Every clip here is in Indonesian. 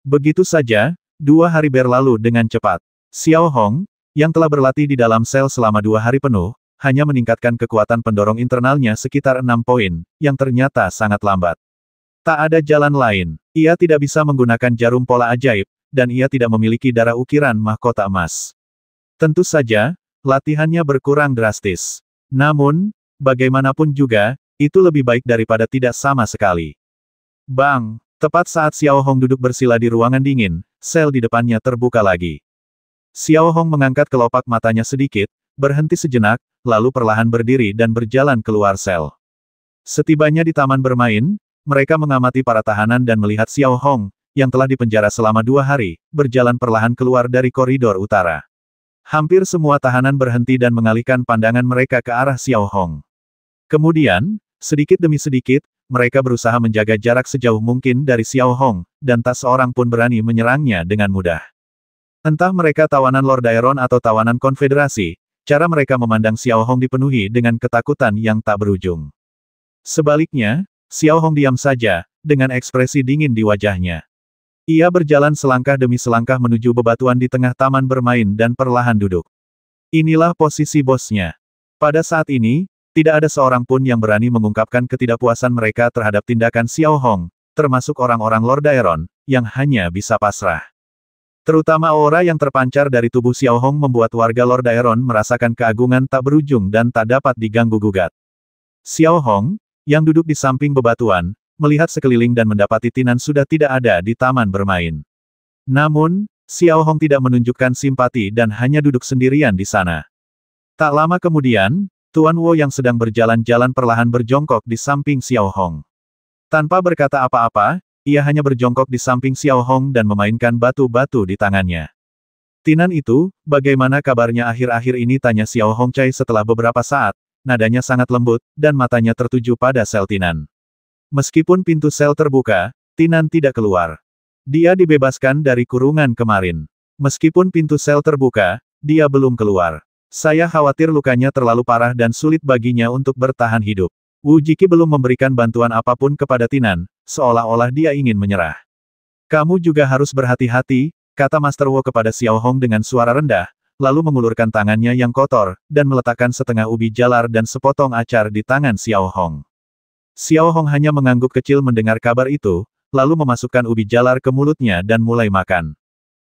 Begitu saja, 2 hari berlalu dengan cepat. Xiao Hong, yang telah berlatih di dalam sel selama 2 hari penuh, hanya meningkatkan kekuatan pendorong internalnya sekitar 6 poin, yang ternyata sangat lambat. Tak ada jalan lain. Ia tidak bisa menggunakan jarum pola ajaib, dan ia tidak memiliki darah ukiran mahkota emas. Tentu saja, latihannya berkurang drastis. Namun, bagaimanapun juga, itu lebih baik daripada tidak sama sekali. Bang! Tepat saat Xiao Hong duduk bersila di ruangan dingin, sel di depannya terbuka lagi. Xiao Hong mengangkat kelopak matanya sedikit, berhenti sejenak, lalu perlahan berdiri dan berjalan keluar sel. Setibanya di taman bermain, mereka mengamati para tahanan dan melihat Xiao Hong, yang telah dipenjara selama 2 hari, berjalan perlahan keluar dari koridor utara. Hampir semua tahanan berhenti dan mengalihkan pandangan mereka ke arah Xiao Hong. Kemudian, sedikit demi sedikit, mereka berusaha menjaga jarak sejauh mungkin dari Xiao Hong, dan tak seorang pun berani menyerangnya dengan mudah. Entah mereka tawanan Lord Daeron atau tawanan konfederasi, cara mereka memandang Xiao Hong dipenuhi dengan ketakutan yang tak berujung. Sebaliknya, Xiao Hong diam saja, dengan ekspresi dingin di wajahnya. Ia berjalan selangkah demi selangkah menuju bebatuan di tengah taman bermain dan perlahan duduk. Inilah posisi bosnya. Pada saat ini, tidak ada seorang pun yang berani mengungkapkan ketidakpuasan mereka terhadap tindakan Xiao Hong, termasuk orang-orang Lord Daeron, yang hanya bisa pasrah. Terutama aura yang terpancar dari tubuh Xiao Hong membuat warga Lord Daeron merasakan keagungan tak berujung dan tak dapat diganggu-gugat. Xiao Hong, yang duduk di samping bebatuan, melihat sekeliling dan mendapati Tinan sudah tidak ada di taman bermain. Namun, Xiao Hong tidak menunjukkan simpati dan hanya duduk sendirian di sana. Tak lama kemudian, Tuan Wo yang sedang berjalan-jalan perlahan berjongkok di samping Xiao Hong. Tanpa berkata apa-apa, ia hanya berjongkok di samping Xiao Hong dan memainkan batu-batu di tangannya. Tinan itu, bagaimana kabarnya akhir-akhir ini, tanya Xiao Hong Cai setelah beberapa saat, nadanya sangat lembut, dan matanya tertuju pada sel Tinan. Meskipun pintu sel terbuka, Tinan tidak keluar. Dia dibebaskan dari kurungan kemarin. Meskipun pintu sel terbuka, dia belum keluar. Saya khawatir lukanya terlalu parah dan sulit baginya untuk bertahan hidup. Wu Jiki belum memberikan bantuan apapun kepada Tinan, seolah-olah dia ingin menyerah. Kamu juga harus berhati-hati, kata Master Wo kepada Xiao Hong dengan suara rendah, lalu mengulurkan tangannya yang kotor, dan meletakkan setengah ubi jalar dan sepotong acar di tangan Xiao Hong. Xiao Hong hanya mengangguk kecil mendengar kabar itu, lalu memasukkan ubi jalar ke mulutnya dan mulai makan.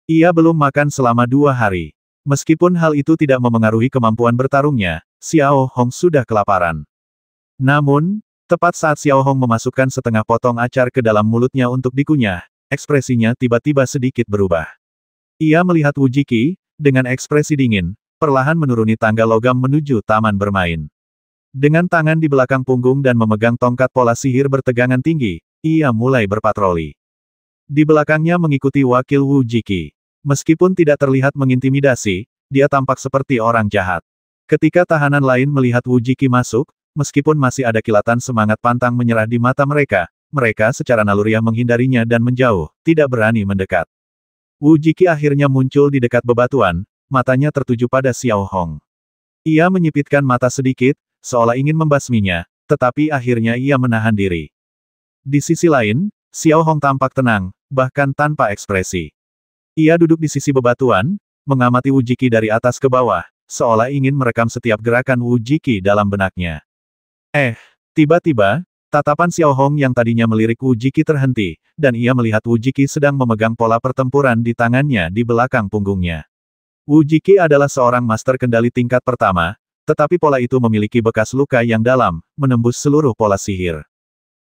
Ia belum makan selama 2 hari. Meskipun hal itu tidak memengaruhi kemampuan bertarungnya, Xiao Hong sudah kelaparan. Namun, tepat saat Xiao Hong memasukkan setengah potong acar ke dalam mulutnya untuk dikunyah, ekspresinya tiba-tiba sedikit berubah. Ia melihat Wu Jiki, dengan ekspresi dingin, perlahan menuruni tangga logam menuju taman bermain. Dengan tangan di belakang punggung dan memegang tongkat pola sihir bertegangan tinggi, ia mulai berpatroli. Di belakangnya mengikuti wakil Wu Jiki. Meskipun tidak terlihat mengintimidasi, dia tampak seperti orang jahat. Ketika tahanan lain melihat Wu Jiki masuk, meskipun masih ada kilatan semangat pantang menyerah di mata mereka, mereka secara naluriah menghindarinya dan menjauh, tidak berani mendekat. Wu Jiki akhirnya muncul di dekat bebatuan, matanya tertuju pada Xiao Hong. Ia menyipitkan mata sedikit, seolah ingin membasminya, tetapi akhirnya ia menahan diri. Di sisi lain, Xiao Hong tampak tenang, bahkan tanpa ekspresi. Ia duduk di sisi bebatuan, mengamati Wu Jiki dari atas ke bawah, seolah ingin merekam setiap gerakan Wu Jiki dalam benaknya. Tiba-tiba, tatapan Xiao Hong yang tadinya melirik Wu Jiki terhenti, dan ia melihat Wu Jiki sedang memegang pola pertempuran di tangannya di belakang punggungnya. Wu Jiki adalah seorang master kendali tingkat pertama, tetapi pola itu memiliki bekas luka yang dalam, menembus seluruh pola sihir.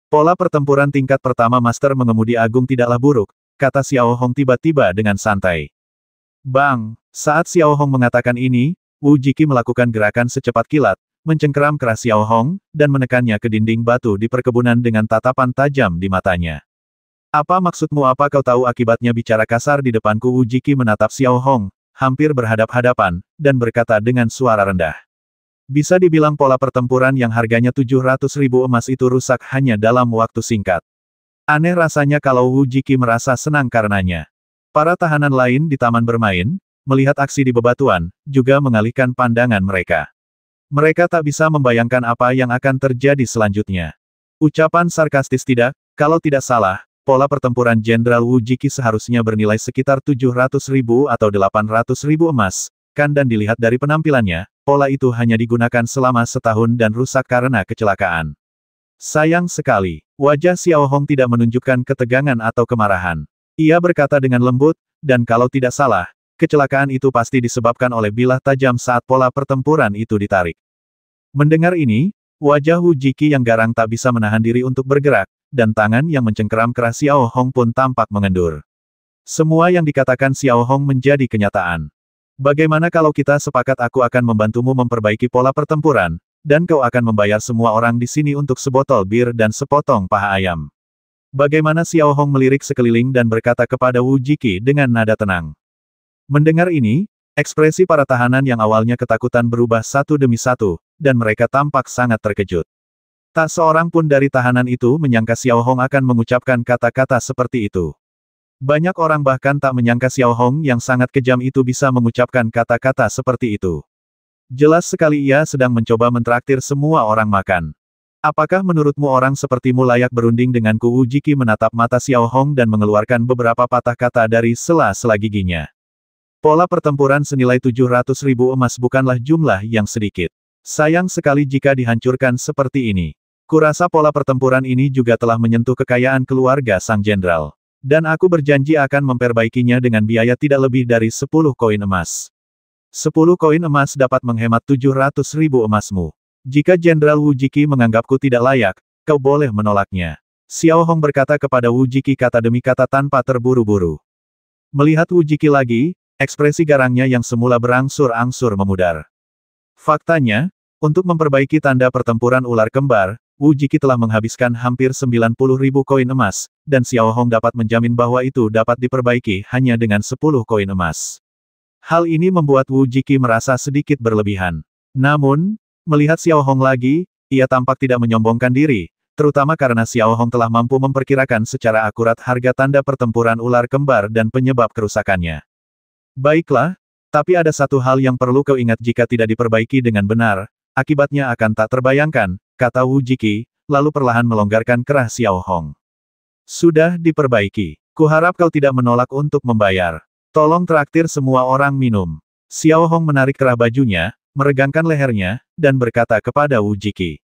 Pola pertempuran tingkat pertama Master Mengemudi Agung tidaklah buruk, kata Xiao Hong tiba-tiba dengan santai. Bang! Saat Xiao Hong mengatakan ini, Wu Jiki melakukan gerakan secepat kilat, mencengkeram keras Xiao Hong, dan menekannya ke dinding batu di perkebunan dengan tatapan tajam di matanya. Apa maksudmu? Apa kau tahu akibatnya? Bicara kasar di depanku. Wu Jiki menatap Xiao Hong, hampir berhadap-hadapan, dan berkata dengan suara rendah. Bisa dibilang pola pertempuran yang harganya 700.000 emas itu rusak hanya dalam waktu singkat. Aneh rasanya kalau Wu Jiki merasa senang karenanya. Para tahanan lain di taman bermain, melihat aksi di bebatuan, juga mengalihkan pandangan mereka. Mereka tak bisa membayangkan apa yang akan terjadi selanjutnya. Ucapan sarkastis tidak, kalau tidak salah, pola pertempuran Jenderal Wu Jiki seharusnya bernilai sekitar 700.000 atau 800.000 emas, kan, dan dilihat dari penampilannya, pola itu hanya digunakan selama setahun dan rusak karena kecelakaan. Sayang sekali, wajah Xiao Hong tidak menunjukkan ketegangan atau kemarahan. Ia berkata dengan lembut, dan kalau tidak salah, kecelakaan itu pasti disebabkan oleh bilah tajam saat pola pertempuran itu ditarik. Mendengar ini, wajah Wu Jiki yang garang tak bisa menahan diri untuk bergerak, dan tangan yang mencengkeram keras Xiao Hong pun tampak mengendur. Semua yang dikatakan Xiao Hong menjadi kenyataan. Bagaimana kalau kita sepakat aku akan membantumu memperbaiki pola pertempuran, dan kau akan membayar semua orang di sini untuk sebotol bir dan sepotong paha ayam. Bagaimana? Xiao Hong melirik sekeliling dan berkata kepada Wu Jiki dengan nada tenang. Mendengar ini, ekspresi para tahanan yang awalnya ketakutan berubah satu demi satu, dan mereka tampak sangat terkejut. Tak seorang pun dari tahanan itu menyangka Xiao Hong akan mengucapkan kata-kata seperti itu. Banyak orang bahkan tak menyangka Xiao Hong yang sangat kejam itu bisa mengucapkan kata-kata seperti itu. Jelas sekali ia sedang mencoba mentraktir semua orang makan. Apakah menurutmu orang sepertimu layak berunding denganku? Wu Jiki menatap mata Xiao Hong dan mengeluarkan beberapa patah kata dari sela-sela giginya. Pola pertempuran senilai 700.000 emas bukanlah jumlah yang sedikit. Sayang sekali jika dihancurkan seperti ini. Kurasa pola pertempuran ini juga telah menyentuh kekayaan keluarga sang jenderal. Dan aku berjanji akan memperbaikinya dengan biaya tidak lebih dari 10 koin emas. 10 koin emas dapat menghemat 700.000 emasmu. Jika Jenderal Wu Jiki menganggapku tidak layak, kau boleh menolaknya. Xiao Hong berkata kepada Wu Jiki kata demi kata tanpa terburu-buru. Melihat Wu Jiki lagi, ekspresi garangnya yang semula berangsur-angsur memudar. Faktanya, untuk memperbaiki tanda pertempuran ular kembar, Wu Jiki telah menghabiskan hampir 90.000 koin emas, dan Xiao Hong dapat menjamin bahwa itu dapat diperbaiki hanya dengan 10 koin emas. Hal ini membuat Wu Jiki merasa sedikit berlebihan. Namun, melihat Xiao Hong lagi, ia tampak tidak menyombongkan diri, terutama karena Xiao Hong telah mampu memperkirakan secara akurat harga tanda pertempuran ular kembar dan penyebab kerusakannya. Baiklah, tapi ada satu hal yang perlu kau ingat, jika tidak diperbaiki dengan benar, akibatnya akan tak terbayangkan, kata Wu Jiki, lalu perlahan melonggarkan kerah Xiao Hong. Sudah diperbaiki. Kuharap kau tidak menolak untuk membayar. Tolong traktir semua orang minum. Xiao Hong menarik kerah bajunya, meregangkan lehernya, dan berkata kepada Wu Jiki.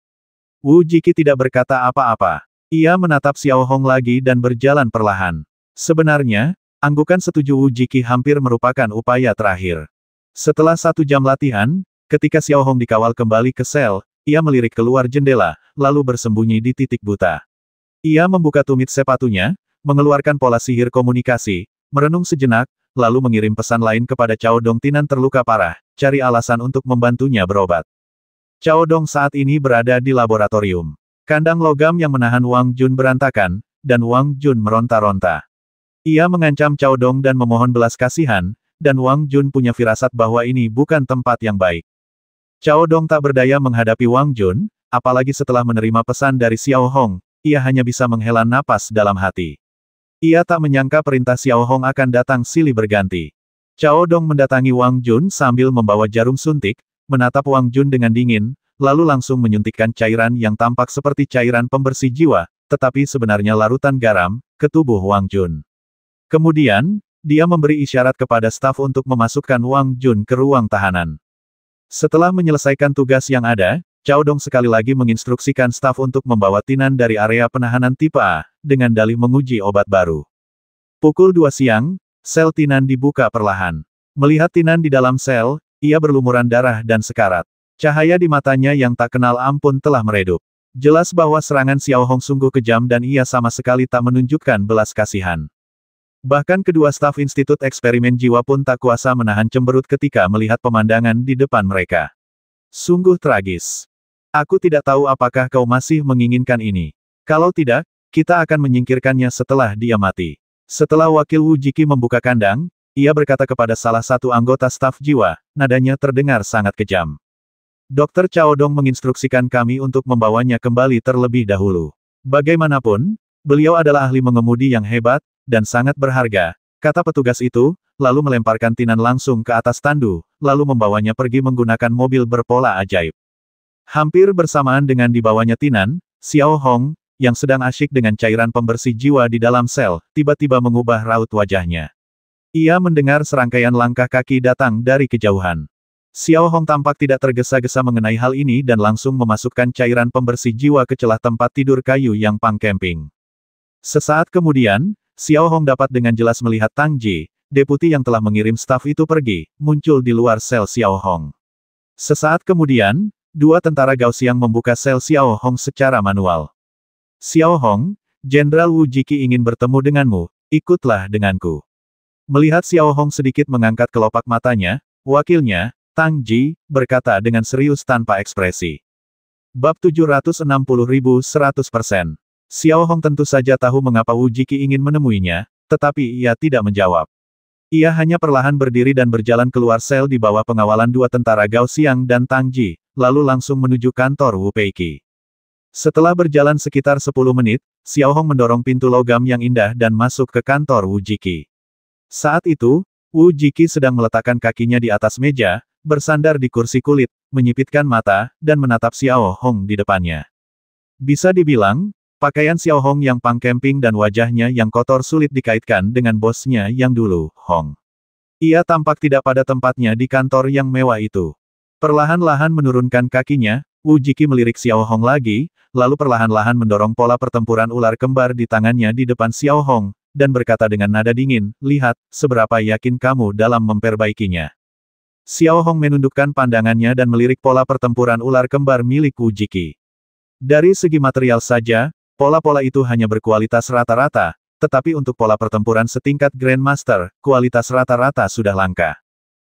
Wu Jiki tidak berkata apa-apa. Ia menatap Xiao Hong lagi dan berjalan perlahan. Sebenarnya, anggukan setuju Wu Jiki hampir merupakan upaya terakhir. Setelah 1 jam latihan, ketika Xiao Hong dikawal kembali ke sel, ia melirik keluar jendela, lalu bersembunyi di titik buta. Ia membuka tumit sepatunya, mengeluarkan pola sihir komunikasi, merenung sejenak, lalu mengirim pesan lain kepada Cao Dong. Tinan terluka parah, cari alasan untuk membantunya berobat. Cao Dong saat ini berada di laboratorium. Kandang logam yang menahan Wang Jun berantakan, dan Wang Jun meronta-ronta. Ia mengancam Cao Dong dan memohon belas kasihan, dan Wang Jun punya firasat bahwa ini bukan tempat yang baik. Cao Dong tak berdaya menghadapi Wang Jun, apalagi setelah menerima pesan dari Xiao Hong, ia hanya bisa menghela napas dalam hati. Ia tak menyangka perintah Xiao Hong akan datang silih berganti. Cao Dong mendatangi Wang Jun sambil membawa jarum suntik, menatap Wang Jun dengan dingin, lalu langsung menyuntikkan cairan yang tampak seperti cairan pembersih jiwa, tetapi sebenarnya larutan garam, ke tubuh Wang Jun. Kemudian, dia memberi isyarat kepada staf untuk memasukkan Wang Jun ke ruang tahanan. Setelah menyelesaikan tugas yang ada, Cao Dong sekali lagi menginstruksikan staf untuk membawa Tinan dari area penahanan tipe A, dengan dalih menguji obat baru. Pukul 2 siang, sel Tinan dibuka perlahan. Melihat Tinan di dalam sel, ia berlumuran darah dan sekarat. Cahaya di matanya yang tak kenal ampun telah meredup. Jelas bahwa serangan Xiao Hong sungguh kejam dan ia sama sekali tak menunjukkan belas kasihan. Bahkan kedua staf Institut Eksperimen Jiwa pun tak kuasa menahan cemberut ketika melihat pemandangan di depan mereka. Sungguh tragis. Aku tidak tahu apakah kau masih menginginkan ini. Kalau tidak, kita akan menyingkirkannya setelah dia mati. Setelah wakil Wu Jiki membuka kandang, ia berkata kepada salah satu anggota staf jiwa, nadanya terdengar sangat kejam. Dr. Cao Dong menginstruksikan kami untuk membawanya kembali terlebih dahulu. Bagaimanapun, beliau adalah ahli mengemudi yang hebat, dan sangat berharga, kata petugas itu, lalu melemparkan Tinan langsung ke atas tandu, lalu membawanya pergi menggunakan mobil berpola ajaib. Hampir bersamaan dengan dibawanya Tinan, Xiao Hong, yang sedang asyik dengan cairan pembersih jiwa di dalam sel, tiba-tiba mengubah raut wajahnya. Ia mendengar serangkaian langkah kaki datang dari kejauhan. Xiao Hong tampak tidak tergesa-gesa mengenai hal ini dan langsung memasukkan cairan pembersih jiwa ke celah tempat tidur kayu yang Pang camping. Sesaat kemudian, Xiao Hong dapat dengan jelas melihat Tang Ji, deputi yang telah mengirim staf itu pergi, muncul di luar sel Xiao Hong. Sesaat kemudian, dua tentara Gao Xiang membuka sel Xiao Hong secara manual. Xiao Hong, Jenderal Wu Jiki ingin bertemu denganmu, ikutlah denganku. Melihat Xiao Hong sedikit mengangkat kelopak matanya, wakilnya, Tang Ji, berkata dengan serius tanpa ekspresi. Bab 760.100%. Xiao Hong tentu saja tahu mengapa Wu Jiki ingin menemuinya, tetapi ia tidak menjawab. Ia hanya perlahan berdiri dan berjalan keluar sel di bawah pengawalan dua tentara Gao Xiang dan Tang Ji, lalu langsung menuju kantor Wu Peiki. Setelah berjalan sekitar 10 menit, Xiao Hong mendorong pintu logam yang indah dan masuk ke kantor Wu Jiki. Saat itu, Wu Jiki sedang meletakkan kakinya di atas meja, bersandar di kursi kulit, menyipitkan mata, dan menatap Xiao Hong di depannya. Bisa dibilang, pakaian Xiao Hong yang Pang camping dan wajahnya yang kotor sulit dikaitkan dengan bosnya yang dulu, Hong. Ia tampak tidak pada tempatnya di kantor yang mewah itu. Perlahan-lahan menurunkan kakinya, Wu Jiki melirik Xiao Hong lagi, lalu perlahan-lahan mendorong pola pertempuran ular kembar di tangannya di depan Xiao Hong, dan berkata dengan nada dingin, lihat, seberapa yakin kamu dalam memperbaikinya. Xiao Hong menundukkan pandangannya dan melirik pola pertempuran ular kembar milik Wu Jiki. Dari segi material saja, pola-pola itu hanya berkualitas rata-rata, tetapi untuk pola pertempuran setingkat Grandmaster, kualitas rata-rata sudah langka.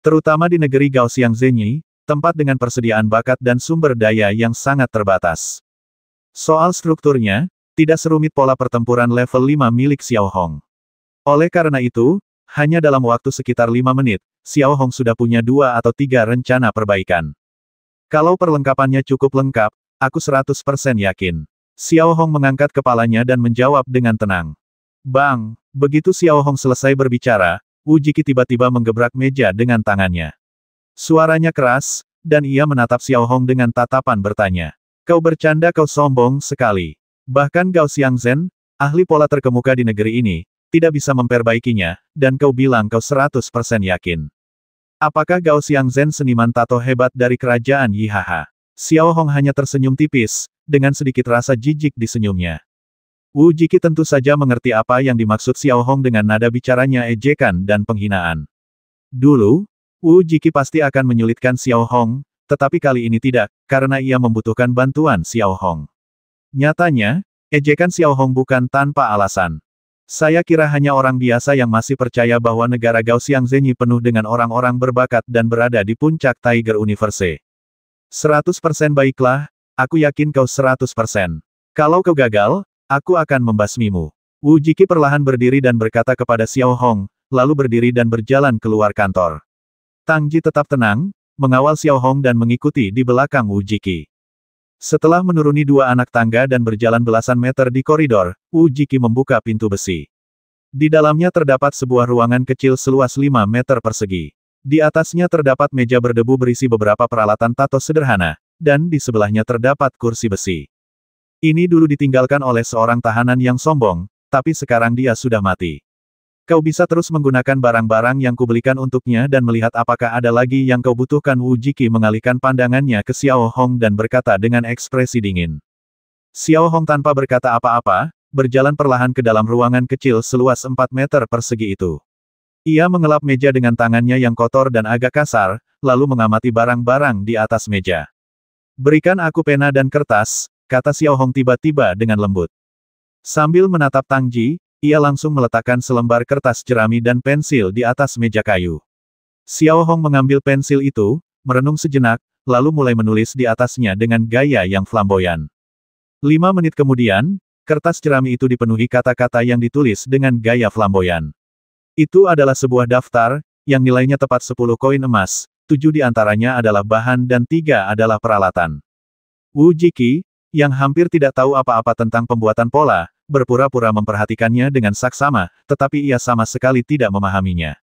Terutama di negeri Gao Xiang Zhenyi, tempat dengan persediaan bakat dan sumber daya yang sangat terbatas. Soal strukturnya, tidak serumit pola pertempuran level 5 milik Xiao Hong. Oleh karena itu, hanya dalam waktu sekitar 5 menit, Xiao Hong sudah punya 2 atau 3 rencana perbaikan. Kalau perlengkapannya cukup lengkap, aku 100% yakin. Xiao Hong mengangkat kepalanya dan menjawab dengan tenang. Bang, begitu Xiao Hong selesai berbicara, Wu Jiki tiba-tiba menggebrak meja dengan tangannya. Suaranya keras, dan ia menatap Xiao Hong dengan tatapan bertanya. Kau bercanda, kau sombong sekali. Bahkan Gao Xiangzhen, ahli pola terkemuka di negeri ini, tidak bisa memperbaikinya, dan kau bilang kau 100% yakin. Apakah Gao Xiangzhen seniman tato hebat dari kerajaan Yihaha? Xiao Hong hanya tersenyum tipis, dengan sedikit rasa jijik di senyumnya. Wu Jiki tentu saja mengerti apa yang dimaksud Xiao Hong dengan nada bicaranya ejekan dan penghinaan. Dulu, Wu Jiki pasti akan menyulitkan Xiao Hong, tetapi kali ini tidak, karena ia membutuhkan bantuan Xiao Hong. Nyatanya, ejekan Xiao Hong bukan tanpa alasan. Saya kira hanya orang biasa yang masih percaya bahwa negara Gao Xiang Zhenyi penuh dengan orang-orang berbakat dan berada di puncak Tiger Universe. 100% baiklah, aku yakin kau 100%. Kalau kau gagal, aku akan membasmimu. Wu Jiki perlahan berdiri dan berkata kepada Xiao Hong, lalu berdiri dan berjalan keluar kantor. Tang Ji tetap tenang, mengawal Xiao Hong dan mengikuti di belakang Wu Jiki. Setelah menuruni 2 anak tangga dan berjalan belasan meter di koridor, Wu Jiki membuka pintu besi. Di dalamnya terdapat sebuah ruangan kecil seluas 5 meter persegi. Di atasnya terdapat meja berdebu berisi beberapa peralatan tato sederhana, dan di sebelahnya terdapat kursi besi. Ini dulu ditinggalkan oleh seorang tahanan yang sombong, tapi sekarang dia sudah mati. Kau bisa terus menggunakan barang-barang yang kubelikan untuknya dan melihat apakah ada lagi yang kau butuhkan. Wu Jiki mengalihkan pandangannya ke Xiao Hong dan berkata dengan ekspresi dingin. Xiao Hong tanpa berkata apa-apa, berjalan perlahan ke dalam ruangan kecil seluas 4 meter persegi itu. Ia mengelap meja dengan tangannya yang kotor dan agak kasar, lalu mengamati barang-barang di atas meja. Berikan aku pena dan kertas, kata Xiao Hong tiba-tiba dengan lembut. Sambil menatap Tang Ji, ia langsung meletakkan selembar kertas jerami dan pensil di atas meja kayu. Xiao Hong mengambil pensil itu, merenung sejenak, lalu mulai menulis di atasnya dengan gaya yang flamboyan. 5 menit kemudian, kertas jerami itu dipenuhi kata-kata yang ditulis dengan gaya flamboyan. Itu adalah sebuah daftar, yang nilainya tepat 10 koin emas, 7 di antaranya adalah bahan dan 3 adalah peralatan. Wu Jiki, yang hampir tidak tahu apa-apa tentang pembuatan pola, berpura-pura memperhatikannya dengan saksama, tetapi ia sama sekali tidak memahaminya.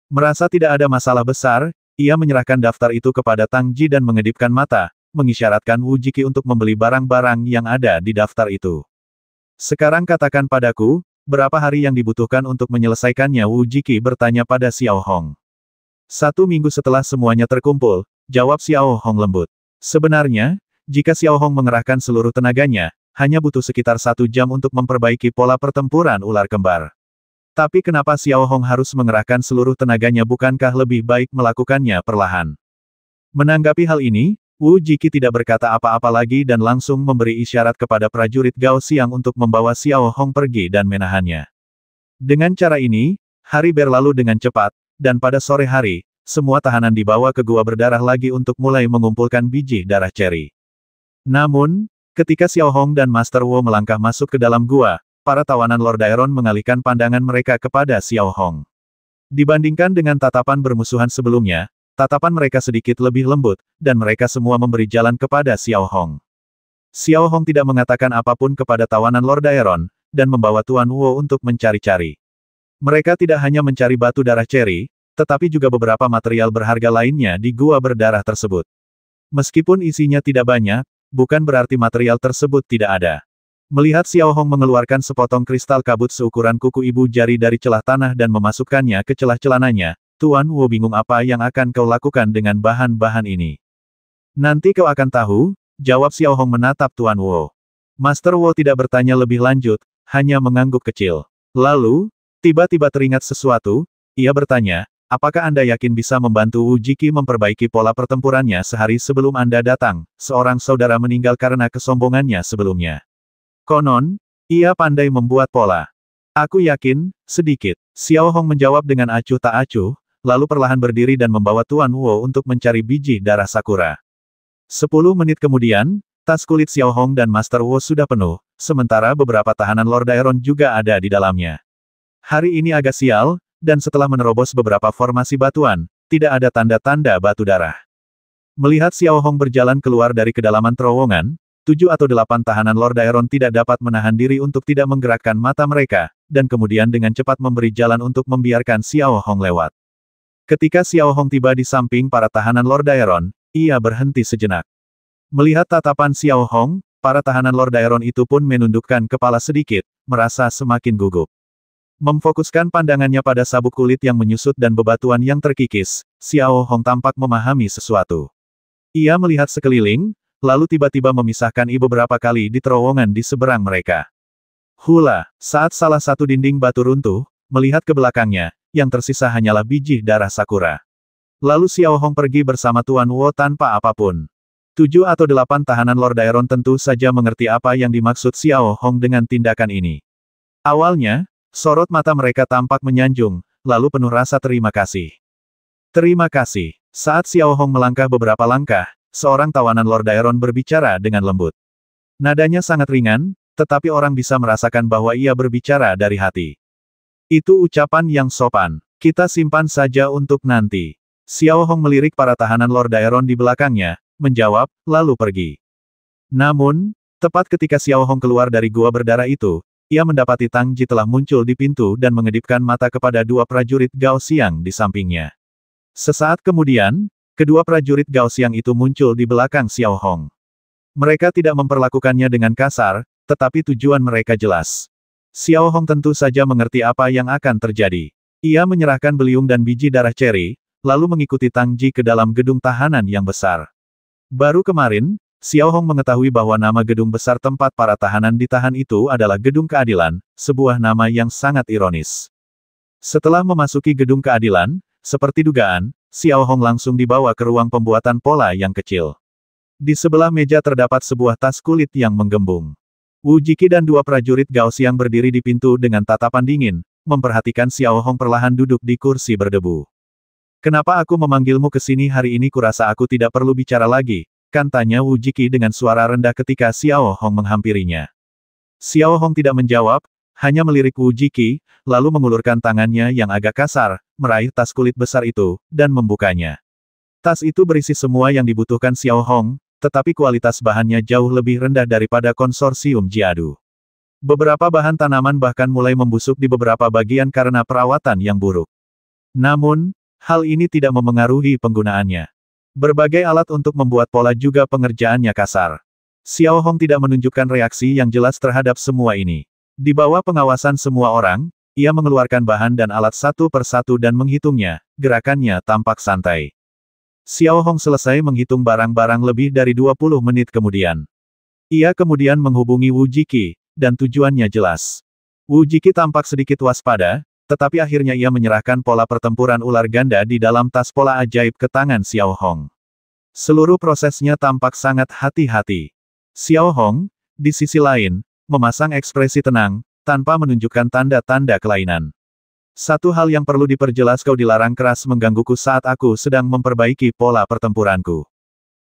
Merasa tidak ada masalah besar, ia menyerahkan daftar itu kepada Tang Ji dan mengedipkan mata, mengisyaratkan Wu Jiki untuk membeli barang-barang yang ada di daftar itu. Sekarang katakan padaku, berapa hari yang dibutuhkan untuk menyelesaikannya? Wu Jiki bertanya pada Xiao Hong. 1 minggu setelah semuanya terkumpul, jawab Xiao Hong lembut. Sebenarnya, jika Xiao Hong mengerahkan seluruh tenaganya, hanya butuh sekitar 1 jam untuk memperbaiki pola pertempuran ular kembar. Tapi kenapa Xiao Hong harus mengerahkan seluruh tenaganya? Bukankah lebih baik melakukannya perlahan? Menanggapi hal ini, Wu Jiki tidak berkata apa-apa lagi dan langsung memberi isyarat kepada prajurit Gao Xiang untuk membawa Xiao Hong pergi dan menahannya. Dengan cara ini, hari berlalu dengan cepat, dan pada sore hari, semua tahanan dibawa ke gua berdarah lagi untuk mulai mengumpulkan biji darah ceri. Namun, ketika Xiao Hong dan Master Wu melangkah masuk ke dalam gua, para tawanan Lord Daeron mengalihkan pandangan mereka kepada Xiao Hong. Dibandingkan dengan tatapan bermusuhan sebelumnya, tatapan mereka sedikit lebih lembut, dan mereka semua memberi jalan kepada Xiao Hong. Xiao Hong tidak mengatakan apapun kepada tawanan Lord Daeron, dan membawa Tuan Wu untuk mencari-cari. Mereka tidak hanya mencari batu darah ceri, tetapi juga beberapa material berharga lainnya di gua berdarah tersebut. Meskipun isinya tidak banyak, bukan berarti material tersebut tidak ada. Melihat Xiao Hong mengeluarkan sepotong kristal kabut seukuran kuku ibu jari dari celah tanah dan memasukkannya ke celah celananya, Tuan Wu bingung apa yang akan kau lakukan dengan bahan-bahan ini. Nanti kau akan tahu, jawab Xiao Hong menatap Tuan Wu. Master Wu tidak bertanya lebih lanjut, hanya mengangguk kecil. Lalu, tiba-tiba teringat sesuatu, ia bertanya, apakah Anda yakin bisa membantu Wu Jiki memperbaiki pola pertempurannya sehari sebelum Anda datang? Seorang saudara meninggal karena kesombongannya sebelumnya. Konon, ia pandai membuat pola. Aku yakin, sedikit. Xiao Hong menjawab dengan acuh tak acuh, lalu perlahan berdiri dan membawa Tuan Wu untuk mencari biji darah sakura. 10 menit kemudian, tas kulit Xiao Hong dan Master Wu sudah penuh, sementara beberapa tahanan Lord Daeron juga ada di dalamnya. Hari ini agak sial, dan setelah menerobos beberapa formasi batuan, tidak ada tanda-tanda batu darah. Melihat Xiao Hong berjalan keluar dari kedalaman terowongan, 7 atau 8 tahanan Lord Daeron tidak dapat menahan diri untuk tidak menggerakkan mata mereka, dan kemudian dengan cepat memberi jalan untuk membiarkan Xiao Hong lewat. Ketika Xiao Hong tiba di samping para tahanan Lord Daeron, ia berhenti sejenak. Melihat tatapan Xiao Hong, para tahanan Lord Daeron itu pun menundukkan kepala sedikit, merasa semakin gugup. Memfokuskan pandangannya pada sabuk kulit yang menyusut dan bebatuan yang terkikis, Xiao Hong tampak memahami sesuatu. Ia melihat sekeliling, lalu tiba-tiba memisahkan beberapa kali di terowongan di seberang mereka. Hula, saat salah satu dinding batu runtuh, melihat ke belakangnya, yang tersisa hanyalah biji darah sakura. Lalu Xiao Hong pergi bersama Tuan Wu tanpa apapun. 7 atau 8 tahanan Lord Daeron tentu saja mengerti apa yang dimaksud Xiao Hong dengan tindakan ini. Awalnya, sorot mata mereka tampak menyanjung, lalu penuh rasa terima kasih. Terima kasih. Saat Xiao Hong melangkah beberapa langkah, seorang tawanan Lord Daeron berbicara dengan lembut. Nadanya sangat ringan, tetapi orang bisa merasakan bahwa ia berbicara dari hati. Itu ucapan yang sopan. Kita simpan saja untuk nanti. Xiao Hong melirik para tahanan Lord Daeron di belakangnya, menjawab, lalu pergi. Namun, tepat ketika Xiao Hong keluar dari gua berdarah itu, ia mendapati Tang Ji telah muncul di pintu dan mengedipkan mata kepada 2 prajurit Gao Xiang di sampingnya. Sesaat kemudian, kedua prajurit Gao Xiang itu muncul di belakang Xiao Hong. Mereka tidak memperlakukannya dengan kasar, tetapi tujuan mereka jelas. Xiao Hong tentu saja mengerti apa yang akan terjadi. Ia menyerahkan beliung dan biji darah ceri, lalu mengikuti Tang Ji ke dalam gedung tahanan yang besar. Baru kemarin, Xiao Hong mengetahui bahwa nama gedung besar tempat para tahanan ditahan itu adalah Gedung Keadilan, sebuah nama yang sangat ironis. Setelah memasuki Gedung Keadilan, seperti dugaan, Xiao Hong langsung dibawa ke ruang pembuatan pola yang kecil. Di sebelah meja terdapat sebuah tas kulit yang menggembung. Wu Jiki dan 2 prajurit Gao Xiang berdiri di pintu dengan tatapan dingin, memperhatikan Xiao Hong perlahan duduk di kursi berdebu. Kenapa aku memanggilmu ke sini hari ini? Kurasa aku tidak perlu bicara lagi, kan tanya Wu Jiki dengan suara rendah ketika Xiao Hong menghampirinya. Xiao Hong tidak menjawab, hanya melirik Wu Jiki, lalu mengulurkan tangannya yang agak kasar, meraih tas kulit besar itu, dan membukanya. Tas itu berisi semua yang dibutuhkan Xiao Hong, tetapi kualitas bahannya jauh lebih rendah daripada konsorsium Jiadu. Beberapa bahan tanaman bahkan mulai membusuk di beberapa bagian karena perawatan yang buruk. Namun, hal ini tidak memengaruhi penggunaannya. Berbagai alat untuk membuat pola juga pengerjaannya kasar. Xiao Hong tidak menunjukkan reaksi yang jelas terhadap semua ini. Di bawah pengawasan semua orang, ia mengeluarkan bahan dan alat satu persatu dan menghitungnya, gerakannya tampak santai. Xiao Hong selesai menghitung barang-barang lebih dari 20 menit kemudian. Ia kemudian menghubungi Wu Jiki, dan tujuannya jelas. Wu Jiki tampak sedikit waspada, tetapi akhirnya ia menyerahkan pola pertempuran ular ganda di dalam tas pola ajaib ke tangan Xiao Hong. Seluruh prosesnya tampak sangat hati-hati. Xiao Hong, di sisi lain, memasang ekspresi tenang, tanpa menunjukkan tanda-tanda kelainan. Satu hal yang perlu diperjelas, kau dilarang keras menggangguku saat aku sedang memperbaiki pola pertempuranku.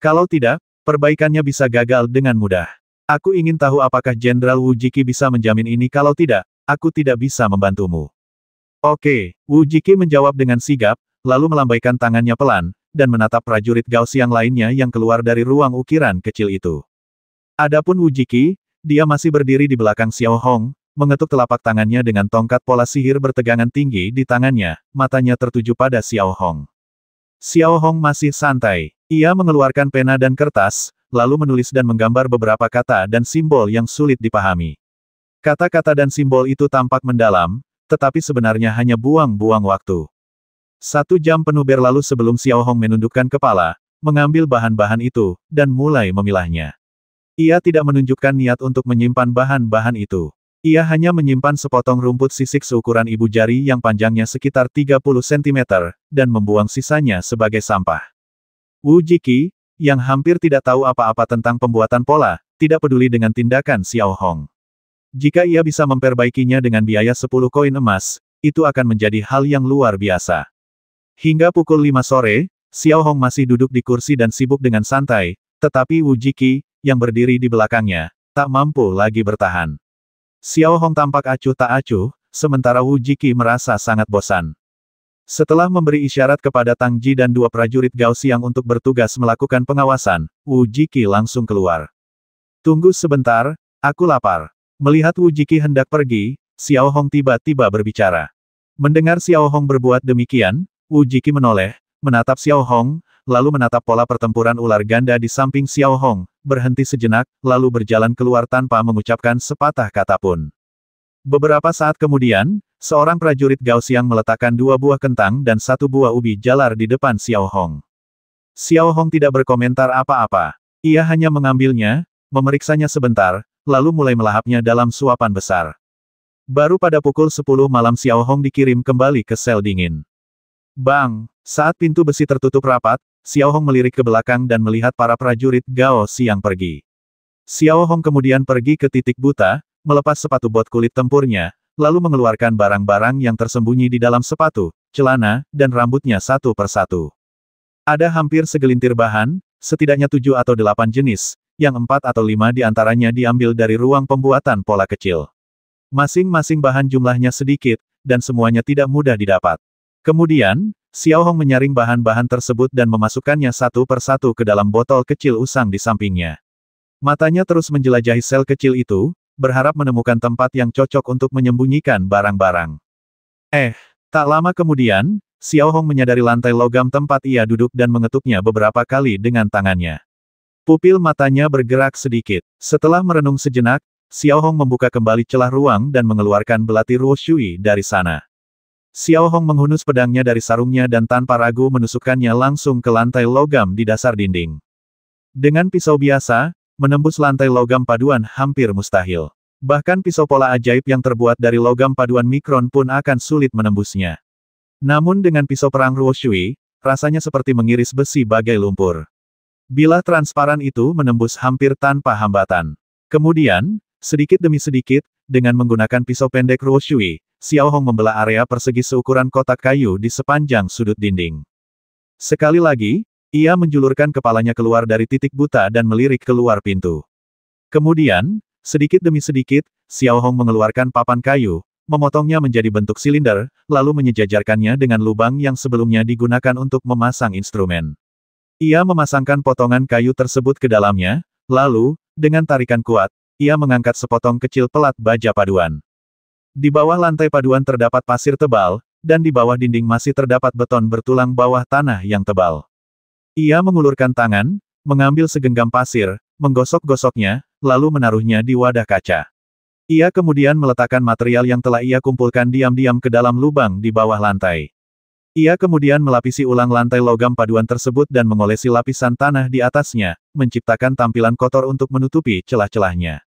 Kalau tidak, perbaikannya bisa gagal dengan mudah. Aku ingin tahu apakah Jenderal Wu Jiki bisa menjamin ini, kalau tidak, aku tidak bisa membantumu. Oke, Wu Jiki menjawab dengan sigap, lalu melambaikan tangannya pelan, dan menatap prajurit Gaoxiang lainnya yang keluar dari ruang ukiran kecil itu. Adapun Wu Jiki, dia masih berdiri di belakang Xiao Hong, mengetuk telapak tangannya dengan tongkat pola sihir bertegangan tinggi di tangannya, matanya tertuju pada Xiao Hong. Xiao Hong masih santai. Ia mengeluarkan pena dan kertas, lalu menulis dan menggambar beberapa kata dan simbol yang sulit dipahami. Kata-kata dan simbol itu tampak mendalam, tetapi sebenarnya hanya buang-buang waktu. 1 jam penuh berlalu sebelum Xiao Hong menundukkan kepala, mengambil bahan-bahan itu, dan mulai memilahnya. Ia tidak menunjukkan niat untuk menyimpan bahan-bahan itu. Ia hanya menyimpan sepotong rumput sisik seukuran ibu jari yang panjangnya sekitar 30 cm, dan membuang sisanya sebagai sampah. Wu Jiki, yang hampir tidak tahu apa-apa tentang pembuatan pola, tidak peduli dengan tindakan Xiao Hong. Jika ia bisa memperbaikinya dengan biaya 10 koin emas, itu akan menjadi hal yang luar biasa. Hingga pukul 5 sore, Xiao Hong masih duduk di kursi dan sibuk dengan santai, tetapi Wu Jiki, yang berdiri di belakangnya, tak mampu lagi bertahan. Xiao Hong tampak acuh tak acuh, sementara Wu Jiki merasa sangat bosan. Setelah memberi isyarat kepada Tang Ji dan 2 prajurit Gaoxiang untuk bertugas melakukan pengawasan, Wu Jiki langsung keluar. Tunggu sebentar, aku lapar. Melihat Wu Jiki hendak pergi, Xiao Hong tiba-tiba berbicara. Mendengar Xiao Hong berbuat demikian, Wu Jiki menoleh, menatap Xiao Hong, lalu menatap pola pertempuran ular ganda di samping Xiao Hong, berhenti sejenak, lalu berjalan keluar tanpa mengucapkan sepatah kata pun. Beberapa saat kemudian, seorang prajurit Gaoxiang meletakkan 2 buah kentang dan 1 buah ubi jalar di depan Xiao Hong. Xiao Hong tidak berkomentar apa-apa. Ia hanya mengambilnya, memeriksanya sebentar, lalu mulai melahapnya dalam suapan besar. Baru pada pukul 10 malam Xiao Hong dikirim kembali ke sel dingin. Bang! Saat pintu besi tertutup rapat, Xiao Hong melirik ke belakang dan melihat para prajurit Gaoxiang pergi. Xiao Hong kemudian pergi ke titik buta, melepas sepatu bot kulit tempurnya, lalu mengeluarkan barang-barang yang tersembunyi di dalam sepatu, celana, dan rambutnya satu persatu. Ada hampir segelintir bahan, setidaknya 7 atau 8 jenis, yang 4 atau 5 di antaranya diambil dari ruang pembuatan pola kecil. Masing-masing bahan jumlahnya sedikit, dan semuanya tidak mudah didapat. Kemudian, Xiao Hong menyaring bahan-bahan tersebut dan memasukkannya satu persatu ke dalam botol kecil usang di sampingnya. Matanya terus menjelajahi sel kecil itu, berharap menemukan tempat yang cocok untuk menyembunyikan barang-barang. Tak lama kemudian, Xiao Hong menyadari lantai logam tempat ia duduk dan mengetuknya beberapa kali dengan tangannya. Pupil matanya bergerak sedikit. Setelah merenung sejenak, Xiao Hong membuka kembali celah ruang dan mengeluarkan belati Ruo Shui dari sana. Xiao Hong menghunus pedangnya dari sarungnya dan tanpa ragu menusukkannya langsung ke lantai logam di dasar dinding. Dengan pisau biasa, menembus lantai logam paduan hampir mustahil. Bahkan pisau pola ajaib yang terbuat dari logam paduan mikron pun akan sulit menembusnya. Namun dengan pisau perang Ruo Shui, rasanya seperti mengiris besi bagai lumpur. Bilah transparan itu menembus hampir tanpa hambatan. Kemudian, sedikit demi sedikit, dengan menggunakan pisau pendek Ruo Shui, Xiao Hong membelah area persegi seukuran kotak kayu di sepanjang sudut dinding. Sekali lagi, ia menjulurkan kepalanya keluar dari titik buta dan melirik keluar pintu. Kemudian, sedikit demi sedikit, Xiao Hong mengeluarkan papan kayu, memotongnya menjadi bentuk silinder, lalu menyejajarkannya dengan lubang yang sebelumnya digunakan untuk memasang instrumen. Ia memasangkan potongan kayu tersebut ke dalamnya, lalu, dengan tarikan kuat, ia mengangkat sepotong kecil pelat baja paduan. Di bawah lantai paduan terdapat pasir tebal, dan di bawah dinding masih terdapat beton bertulang bawah tanah yang tebal. Ia mengulurkan tangan, mengambil segenggam pasir, menggosok-gosoknya, lalu menaruhnya di wadah kaca. Ia kemudian meletakkan material yang telah ia kumpulkan diam-diam ke dalam lubang di bawah lantai. Ia kemudian melapisi ulang lantai logam paduan tersebut dan mengolesi lapisan tanah di atasnya, menciptakan tampilan kotor untuk menutupi celah-celahnya.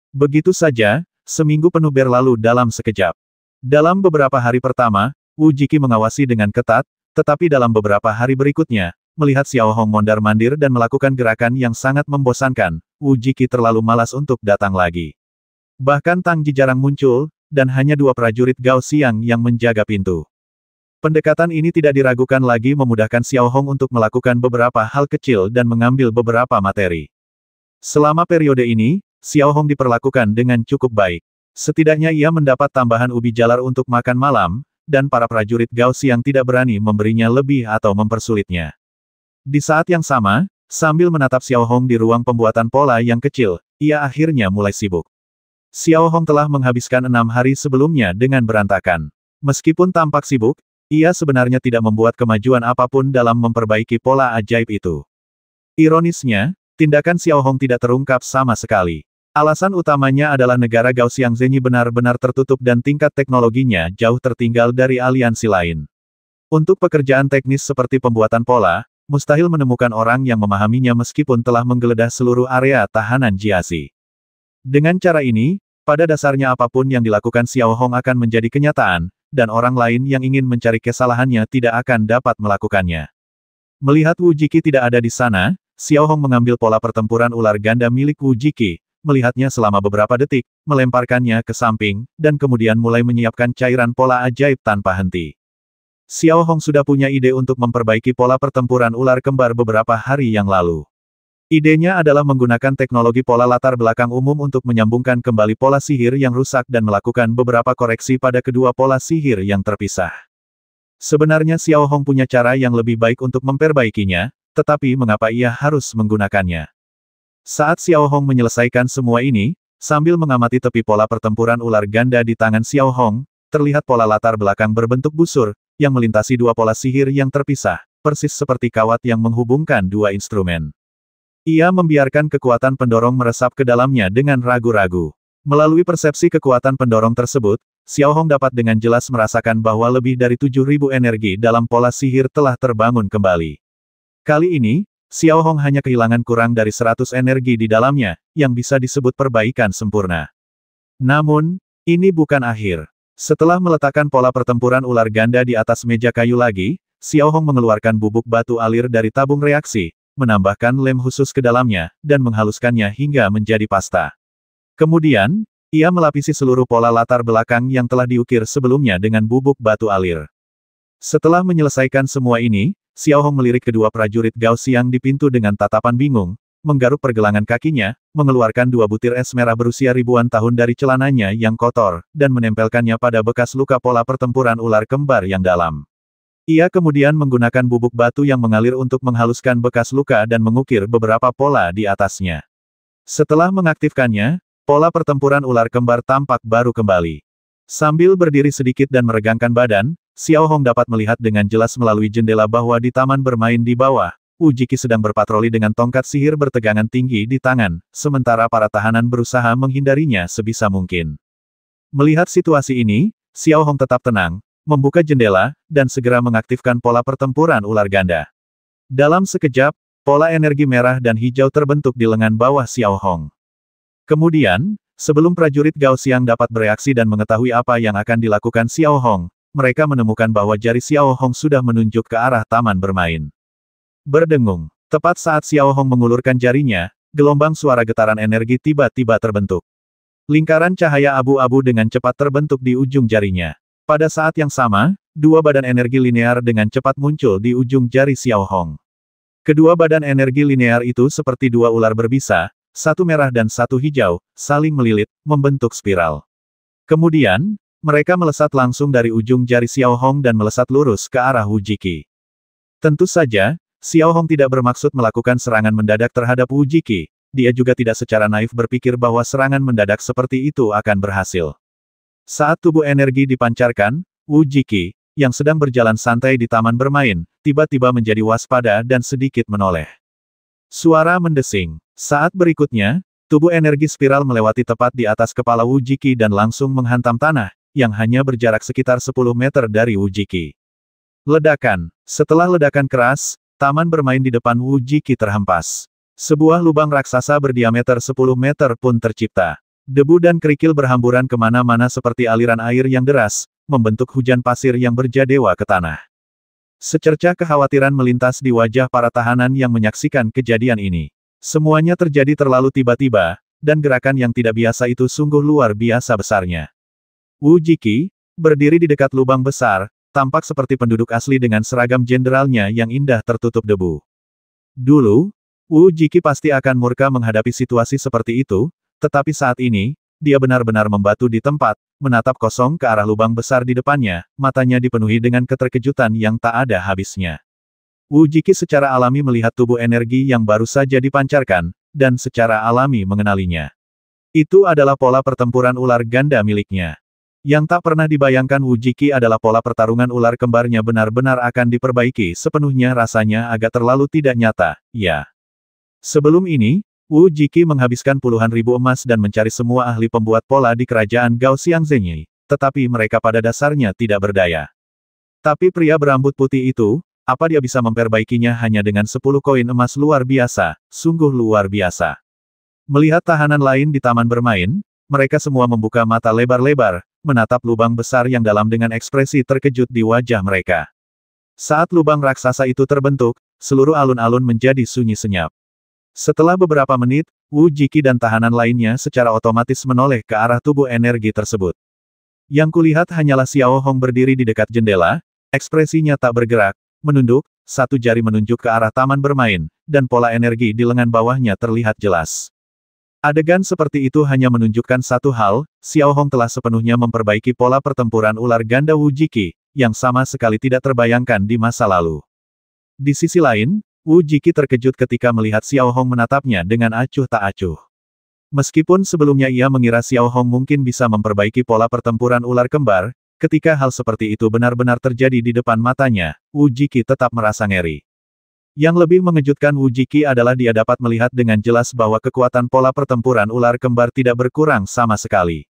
Begitu saja, seminggu penuh berlalu dalam sekejap. Dalam beberapa hari pertama, Wu Jiki mengawasi dengan ketat, tetapi dalam beberapa hari berikutnya, melihat Xiao Hong mondar-mandir dan melakukan gerakan yang sangat membosankan, Wu Jiki terlalu malas untuk datang lagi. Bahkan Tang Ji jarang muncul, dan hanya 2 prajurit Gao Xiang yang menjaga pintu. Pendekatan ini tidak diragukan lagi memudahkan Xiao Hong untuk melakukan beberapa hal kecil dan mengambil beberapa materi. Selama periode ini, Xiao Hong diperlakukan dengan cukup baik. Setidaknya ia mendapat tambahan ubi jalar untuk makan malam, dan para prajurit Gao Xiang tidak berani memberinya lebih atau mempersulitnya. Di saat yang sama, sambil menatap Xiao Hong di ruang pembuatan pola yang kecil, ia akhirnya mulai sibuk. Xiao Hong telah menghabiskan 6 hari sebelumnya dengan berantakan. Meskipun tampak sibuk, ia sebenarnya tidak membuat kemajuan apapun dalam memperbaiki pola ajaib itu. Ironisnya, tindakan Xiao Hong tidak terungkap sama sekali. Alasan utamanya adalah negara Gao Xiangzenyi benar-benar tertutup dan tingkat teknologinya jauh tertinggal dari aliansi lain. Untuk pekerjaan teknis seperti pembuatan pola, mustahil menemukan orang yang memahaminya meskipun telah menggeledah seluruh area tahanan Jiaxi. Dengan cara ini, pada dasarnya apapun yang dilakukan Xiao Hong akan menjadi kenyataan, dan orang lain yang ingin mencari kesalahannya tidak akan dapat melakukannya. Melihat Wu Jiki tidak ada di sana, Xiao Hong mengambil pola pertempuran ular ganda milik Wu Jiki, melihatnya selama beberapa detik, melemparkannya ke samping, dan kemudian mulai menyiapkan cairan pola ajaib tanpa henti. Xiao Hong sudah punya ide untuk memperbaiki pola pertempuran ular kembar beberapa hari yang lalu. Idenya adalah menggunakan teknologi pola latar belakang umum untuk menyambungkan kembali pola sihir yang rusak dan melakukan beberapa koreksi pada kedua pola sihir yang terpisah. Sebenarnya Xiao Hong punya cara yang lebih baik untuk memperbaikinya, tetapi mengapa ia harus menggunakannya? Saat Xiao Hong menyelesaikan semua ini, sambil mengamati tepi pola pertempuran ular ganda di tangan Xiao Hong, terlihat pola latar belakang berbentuk busur, yang melintasi 2 pola sihir yang terpisah, persis seperti kawat yang menghubungkan 2 instrumen. Ia membiarkan kekuatan pendorong meresap ke dalamnya dengan ragu-ragu. Melalui persepsi kekuatan pendorong tersebut, Xiao Hong dapat dengan jelas merasakan bahwa lebih dari 7.000 energi dalam pola sihir telah terbangun kembali. Kali ini, Xiao Hong hanya kehilangan kurang dari 100 energi di dalamnya, yang bisa disebut perbaikan sempurna. Namun, ini bukan akhir. Setelah meletakkan pola pertempuran ular ganda di atas meja kayu lagi, Xiao Hong mengeluarkan bubuk batu alir dari tabung reaksi, menambahkan lem khusus ke dalamnya, dan menghaluskannya hingga menjadi pasta. Kemudian, ia melapisi seluruh pola latar belakang yang telah diukir sebelumnya dengan bubuk batu alir. Setelah menyelesaikan semua ini, Xiao Hong melirik kedua prajurit Gao Xiang di pintu dengan tatapan bingung, menggaruk pergelangan kakinya, mengeluarkan 2 butir es merah berusia ribuan tahun dari celananya yang kotor, dan menempelkannya pada bekas luka pola pertempuran ular kembar yang dalam. Ia kemudian menggunakan bubuk batu yang mengalir untuk menghaluskan bekas luka dan mengukir beberapa pola di atasnya. Setelah mengaktifkannya, pola pertempuran ular kembar tampak baru kembali. Sambil berdiri sedikit dan meregangkan badan, Xiao Hong dapat melihat dengan jelas melalui jendela bahwa di taman bermain di bawah, Wu Jiki sedang berpatroli dengan tongkat sihir bertegangan tinggi di tangan, sementara para tahanan berusaha menghindarinya sebisa mungkin. Melihat situasi ini, Xiao Hong tetap tenang, membuka jendela, dan segera mengaktifkan pola pertempuran ular ganda. Dalam sekejap, pola energi merah dan hijau terbentuk di lengan bawah Xiao Hong. Kemudian, sebelum prajurit Gao Xiang dapat bereaksi dan mengetahui apa yang akan dilakukan Xiao Hong, mereka menemukan bahwa jari Xiao Hong sudah menunjuk ke arah taman bermain. Berdengung. Tepat saat Xiao Hong mengulurkan jarinya, gelombang suara getaran energi tiba-tiba terbentuk. Lingkaran cahaya abu-abu dengan cepat terbentuk di ujung jarinya. Pada saat yang sama, 2 badan energi linear dengan cepat muncul di ujung jari Xiao Hong. Kedua badan energi linear itu seperti 2 ular berbisa, satu merah dan satu hijau, saling melilit, membentuk spiral. Kemudian, mereka melesat langsung dari ujung jari Xiao Hong dan melesat lurus ke arah Wu Jiki. Tentu saja, Xiao Hong tidak bermaksud melakukan serangan mendadak terhadap Wu Jiki, dia juga tidak secara naif berpikir bahwa serangan mendadak seperti itu akan berhasil. Saat tubuh energi dipancarkan, Wu Jiki, yang sedang berjalan santai di taman bermain, tiba-tiba menjadi waspada dan sedikit menoleh. Suara mendesing. Saat berikutnya, Tubuh energi spiral melewati tepat di atas kepala Wu Jiki dan langsung menghantam tanah, yang hanya berjarak sekitar 10 meter dari Wu Jiki. Ledakan. Setelah ledakan keras, taman bermain di depan Wu Jiki terhempas. Sebuah lubang raksasa berdiameter 10 meter pun tercipta. Debu dan kerikil berhamburan kemana-mana seperti aliran air yang deras, membentuk hujan pasir yang berjadewa ke tanah. Secercah kekhawatiran melintas di wajah para tahanan yang menyaksikan kejadian ini. Semuanya terjadi terlalu tiba-tiba, dan gerakan yang tidak biasa itu sungguh luar biasa besarnya. Wu Jiki, berdiri di dekat lubang besar, tampak seperti penduduk asli dengan seragam jenderalnya yang indah tertutup debu. Dulu, Wu Jiki pasti akan murka menghadapi situasi seperti itu, tetapi saat ini, dia benar-benar membatu di tempat, menatap kosong ke arah lubang besar di depannya, matanya dipenuhi dengan keterkejutan yang tak ada habisnya. Wu Jiki secara alami melihat tubuh energi yang baru saja dipancarkan, dan secara alami mengenalinya. Itu adalah pola pertempuran ular ganda miliknya. Yang tak pernah dibayangkan Wu Jiki adalah pola pertarungan ular kembarnya benar-benar akan diperbaiki sepenuhnya, rasanya agak terlalu tidak nyata, ya. Sebelum ini, Wu Jiki menghabiskan puluhan ribu emas dan mencari semua ahli pembuat pola di kerajaan Gao Xiangzhenyi, tetapi mereka pada dasarnya tidak berdaya. Tapi pria berambut putih itu, apa dia bisa memperbaikinya hanya dengan 10 koin emas luar biasa, sungguh luar biasa. Melihat tahanan lain di taman bermain, mereka semua membuka mata lebar-lebar, menatap lubang besar yang dalam dengan ekspresi terkejut di wajah mereka. Saat lubang raksasa itu terbentuk, seluruh alun-alun menjadi sunyi senyap. Setelah beberapa menit, Wu Jiki dan tahanan lainnya secara otomatis menoleh ke arah tubuh energi tersebut. Yang kulihat hanyalah Xiao Hong berdiri di dekat jendela, ekspresinya tak bergerak, menunduk, satu jari menunjuk ke arah taman bermain, dan pola energi di lengan bawahnya terlihat jelas. Adegan seperti itu hanya menunjukkan satu hal, Xiao Hong telah sepenuhnya memperbaiki pola pertempuran ular ganda Wu Jiki, yang sama sekali tidak terbayangkan di masa lalu. Di sisi lain, Wu Jiki terkejut ketika melihat Xiao Hong menatapnya dengan acuh tak acuh. Meskipun sebelumnya ia mengira Xiao Hong mungkin bisa memperbaiki pola pertempuran ular kembar, ketika hal seperti itu benar-benar terjadi di depan matanya, Wu Jiki tetap merasa ngeri. Yang lebih mengejutkan Wu Jiki adalah dia dapat melihat dengan jelas bahwa kekuatan pola pertempuran ular kembar tidak berkurang sama sekali.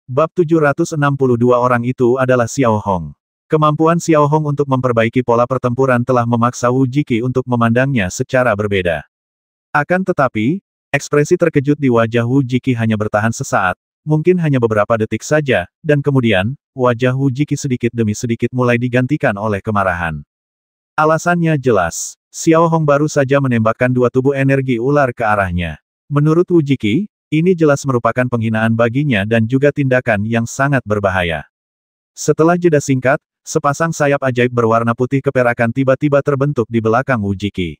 Bab 762 orang itu adalah Xiao Hong. Kemampuan Xiao Hong untuk memperbaiki pola pertempuran telah memaksa Wu Jiki untuk memandangnya secara berbeda. Akan tetapi, ekspresi terkejut di wajah Wu Jiki hanya bertahan sesaat, mungkin hanya beberapa detik saja, dan kemudian, wajah Wu Jiki sedikit demi sedikit mulai digantikan oleh kemarahan. Alasannya jelas, Xiao Hong baru saja menembakkan dua tubuh energi ular ke arahnya. Menurut Wu Jiki, ini jelas merupakan penghinaan baginya dan juga tindakan yang sangat berbahaya. Setelah jeda singkat, sepasang sayap ajaib berwarna putih keperakan tiba-tiba terbentuk di belakang Wu Jiki.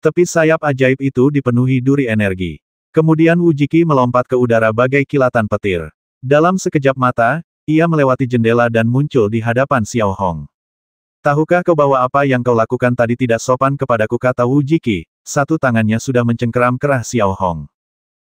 Tepi sayap ajaib itu dipenuhi duri energi. Kemudian Wu Jiki melompat ke udara bagai kilatan petir. Dalam sekejap mata, ia melewati jendela dan muncul di hadapan Xiao Hong. Tahukah kau bahwa apa yang kau lakukan tadi tidak sopan kepadaku, kata Wu Jiki, satu tangannya sudah mencengkeram kerah Xiao Hong.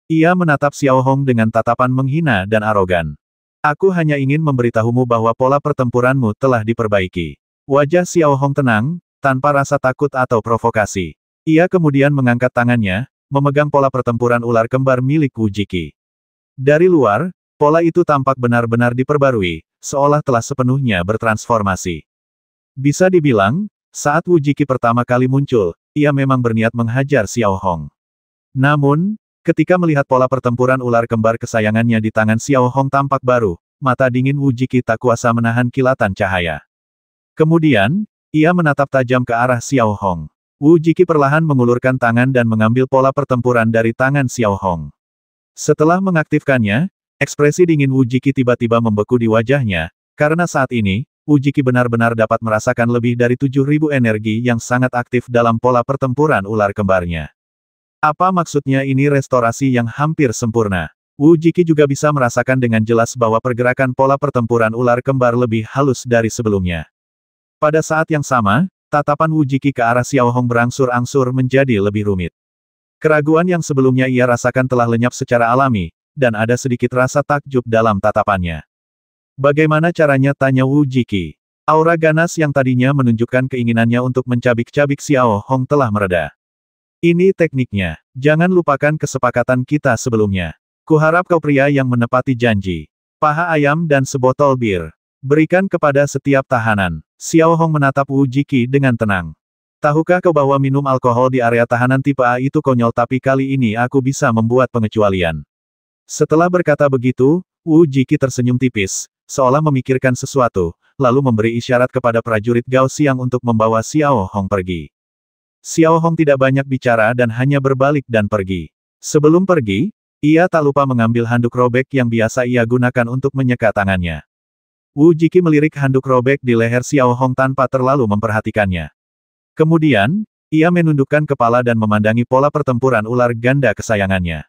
Ia menatap Xiao Hong dengan tatapan menghina dan arogan. Aku hanya ingin memberitahumu bahwa pola pertempuranmu telah diperbaiki. Wajah Xiao Hong tenang, tanpa rasa takut atau provokasi. Ia kemudian mengangkat tangannya, memegang pola pertempuran ular kembar milik Wu Jiki. Dari luar, pola itu tampak benar-benar diperbarui, seolah telah sepenuhnya bertransformasi. Bisa dibilang, saat Wu Jiki pertama kali muncul, ia memang berniat menghajar Xiao Hong. Namun, ketika melihat pola pertempuran ular kembar kesayangannya di tangan Xiao Hong tampak baru, mata dingin Wu Jiki tak kuasa menahan kilatan cahaya. Kemudian, ia menatap tajam ke arah Xiao Hong. Wu Jiki perlahan mengulurkan tangan dan mengambil pola pertempuran dari tangan Xiao Hong. Setelah mengaktifkannya, ekspresi dingin Wu Jiki tiba-tiba membeku di wajahnya, karena saat ini, Wu Jiki benar-benar dapat merasakan lebih dari 7.000 energi yang sangat aktif dalam pola pertempuran ular kembarnya. Apa maksudnya ini restorasi yang hampir sempurna? Wu Jiki juga bisa merasakan dengan jelas bahwa pergerakan pola pertempuran ular kembar lebih halus dari sebelumnya. Pada saat yang sama, tatapan Wu Jiki ke arah Xiao Hong berangsur-angsur menjadi lebih rumit. Keraguan yang sebelumnya ia rasakan telah lenyap secara alami, dan ada sedikit rasa takjub dalam tatapannya. Bagaimana caranya, tanya Wu Jiki. Aura ganas yang tadinya menunjukkan keinginannya untuk mencabik-cabik Xiao Hong telah mereda. Ini tekniknya. Jangan lupakan kesepakatan kita sebelumnya. Kuharap kau pria yang menepati janji. Paha ayam dan sebotol bir. Berikan kepada setiap tahanan. Xiao Hong menatap Wu Jiki dengan tenang. Tahukah kau bahwa minum alkohol di area tahanan tipe A itu konyol, tapi kali ini aku bisa membuat pengecualian. Setelah berkata begitu, Wu Jiki tersenyum tipis, seolah memikirkan sesuatu, lalu memberi isyarat kepada prajurit Gao Xiang untuk membawa Xiao Hong pergi. Xiao Hong tidak banyak bicara dan hanya berbalik dan pergi. Sebelum pergi, ia tak lupa mengambil handuk robek yang biasa ia gunakan untuk menyeka tangannya. Wu Jiki melirik handuk robek di leher Xiao Hong tanpa terlalu memperhatikannya. Kemudian, ia menundukkan kepala dan memandangi pola pertempuran ular ganda kesayangannya.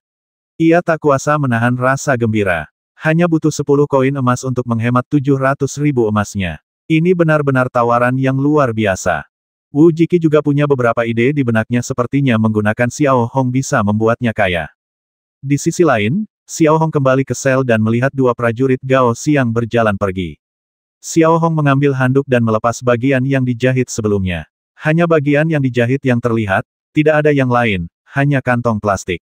Ia tak kuasa menahan rasa gembira. Hanya butuh 10 koin emas untuk menghemat 700.000 emasnya. Ini benar-benar tawaran yang luar biasa. Wu Jiki juga punya beberapa ide di benaknya, sepertinya menggunakan Xiao Hong bisa membuatnya kaya. Di sisi lain, Xiao Hong kembali ke sel dan melihat dua prajurit Gao Xiang berjalan pergi. Xiao Hong mengambil handuk dan melepas bagian yang dijahit sebelumnya. Hanya bagian yang dijahit yang terlihat, tidak ada yang lain, hanya kantong plastik.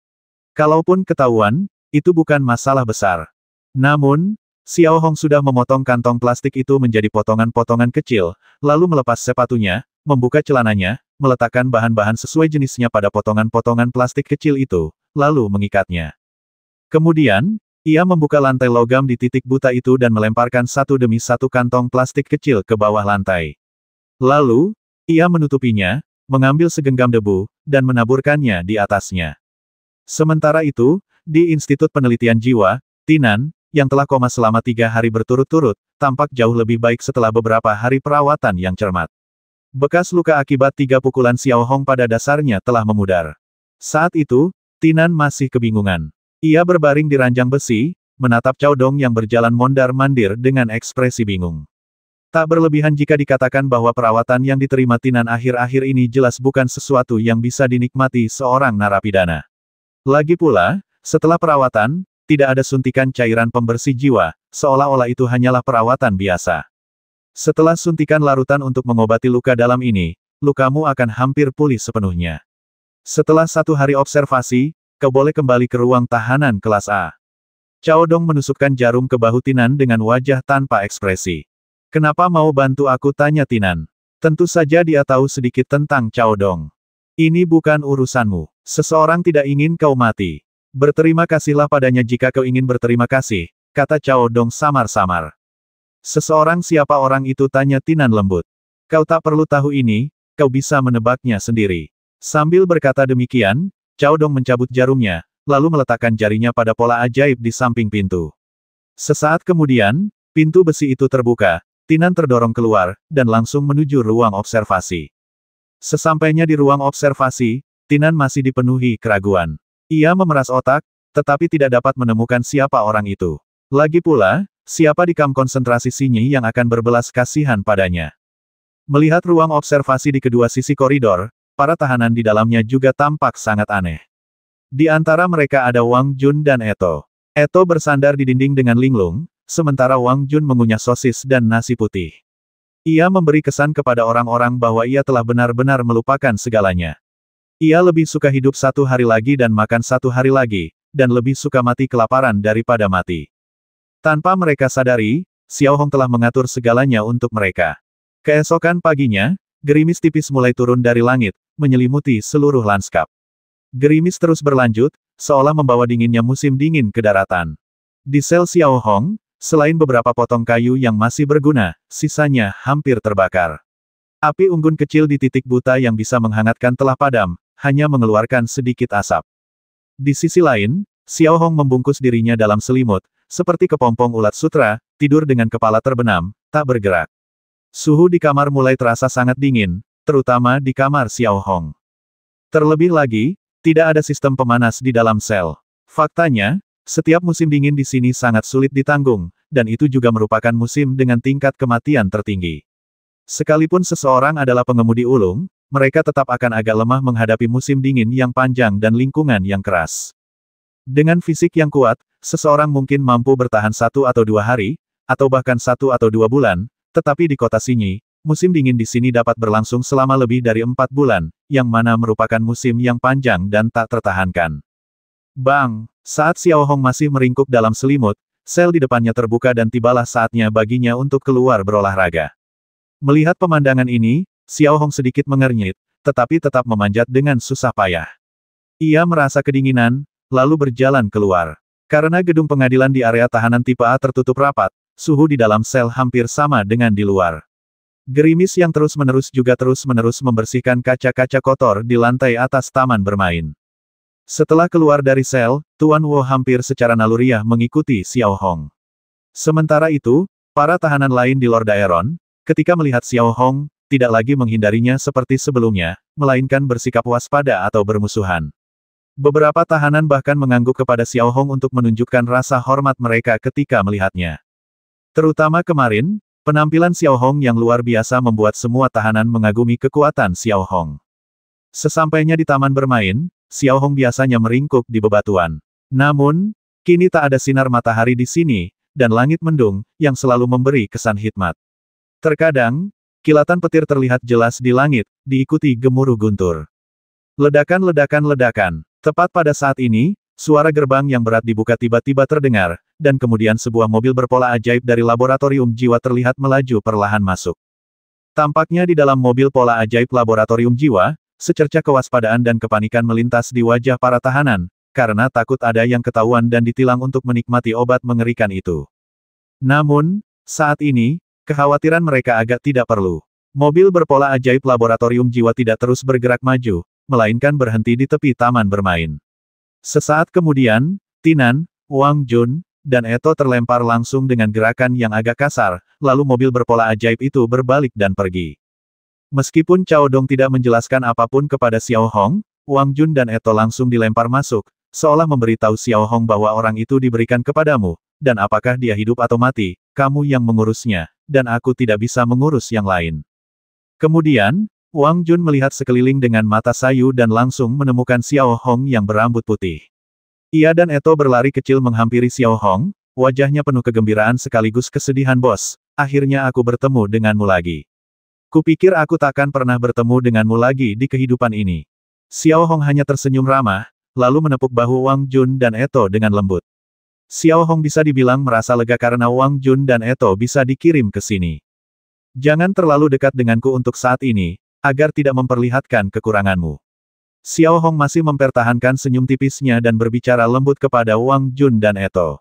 Kalaupun ketahuan, itu bukan masalah besar. Namun, Xiao Hong sudah memotong kantong plastik itu menjadi potongan-potongan kecil, lalu melepas sepatunya, membuka celananya, meletakkan bahan-bahan sesuai jenisnya pada potongan-potongan plastik kecil itu, lalu mengikatnya. Kemudian, ia membuka lantai logam di titik buta itu dan melemparkan satu demi satu kantong plastik kecil ke bawah lantai. Lalu, ia menutupinya, mengambil segenggam debu, dan menaburkannya di atasnya. Sementara itu, di Institut Penelitian Jiwa, Tinan, yang telah koma selama 3 hari berturut-turut, tampak jauh lebih baik setelah beberapa hari perawatan yang cermat. Bekas luka akibat 3 pukulan Xiao Hong pada dasarnya telah memudar. Saat itu, Tinan masih kebingungan. Ia berbaring di ranjang besi, menatap Cao Dong yang berjalan mondar-mandir dengan ekspresi bingung. Tak berlebihan jika dikatakan bahwa perawatan yang diterima Tinan akhir-akhir ini jelas bukan sesuatu yang bisa dinikmati seorang narapidana. Lagi pula, setelah perawatan, tidak ada suntikan cairan pembersih jiwa, seolah-olah itu hanyalah perawatan biasa. Setelah suntikan larutan untuk mengobati luka dalam ini, lukamu akan hampir pulih sepenuhnya. Setelah 1 hari observasi, kau boleh kembali ke ruang tahanan kelas A. Cao Dong menusukkan jarum ke bahu Tinan dengan wajah tanpa ekspresi. Kenapa mau bantu aku, tanya Tinan. Tentu saja dia tahu sedikit tentang Cao Dong. Ini bukan urusanmu. Seseorang tidak ingin kau mati. Berterima kasihlah padanya jika kau ingin berterima kasih, kata Cao Dong samar-samar. Seseorang, siapa orang itu, tanya Tinan lembut. Kau tak perlu tahu ini, kau bisa menebaknya sendiri. Sambil berkata demikian, Cao Dong mencabut jarumnya, lalu meletakkan jarinya pada pola ajaib di samping pintu. Sesaat kemudian, pintu besi itu terbuka. Tinan terdorong keluar, dan langsung menuju ruang observasi. Sesampainya di ruang observasi, Tinan masih dipenuhi keraguan. Ia memeras otak, tetapi tidak dapat menemukan siapa orang itu. Lagi pula, siapa di kamp konsentrasi Sinyi yang akan berbelas kasihan padanya. Melihat ruang observasi di kedua sisi koridor, para tahanan di dalamnya juga tampak sangat aneh. Di antara mereka ada Wang Jun dan Eto. Eto bersandar di dinding dengan linglung, sementara Wang Jun mengunyah sosis dan nasi putih. Ia memberi kesan kepada orang-orang bahwa ia telah benar-benar melupakan segalanya. Ia lebih suka hidup 1 hari lagi dan makan 1 hari lagi, dan lebih suka mati kelaparan daripada mati. Tanpa mereka sadari, Xiao Hong telah mengatur segalanya untuk mereka. Keesokan paginya, gerimis tipis mulai turun dari langit, menyelimuti seluruh lanskap. Gerimis terus berlanjut, seolah membawa dinginnya musim dingin ke daratan. Di sel Xiao Hong, selain beberapa potong kayu yang masih berguna, sisanya hampir terbakar. Api unggun kecil di titik buta yang bisa menghangatkan telah padam, hanya mengeluarkan sedikit asap. Di sisi lain, Xiao Hong membungkus dirinya dalam selimut, seperti kepompong ulat sutra, tidur dengan kepala terbenam, tak bergerak. Suhu di kamar mulai terasa sangat dingin, terutama di kamar Xiao Hong. Terlebih lagi, tidak ada sistem pemanas di dalam sel. Faktanya, setiap musim dingin di sini sangat sulit ditanggung, dan itu juga merupakan musim dengan tingkat kematian tertinggi. Sekalipun seseorang adalah pengemudi ulung, mereka tetap akan agak lemah menghadapi musim dingin yang panjang dan lingkungan yang keras. Dengan fisik yang kuat, seseorang mungkin mampu bertahan 1 atau 2 hari, atau bahkan 1 atau 2 bulan, tetapi di kota Sinyi, musim dingin di sini dapat berlangsung selama lebih dari 4 bulan, yang mana merupakan musim yang panjang dan tak tertahankan. Bang! Saat Xiao Hong masih meringkuk dalam selimut, sel di depannya terbuka dan tibalah saatnya baginya untuk keluar berolahraga. Melihat pemandangan ini, Xiao Hong sedikit mengernyit, tetapi tetap memanjat dengan susah payah. Ia merasa kedinginan, lalu berjalan keluar. Karena gedung pengadilan di area tahanan tipe A tertutup rapat, suhu di dalam sel hampir sama dengan di luar. Gerimis yang terus-menerus juga terus-menerus membersihkan kaca-kaca kotor di lantai atas taman bermain. Setelah keluar dari sel, Tuan Wu hampir secara naluriah mengikuti Xiao Hong. Sementara itu, para tahanan lain di Lord Daeron, ketika melihat Xiao Hong, tidak lagi menghindarinya seperti sebelumnya, melainkan bersikap waspada atau bermusuhan. Beberapa tahanan bahkan mengangguk kepada Xiao Hong untuk menunjukkan rasa hormat mereka ketika melihatnya. Terutama kemarin, penampilan Xiao Hong yang luar biasa membuat semua tahanan mengagumi kekuatan Xiao Hong. Sesampainya di taman bermain, Xiao Hong biasanya meringkuk di bebatuan. Namun, kini tak ada sinar matahari di sini, dan langit mendung, yang selalu memberi kesan hikmat. Terkadang, kilatan petir terlihat jelas di langit, diikuti gemuruh guntur. Ledakan-ledakan-ledakan. Tepat pada saat ini, suara gerbang yang berat dibuka tiba-tiba terdengar, dan kemudian sebuah mobil berpola ajaib dari laboratorium jiwa terlihat melaju perlahan masuk. Tampaknya di dalam mobil pola ajaib laboratorium jiwa, secercah kewaspadaan dan kepanikan melintas di wajah para tahanan, karena takut ada yang ketahuan dan ditilang untuk menikmati obat mengerikan itu. Namun, saat ini, kekhawatiran mereka agak tidak perlu. Mobil berpola ajaib laboratorium jiwa tidak terus bergerak maju, melainkan berhenti di tepi taman bermain. Sesaat kemudian, Tinan, Wang Jun, dan Eto terlempar langsung dengan gerakan yang agak kasar, lalu mobil berpola ajaib itu berbalik dan pergi. Meskipun Cao Dong tidak menjelaskan apapun kepada Xiao Hong, Wang Jun dan Eto langsung dilempar masuk, seolah memberitahu Xiao Hong bahwa orang itu diberikan kepadamu, dan apakah dia hidup atau mati, kamu yang mengurusnya, dan aku tidak bisa mengurus yang lain. Kemudian, Wang Jun melihat sekeliling dengan mata sayu dan langsung menemukan Xiao Hong yang berambut putih. Ia dan Eto berlari kecil menghampiri Xiao Hong, wajahnya penuh kegembiraan sekaligus kesedihan. Bos, akhirnya aku bertemu denganmu lagi. Kupikir aku takkan pernah bertemu denganmu lagi di kehidupan ini. Xiao Hong hanya tersenyum ramah, lalu menepuk bahu Wang Jun dan Eto dengan lembut. Xiao Hong bisa dibilang merasa lega karena Wang Jun dan Eto bisa dikirim ke sini. Jangan terlalu dekat denganku untuk saat ini, agar tidak memperlihatkan kekuranganmu. Xiao Hong masih mempertahankan senyum tipisnya dan berbicara lembut kepada Wang Jun dan Eto.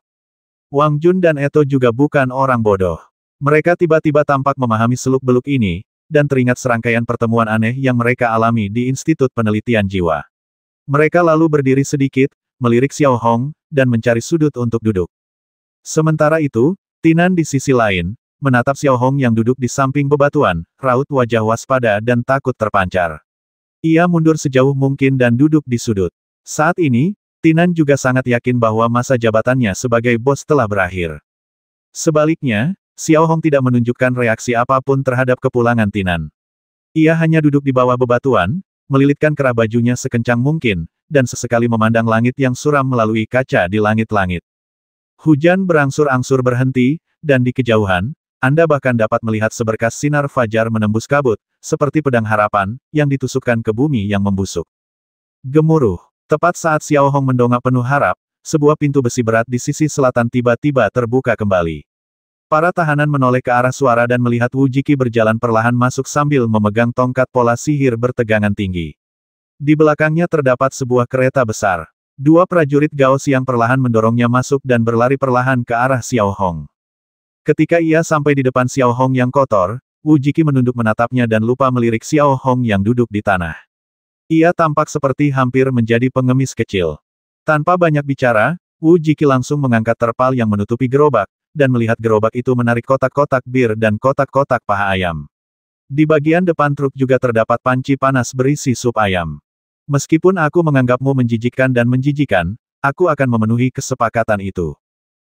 Wang Jun dan Eto juga bukan orang bodoh. Mereka tiba-tiba tampak memahami seluk-beluk ini, dan teringat serangkaian pertemuan aneh yang mereka alami di Institut Penelitian Jiwa. Mereka lalu berdiri sedikit, melirik Xiao Hong, dan mencari sudut untuk duduk. Sementara itu, Tinan di sisi lain, menatap Xiao Hong yang duduk di samping bebatuan, raut wajah waspada dan takut terpancar. Ia mundur sejauh mungkin dan duduk di sudut. Saat ini, Tinan juga sangat yakin bahwa masa jabatannya sebagai bos telah berakhir. Sebaliknya, Xiao Hong tidak menunjukkan reaksi apapun terhadap kepulangan Tinan. Ia hanya duduk di bawah bebatuan, melilitkan kerah bajunya sekencang mungkin, dan sesekali memandang langit yang suram melalui kaca di langit-langit. Hujan berangsur-angsur berhenti, dan di kejauhan, Anda bahkan dapat melihat seberkas sinar fajar menembus kabut, seperti pedang harapan, yang ditusukkan ke bumi yang membusuk. Gemuruh. Tepat saat Xiao Hong mendongak penuh harap, sebuah pintu besi berat di sisi selatan tiba-tiba terbuka kembali. Para tahanan menoleh ke arah suara dan melihat Wu Jiki berjalan perlahan masuk sambil memegang tongkat pola sihir bertegangan tinggi. Di belakangnya terdapat sebuah kereta besar. Dua prajurit Gao Xiang perlahan mendorongnya masuk dan berlari perlahan ke arah Xiao Hong. Ketika ia sampai di depan Xiao Hong yang kotor, Wu Jiki menunduk menatapnya dan lupa melirik Xiao Hong yang duduk di tanah. Ia tampak seperti hampir menjadi pengemis kecil. Tanpa banyak bicara, Wu Jiki langsung mengangkat terpal yang menutupi gerobak, dan melihat gerobak itu menarik kotak-kotak bir dan kotak-kotak paha ayam. Di bagian depan truk juga terdapat panci panas berisi sup ayam. Meskipun aku menganggapmu menjijikkan dan menjijikan, aku akan memenuhi kesepakatan itu.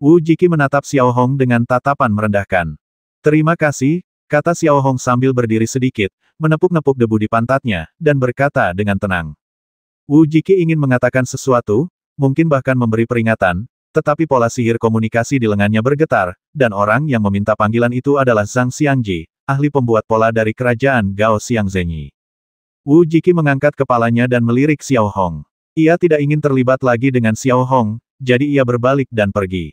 Wu Jiki menatap Xiao Hong dengan tatapan merendahkan. Terima kasih, kata Xiao Hong sambil berdiri sedikit, menepuk-nepuk debu di pantatnya, dan berkata dengan tenang. Wu Jiki ingin mengatakan sesuatu, mungkin bahkan memberi peringatan, tetapi pola sihir komunikasi di lengannya bergetar, dan orang yang meminta panggilan itu adalah Zhang Xiangji, ahli pembuat pola dari kerajaan Gao Xiangzhenyi. Wu Jiki mengangkat kepalanya dan melirik Xiao Hong. Ia tidak ingin terlibat lagi dengan Xiao Hong, jadi ia berbalik dan pergi.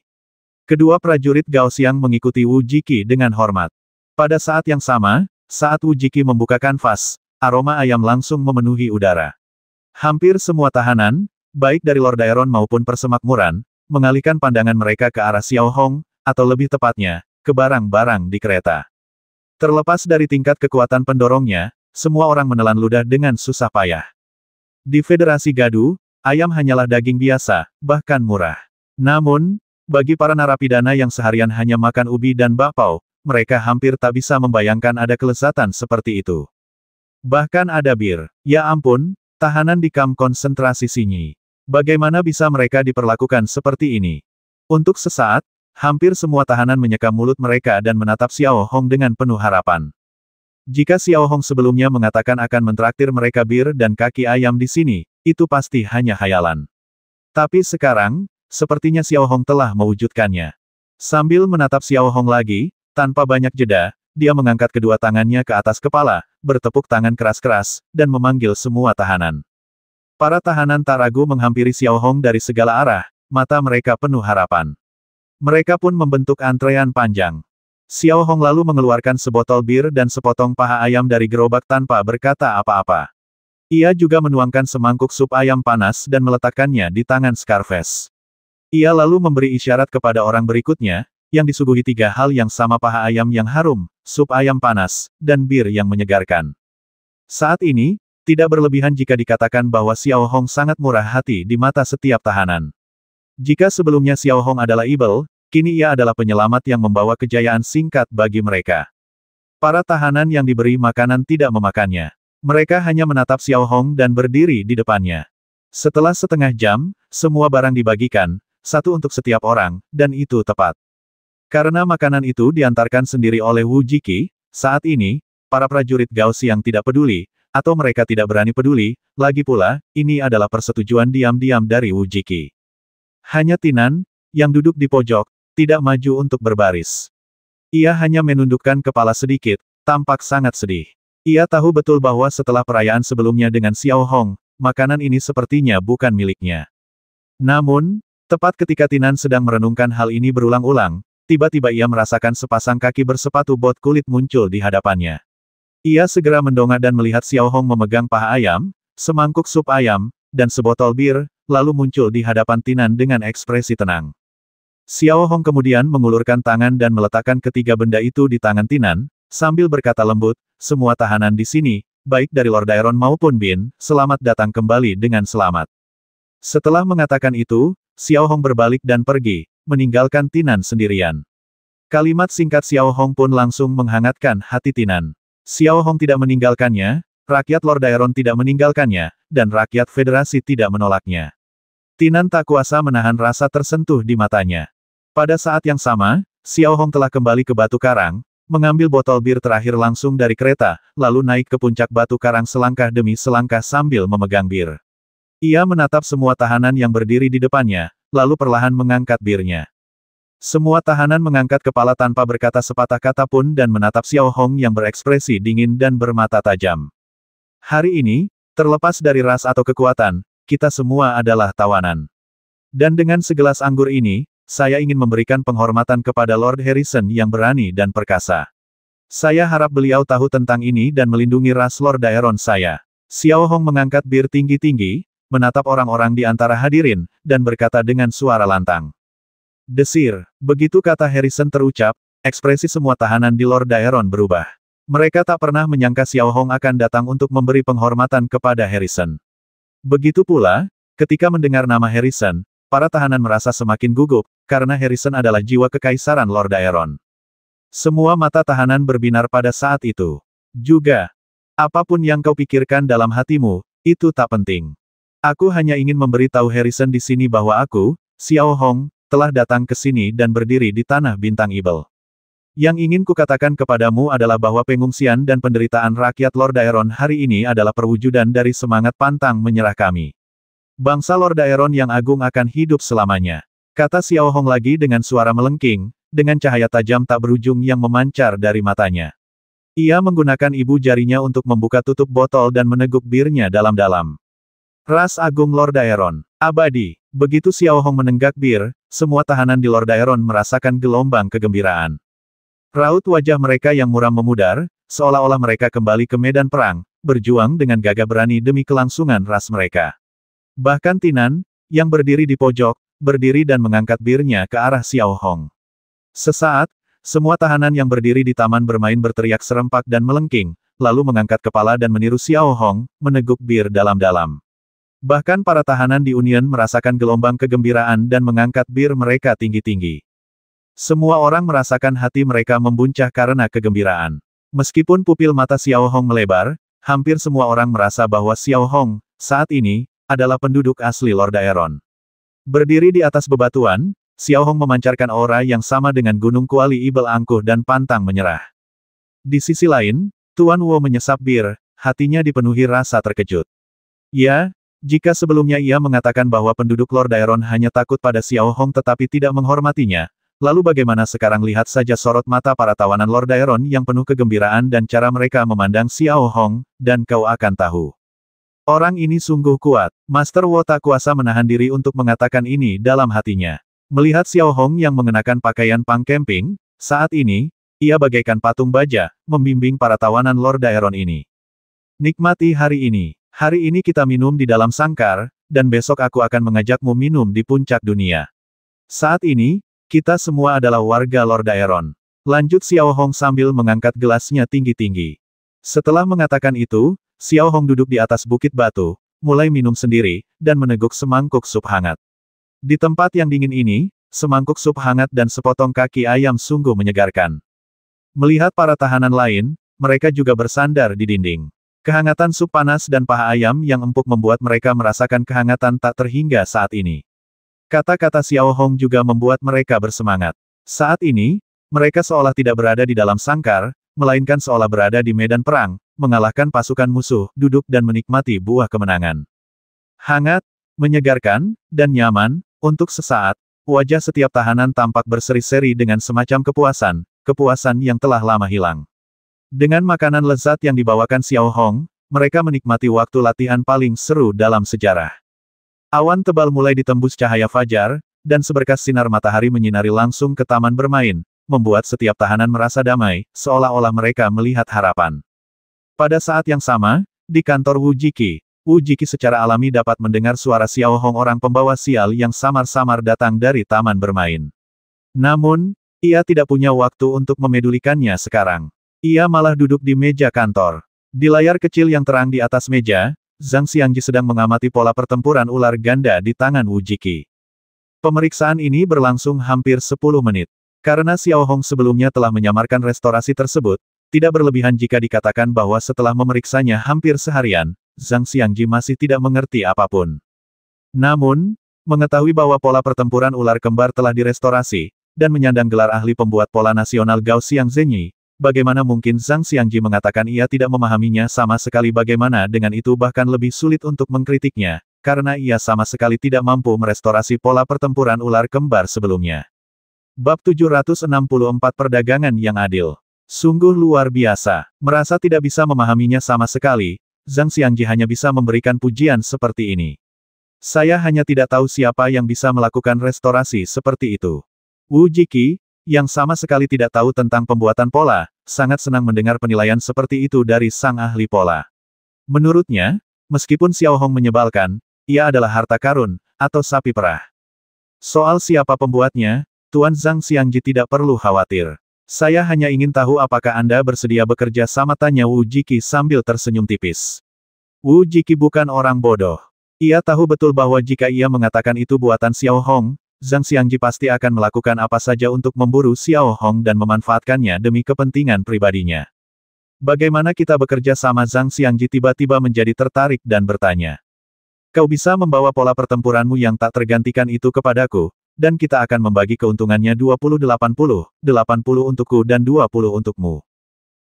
Kedua prajurit Gao Xiang mengikuti Wu Jiki dengan hormat. Pada saat yang sama, saat Wu Jiki membuka kanvas, aroma ayam langsung memenuhi udara. Hampir semua tahanan, baik dari Lord Daeron maupun persemakmuran, mengalihkan pandangan mereka ke arah Xiao Hong, atau lebih tepatnya, ke barang-barang di kereta. Terlepas dari tingkat kekuatan pendorongnya, semua orang menelan ludah dengan susah payah. Di Federasi Gadu, ayam hanyalah daging biasa, bahkan murah. Namun, bagi para narapidana yang seharian hanya makan ubi dan bakpao, mereka hampir tak bisa membayangkan ada kelezatan seperti itu. Bahkan ada bir. Ya ampun, tahanan di kamp konsentrasi Xinyi. Bagaimana bisa mereka diperlakukan seperti ini? Untuk sesaat, hampir semua tahanan menyeka mulut mereka dan menatap Xiao Hong dengan penuh harapan. Jika Xiao Hong sebelumnya mengatakan akan mentraktir mereka bir dan kaki ayam di sini, itu pasti hanya khayalan. Tapi sekarang, sepertinya Xiao Hong telah mewujudkannya. Sambil menatap Xiao Hong lagi, tanpa banyak jeda, dia mengangkat kedua tangannya ke atas kepala, bertepuk tangan keras-keras, dan memanggil semua tahanan. Para tahanan tak ragu menghampiri Xiao Hong dari segala arah, mata mereka penuh harapan. Mereka pun membentuk antrean panjang. Xiao Hong lalu mengeluarkan sebotol bir dan sepotong paha ayam dari gerobak tanpa berkata apa-apa. Ia juga menuangkan semangkuk sup ayam panas dan meletakkannya di tangan Scarface. Ia lalu memberi isyarat kepada orang berikutnya, yang disuguhi 3 hal yang sama: paha ayam yang harum, sup ayam panas, dan bir yang menyegarkan. Saat ini, tidak berlebihan jika dikatakan bahwa Xiao Hong sangat murah hati di mata setiap tahanan. Jika sebelumnya Xiao Hong adalah ibel, kini ia adalah penyelamat yang membawa kejayaan singkat bagi mereka. Para tahanan yang diberi makanan tidak memakannya. Mereka hanya menatap Xiao Hong dan berdiri di depannya. Setelah setengah jam, semua barang dibagikan, satu untuk setiap orang, dan itu tepat. Karena makanan itu diantarkan sendiri oleh Wu Jiki, saat ini, para prajurit Gao Xiang tidak peduli, atau mereka tidak berani peduli, lagi pula, ini adalah persetujuan diam-diam dari Wu Jiki. Hanya Tinan, yang duduk di pojok, tidak maju untuk berbaris. Ia hanya menundukkan kepala sedikit, tampak sangat sedih. Ia tahu betul bahwa setelah perayaan sebelumnya dengan Xiao Hong, makanan ini sepertinya bukan miliknya. Namun, tepat ketika Tinan sedang merenungkan hal ini berulang-ulang, tiba-tiba ia merasakan sepasang kaki bersepatu bot kulit muncul di hadapannya. Ia segera mendongak dan melihat Xiao Hong memegang paha ayam, semangkuk sup ayam, dan sebotol bir, lalu muncul di hadapan Tinan dengan ekspresi tenang. Xiao Hong kemudian mengulurkan tangan dan meletakkan ketiga benda itu di tangan Tinan, sambil berkata lembut, "Semua tahanan di sini, baik dari Lord Daeron maupun Bin, selamat datang kembali dengan selamat." Setelah mengatakan itu, Xiao Hong berbalik dan pergi, meninggalkan Tinan sendirian. Kalimat singkat Xiao Hong pun langsung menghangatkan hati Tinan. Xiao Hong tidak meninggalkannya, rakyat Lord Daeron tidak meninggalkannya, dan rakyat Federasi tidak menolaknya. Tinan tak kuasa menahan rasa tersentuh di matanya. Pada saat yang sama, Xiao Hong telah kembali ke Batu Karang, mengambil botol bir terakhir langsung dari kereta, lalu naik ke puncak Batu Karang selangkah demi selangkah sambil memegang bir. Ia menatap semua tahanan yang berdiri di depannya, lalu perlahan mengangkat birnya. Semua tahanan mengangkat kepala tanpa berkata sepatah kata pun dan menatap Xiao Hong yang berekspresi dingin dan bermata tajam. Hari ini, terlepas dari ras atau kekuatan, kita semua adalah tawanan. Dan dengan segelas anggur ini, saya ingin memberikan penghormatan kepada Lord Harrison yang berani dan perkasa. Saya harap beliau tahu tentang ini dan melindungi ras Lord Daeron saya. Xiao Hong mengangkat bir tinggi-tinggi, menatap orang-orang di antara hadirin, dan berkata dengan suara lantang. Desir, begitu kata Harrison terucap, ekspresi semua tahanan di Lord Daeron berubah. Mereka tak pernah menyangka Xiao Hong akan datang untuk memberi penghormatan kepada Harrison. Begitu pula, ketika mendengar nama Harrison, para tahanan merasa semakin gugup, karena Harrison adalah jiwa kekaisaran Lord Daeron. Semua mata tahanan berbinar pada saat itu. Juga, apapun yang kau pikirkan dalam hatimu, itu tak penting. Aku hanya ingin memberitahu Harrison di sini bahwa aku, Xiao Hong, telah datang ke sini dan berdiri di tanah bintang Ibel. Yang ingin kukatakan kepadamu adalah bahwa pengungsian dan penderitaan rakyat Lord Daeron hari ini adalah perwujudan dari semangat pantang menyerah kami. Bangsa Lord Daeron yang agung akan hidup selamanya. Kata Xiao Hong lagi dengan suara melengking, dengan cahaya tajam tak berujung yang memancar dari matanya. Ia menggunakan ibu jarinya untuk membuka tutup botol dan meneguk birnya dalam-dalam. Ras Agung Lord Aeron. Abadi. Begitu Xiao Hong menenggak bir, semua tahanan di Lord Aeron merasakan gelombang kegembiraan. Raut wajah mereka yang muram memudar, seolah-olah mereka kembali ke medan perang, berjuang dengan gagah berani demi kelangsungan ras mereka. Bahkan Tinan, yang berdiri di pojok, berdiri dan mengangkat birnya ke arah Xiao Hong. Sesaat, semua tahanan yang berdiri di taman bermain berteriak serempak dan melengking, lalu mengangkat kepala dan meniru Xiao Hong, meneguk bir dalam-dalam. Bahkan para tahanan di Union merasakan gelombang kegembiraan dan mengangkat bir mereka tinggi-tinggi. Semua orang merasakan hati mereka membuncah karena kegembiraan. Meskipun pupil mata Xiao Hong melebar, hampir semua orang merasa bahwa Xiao Hong, saat ini, adalah penduduk asli Lord Aeron. Berdiri di atas bebatuan, Xiao Hong memancarkan aura yang sama dengan gunung kuali Ibel angkuh dan pantang menyerah. Di sisi lain, Tuan Wu menyesap bir, hatinya dipenuhi rasa terkejut. Ya, jika sebelumnya ia mengatakan bahwa penduduk Lord Aeron hanya takut pada Xiao Hong tetapi tidak menghormatinya, lalu bagaimana sekarang lihat saja sorot mata para tawanan Lord Aeron yang penuh kegembiraan dan cara mereka memandang Xiao Hong, dan kau akan tahu. Orang ini sungguh kuat. Master Wu tak kuasa menahan diri untuk mengatakan ini dalam hatinya. Melihat Xiao Hong yang mengenakan pakaian pang camping, saat ini, ia bagaikan patung baja, membimbing para tawanan Lord Aeron ini. Nikmati hari ini. Hari ini kita minum di dalam sangkar, dan besok aku akan mengajakmu minum di puncak dunia. Saat ini, kita semua adalah warga Lord Aeron. Lanjut Xiao Hong sambil mengangkat gelasnya tinggi-tinggi. Setelah mengatakan itu, Xiao Hong duduk di atas bukit batu, mulai minum sendiri, dan meneguk semangkuk sup hangat. Di tempat yang dingin ini, semangkuk sup hangat dan sepotong kaki ayam sungguh menyegarkan. Melihat para tahanan lain, mereka juga bersandar di dinding. Kehangatan sup panas dan paha ayam yang empuk membuat mereka merasakan kehangatan tak terhingga saat ini. Kata-kata Xiao Hong juga membuat mereka bersemangat. Saat ini, mereka seolah tidak berada di dalam sangkar, melainkan seolah berada di medan perang, mengalahkan pasukan musuh, duduk dan menikmati buah kemenangan. Hangat, menyegarkan, dan nyaman. Untuk sesaat, wajah setiap tahanan tampak berseri-seri dengan semacam kepuasan yang telah lama hilang. Dengan makanan lezat yang dibawakan Xiao Hong, mereka menikmati waktu latihan paling seru dalam sejarah. Awan tebal mulai ditembus cahaya fajar, dan seberkas sinar matahari menyinari langsung ke taman bermain, membuat setiap tahanan merasa damai, seolah-olah mereka melihat harapan. Pada saat yang sama, di kantor Wu Jiki secara alami dapat mendengar suara Xiao Hong orang pembawa sial yang samar-samar datang dari taman bermain. Namun, ia tidak punya waktu untuk memedulikannya sekarang. Ia malah duduk di meja kantor. Di layar kecil yang terang di atas meja, Zhang Xiangji sedang mengamati pola pertempuran ular ganda di tangan Wu Jiki. Pemeriksaan ini berlangsung hampir 10 menit. Karena Xiao Hong sebelumnya telah menyamarkan restorasi tersebut, tidak berlebihan jika dikatakan bahwa setelah memeriksanya hampir seharian, Zhang Xiangji masih tidak mengerti apapun. Namun, mengetahui bahwa pola pertempuran ular kembar telah direstorasi, dan menyandang gelar ahli pembuat pola nasional Gao Xiang Zhenyi, bagaimana mungkin Zhang Xiangji mengatakan ia tidak memahaminya sama sekali? Bagaimana dengan itu bahkan lebih sulit untuk mengkritiknya, karena ia sama sekali tidak mampu merestorasi pola pertempuran ular kembar sebelumnya. Bab 764 Perdagangan yang Adil. Sungguh luar biasa. Merasa tidak bisa memahaminya sama sekali, Zhang Xiangji hanya bisa memberikan pujian seperti ini. Saya hanya tidak tahu siapa yang bisa melakukan restorasi seperti itu. Wu Jiki, yang sama sekali tidak tahu tentang pembuatan pola, sangat senang mendengar penilaian seperti itu dari sang ahli pola. Menurutnya, meskipun Xiao Hong menyebalkan, ia adalah harta karun, atau sapi perah. Soal siapa pembuatnya, Tuan Zhang Xiangji tidak perlu khawatir. Saya hanya ingin tahu apakah Anda bersedia bekerja sama, tanya Wu Jiki sambil tersenyum tipis. Wu Jiki bukan orang bodoh. Ia tahu betul bahwa jika ia mengatakan itu buatan Xiao Hong, Zhang Xiangji pasti akan melakukan apa saja untuk memburu Xiao Hong dan memanfaatkannya demi kepentingan pribadinya. Bagaimana kita bekerja sama? Zhang Xiangji tiba-tiba menjadi tertarik dan bertanya. Kau bisa membawa pola pertempuranmu yang tak tergantikan itu kepadaku, dan kita akan membagi keuntungannya 20-80, 80 untukku dan 20 untukmu.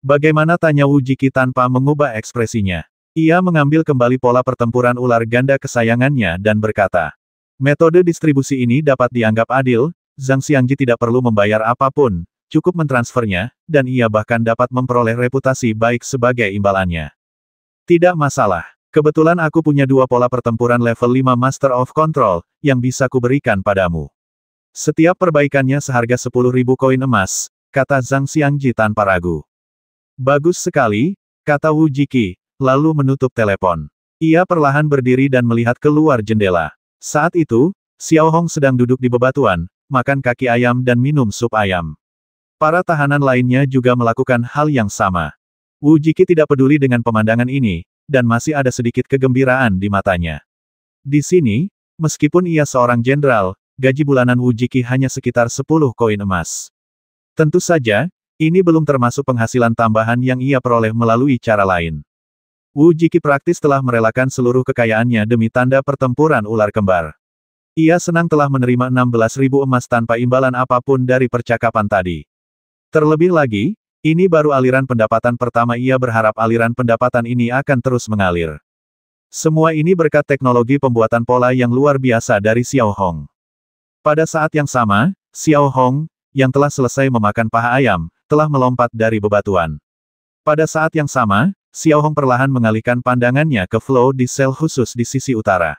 Bagaimana? Tanya Wu Jiki tanpa mengubah ekspresinya. Ia mengambil kembali pola pertempuran ular ganda kesayangannya dan berkata, metode distribusi ini dapat dianggap adil, Zhang Xiangji tidak perlu membayar apapun, cukup mentransfernya, dan ia bahkan dapat memperoleh reputasi baik sebagai imbalannya. Tidak masalah. Kebetulan aku punya 2 pola pertempuran level 5 Master of Control, yang bisa kuberikan padamu. Setiap perbaikannya seharga 10.000 koin emas, kata Zhang Xiangji tanpa ragu. Bagus sekali, kata Wu Jiki, lalu menutup telepon. Ia perlahan berdiri dan melihat keluar jendela. Saat itu, Xiao Hong sedang duduk di bebatuan, makan kaki ayam dan minum sup ayam. Para tahanan lainnya juga melakukan hal yang sama. Wu Jiki tidak peduli dengan pemandangan ini, dan masih ada sedikit kegembiraan di matanya. Di sini, meskipun ia seorang jenderal, gaji bulanan Wu Jiki hanya sekitar 10 koin emas. Tentu saja, ini belum termasuk penghasilan tambahan yang ia peroleh melalui cara lain. Wu Jiki praktis telah merelakan seluruh kekayaannya demi tanda pertempuran ular kembar. Ia senang telah menerima 16.000 emas tanpa imbalan apapun dari percakapan tadi. Terlebih lagi, ini baru aliran pendapatan pertama, ia berharap aliran pendapatan ini akan terus mengalir. Semua ini berkat teknologi pembuatan pola yang luar biasa dari Xiao Hong. Pada saat yang sama, Xiao Hong, yang telah selesai memakan paha ayam, telah melompat dari bebatuan. Pada saat yang sama, Xiao Hong perlahan mengalihkan pandangannya ke Flo di sel khusus di sisi utara.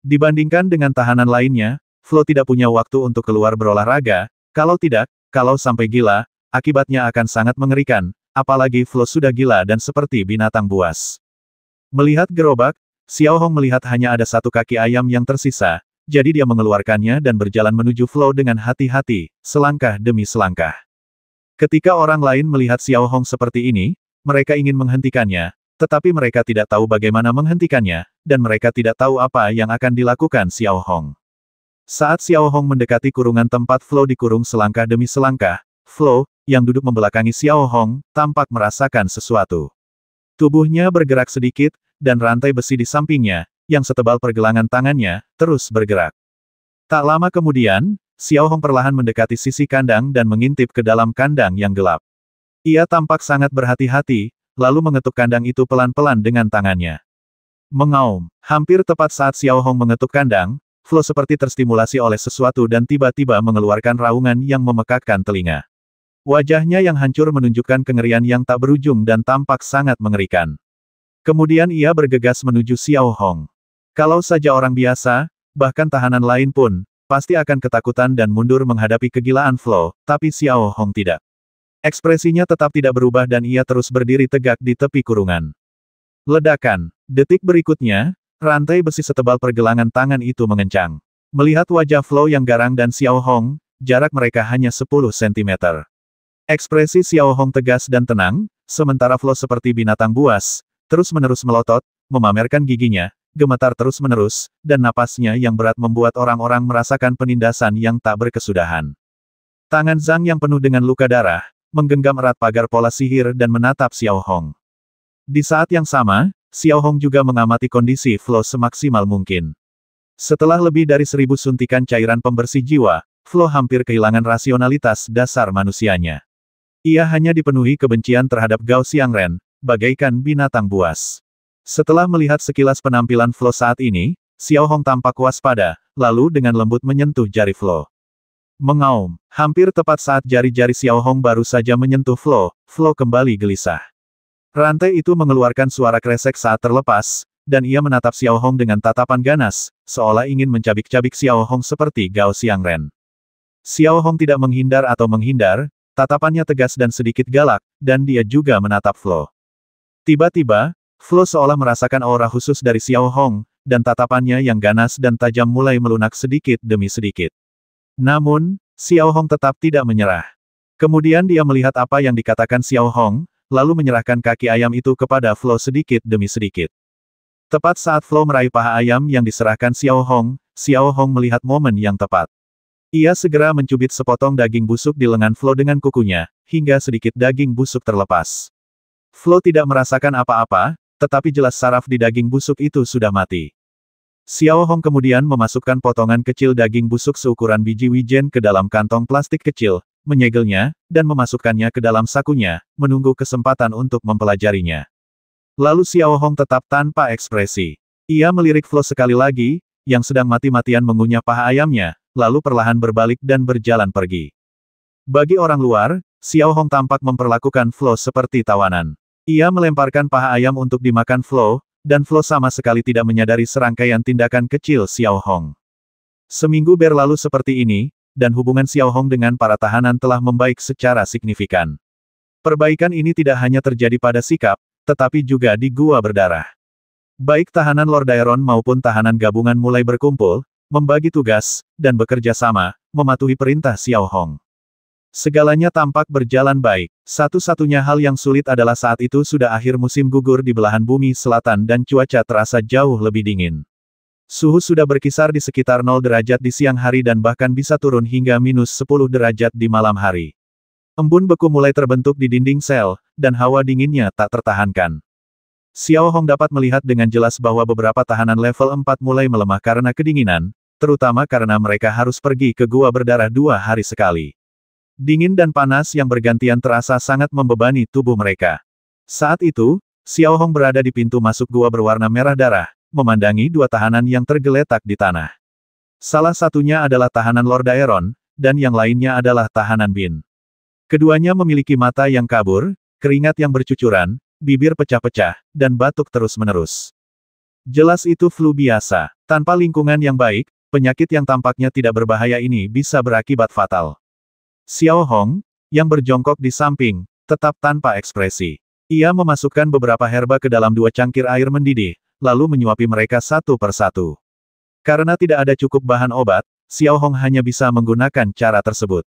Dibandingkan dengan tahanan lainnya, Flo tidak punya waktu untuk keluar berolahraga, kalau tidak, kalau sampai gila, akibatnya akan sangat mengerikan, apalagi Flo sudah gila dan seperti binatang buas. Melihat gerobak, Xiao Hong melihat hanya ada 1 kaki ayam yang tersisa, jadi dia mengeluarkannya dan berjalan menuju Flo dengan hati-hati, selangkah demi selangkah. Ketika orang lain melihat Xiao Hong seperti ini, mereka ingin menghentikannya, tetapi mereka tidak tahu bagaimana menghentikannya, dan mereka tidak tahu apa yang akan dilakukan Xiao Hong. Saat Xiao Hong mendekati kurungan tempat Flo dikurung selangkah demi selangkah, Flo, yang duduk membelakangi Xiao Hong, tampak merasakan sesuatu. Tubuhnya bergerak sedikit, dan rantai besi di sampingnya, yang setebal pergelangan tangannya, terus bergerak. Tak lama kemudian, Xiao Hong perlahan mendekati sisi kandang dan mengintip ke dalam kandang yang gelap. Ia tampak sangat berhati-hati, lalu mengetuk kandang itu pelan-pelan dengan tangannya. Mengaum, hampir tepat saat Xiao Hong mengetuk kandang, Flo seperti terstimulasi oleh sesuatu dan tiba-tiba mengeluarkan raungan yang memekakkan telinga. Wajahnya yang hancur menunjukkan kengerian yang tak berujung dan tampak sangat mengerikan. Kemudian ia bergegas menuju Xiao Hong. Kalau saja orang biasa, bahkan tahanan lain pun, pasti akan ketakutan dan mundur menghadapi kegilaan Flo, tapi Xiao Hong tidak. Ekspresinya tetap tidak berubah dan ia terus berdiri tegak di tepi kurungan. Ledakan. Detik berikutnya, rantai besi setebal pergelangan tangan itu mengencang. Melihat wajah Flo yang garang dan Xiao Hong, jarak mereka hanya 10 cm. Ekspresi Xiao Hong tegas dan tenang, sementara Flo seperti binatang buas, terus-menerus melotot, memamerkan giginya, gemetar terus-menerus, dan napasnya yang berat membuat orang-orang merasakan penindasan yang tak berkesudahan. Tangan Zhang yang penuh dengan luka darah, menggenggam erat pagar pola sihir dan menatap Xiao Hong. Di saat yang sama, Xiao Hong juga mengamati kondisi Flo semaksimal mungkin. Setelah lebih dari 1000 suntikan cairan pembersih jiwa, Flo hampir kehilangan rasionalitas dasar manusianya. Ia hanya dipenuhi kebencian terhadap Gao Xiangren, bagaikan binatang buas. Setelah melihat sekilas penampilan Flo saat ini, Xiao Hong tampak waspada, lalu dengan lembut menyentuh jari Flo. Mengaum, hampir tepat saat jari-jari Xiao Hong baru saja menyentuh Flo, Flo kembali gelisah. Rantai itu mengeluarkan suara kresek saat terlepas, dan ia menatap Xiao Hong dengan tatapan ganas, seolah ingin mencabik-cabik Xiao Hong seperti Gao Xiangren. Xiao Hong tidak menghindar atau menghindar, tatapannya tegas dan sedikit galak, dan dia juga menatap Flo. Tiba-tiba, Flo seolah merasakan aura khusus dari Xiao Hong, dan tatapannya yang ganas dan tajam mulai melunak sedikit demi sedikit. Namun, Xiao Hong tetap tidak menyerah. Kemudian dia melihat apa yang dikatakan Xiao Hong, lalu menyerahkan kaki ayam itu kepada Flo sedikit demi sedikit. Tepat saat Flo meraih paha ayam yang diserahkan Xiao Hong melihat momen yang tepat. Ia segera mencubit sepotong daging busuk di lengan Flo dengan kukunya, hingga sedikit daging busuk terlepas. Flo tidak merasakan apa-apa, tetapi jelas saraf di daging busuk itu sudah mati. Xiao Hong kemudian memasukkan potongan kecil daging busuk seukuran biji wijen ke dalam kantong plastik kecil, menyegelnya, dan memasukkannya ke dalam sakunya, menunggu kesempatan untuk mempelajarinya. Lalu Xiao Hong tetap tanpa ekspresi. Ia melirik Flo sekali lagi, yang sedang mati-matian mengunyah paha ayamnya, lalu perlahan berbalik dan berjalan pergi. Bagi orang luar, Xiao Hong tampak memperlakukan Flo seperti tawanan. Ia melemparkan paha ayam untuk dimakan Flo, dan Flo sama sekali tidak menyadari serangkaian tindakan kecil Xiao Hong. Seminggu berlalu seperti ini, dan hubungan Xiao Hong dengan para tahanan telah membaik secara signifikan. Perbaikan ini tidak hanya terjadi pada sikap, tetapi juga di gua berdarah. Baik tahanan Lord Daeron maupun tahanan gabungan mulai berkumpul, membagi tugas, dan bekerja sama, mematuhi perintah Xiao Hong. Segalanya tampak berjalan baik. Satu-satunya hal yang sulit adalah saat itu sudah akhir musim gugur di belahan bumi selatan dan cuaca terasa jauh lebih dingin. Suhu sudah berkisar di sekitar 0 derajat di siang hari dan bahkan bisa turun hingga minus 10 derajat di malam hari. Embun beku mulai terbentuk di dinding sel, dan hawa dinginnya tak tertahankan. Xiao Hong dapat melihat dengan jelas bahwa beberapa tahanan level 4 mulai melemah karena kedinginan, terutama karena mereka harus pergi ke gua berdarah 2 hari sekali. Dingin dan panas yang bergantian terasa sangat membebani tubuh mereka. Saat itu, Xiao Hong berada di pintu masuk gua berwarna merah darah, memandangi dua tahanan yang tergeletak di tanah. Salah satunya adalah tahanan Lord Daeron, dan yang lainnya adalah tahanan Bin. Keduanya memiliki mata yang kabur, keringat yang bercucuran, bibir pecah-pecah, dan batuk terus-menerus. Jelas itu flu biasa. Tanpa lingkungan yang baik, penyakit yang tampaknya tidak berbahaya ini bisa berakibat fatal. Xiao Hong, yang berjongkok di samping, tetap tanpa ekspresi. Ia memasukkan beberapa herba ke dalam 2 cangkir air mendidih, lalu menyuapi mereka satu persatu. Karena tidak ada cukup bahan obat, Xiao Hong hanya bisa menggunakan cara tersebut.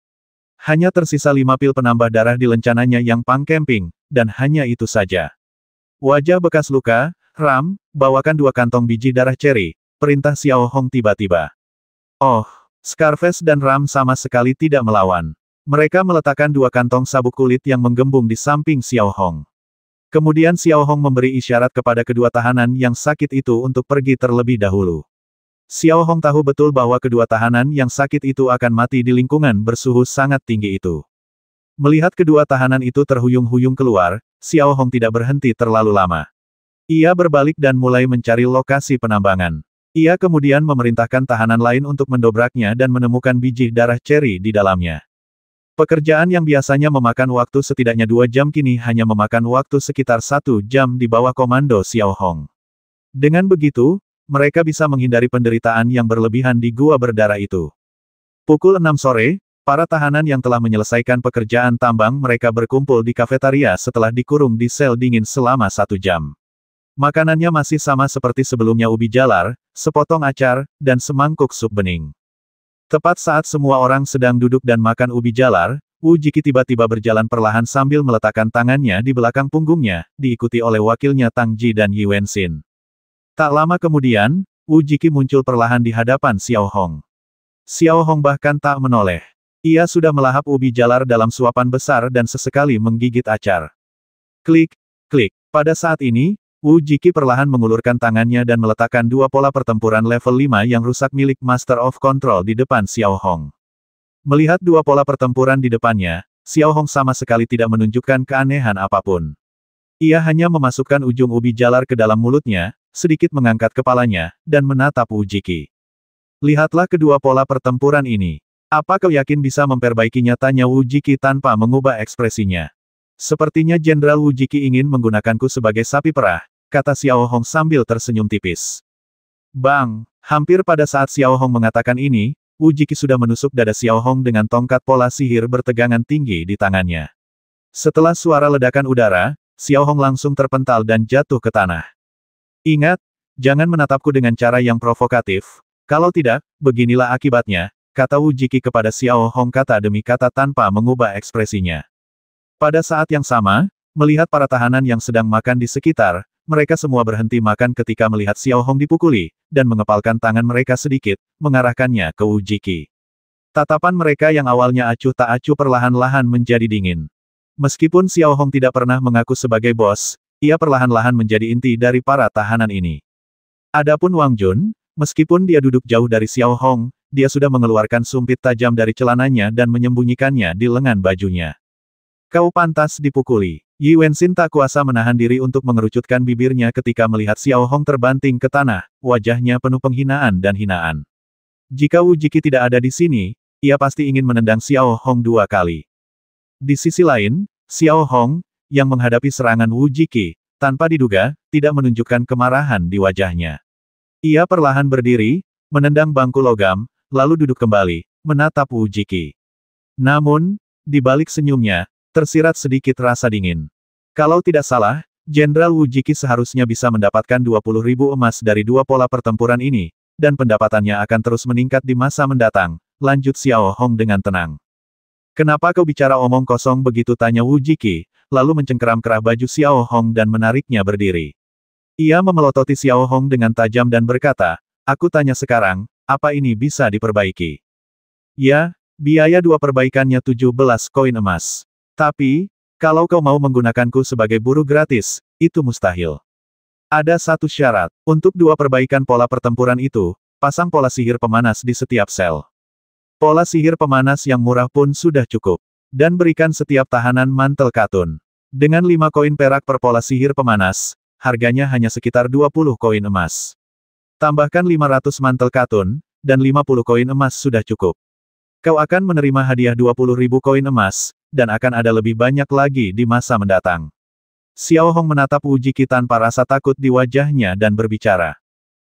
Hanya tersisa 5 pil penambah darah di lencananya yang pangkemping, dan hanya itu saja. Wajah bekas luka, Ram, bawakan 2 kantong biji darah ceri, perintah Xiao Hong tiba-tiba. Oh, Scarface dan Ram sama sekali tidak melawan. Mereka meletakkan 2 kantong sabuk kulit yang menggembung di samping Xiao Hong. Kemudian Xiao Hong memberi isyarat kepada kedua tahanan yang sakit itu untuk pergi terlebih dahulu. Xiao Hong tahu betul bahwa kedua tahanan yang sakit itu akan mati di lingkungan bersuhu sangat tinggi itu. Melihat kedua tahanan itu terhuyung-huyung keluar, Xiao Hong tidak berhenti terlalu lama. Ia berbalik dan mulai mencari lokasi penambangan. Ia kemudian memerintahkan tahanan lain untuk mendobraknya dan menemukan biji darah ceri di dalamnya. Pekerjaan yang biasanya memakan waktu setidaknya 2 jam kini hanya memakan waktu sekitar 1 jam di bawah komando Xiao Hong. Dengan begitu, mereka bisa menghindari penderitaan yang berlebihan di gua berdarah itu. Pukul 6 sore, para tahanan yang telah menyelesaikan pekerjaan tambang mereka berkumpul di kafetaria setelah dikurung di sel dingin selama 1 jam. Makanannya masih sama seperti sebelumnya, ubi jalar, sepotong acar, dan semangkuk sup bening. Tepat saat semua orang sedang duduk dan makan ubi jalar, Wu Jiki tiba-tiba berjalan perlahan sambil meletakkan tangannya di belakang punggungnya, diikuti oleh wakilnya Tang Ji dan Yi Wenxin. Tak lama kemudian, Wu Jiki muncul perlahan di hadapan Xiao Hong. Xiao Hong bahkan tak menoleh. Ia sudah melahap ubi jalar dalam suapan besar dan sesekali menggigit acar. Klik, klik. Pada saat ini, Wu Jiki perlahan mengulurkan tangannya dan meletakkan 2 pola pertempuran level 5 yang rusak milik Master of Control di depan Xiao Hong. Melihat 2 pola pertempuran di depannya, Xiao Hong sama sekali tidak menunjukkan keanehan apapun. Ia hanya memasukkan ujung ubi jalar ke dalam mulutnya, sedikit mengangkat kepalanya, dan menatap Wu Jiki. Lihatlah kedua pola pertempuran ini. Apa kau yakin bisa memperbaikinya? Tanya Wu Jiki tanpa mengubah ekspresinya. Sepertinya Jenderal Wu Jiki ingin menggunakanku sebagai sapi perah, kata Xiao Hong sambil tersenyum tipis. Bang! Hampir pada saat Xiao Hong mengatakan ini, Wu Jiki sudah menusuk dada Xiao Hong dengan tongkat pola sihir bertegangan tinggi di tangannya. Setelah suara ledakan udara, Xiao Hong langsung terpental dan jatuh ke tanah. Ingat, jangan menatapku dengan cara yang provokatif, kalau tidak, beginilah akibatnya, kata Wu Jiki kepada Xiao Hong kata demi kata tanpa mengubah ekspresinya. Pada saat yang sama, melihat para tahanan yang sedang makan di sekitar, mereka semua berhenti makan ketika melihat Xiao Hong dipukuli, dan mengepalkan tangan mereka sedikit, mengarahkannya ke Wu Jiki. Tatapan mereka yang awalnya acuh tak acuh perlahan-lahan menjadi dingin. Meskipun Xiao Hong tidak pernah mengaku sebagai bos, ia perlahan-lahan menjadi inti dari para tahanan ini. Adapun Wang Jun, meskipun dia duduk jauh dari Xiao Hong, dia sudah mengeluarkan sumpit tajam dari celananya dan menyembunyikannya di lengan bajunya. Kau pantas dipukuli. Yi Wenxin tak kuasa menahan diri untuk mengerucutkan bibirnya ketika melihat Xiao Hong terbanting ke tanah, wajahnya penuh penghinaan dan hinaan. Jika Wu Jiki tidak ada di sini, ia pasti ingin menendang Xiao Hong 2 kali. Di sisi lain, Xiao Hong, yang menghadapi serangan Wu Jiki, tanpa diduga, tidak menunjukkan kemarahan di wajahnya. Ia perlahan berdiri, menendang bangku logam, lalu duduk kembali, menatap Wu Jiki. Namun, di balik senyumnya, tersirat sedikit rasa dingin. Kalau tidak salah, Jenderal Wu Jiki seharusnya bisa mendapatkan 20.000 emas dari 2 pola pertempuran ini, dan pendapatannya akan terus meningkat di masa mendatang, lanjut Xiao Hong dengan tenang. Kenapa kau bicara omong kosong begitu, tanya Wu Jiki, lalu mencengkeram kerah baju Xiao Hong dan menariknya berdiri. Ia memelototi Xiao Hong dengan tajam dan berkata, aku tanya sekarang, apa ini bisa diperbaiki? Ya, biaya 2 perbaikannya 17 koin emas. Tapi, kalau kau mau menggunakanku sebagai buruh gratis, itu mustahil. Ada satu syarat, untuk 2 perbaikan pola pertempuran itu, pasang pola sihir pemanas di setiap sel. Pola sihir pemanas yang murah pun sudah cukup. Dan berikan setiap tahanan mantel katun. Dengan 5 koin perak per pola sihir pemanas, harganya hanya sekitar 20 koin emas. Tambahkan 500 mantel katun, dan 50 koin emas sudah cukup. Kau akan menerima hadiah 20.000 koin emas, dan akan ada lebih banyak lagi di masa mendatang. Xiao Hong menatap Wu Jiki tanpa rasa takut di wajahnya dan berbicara.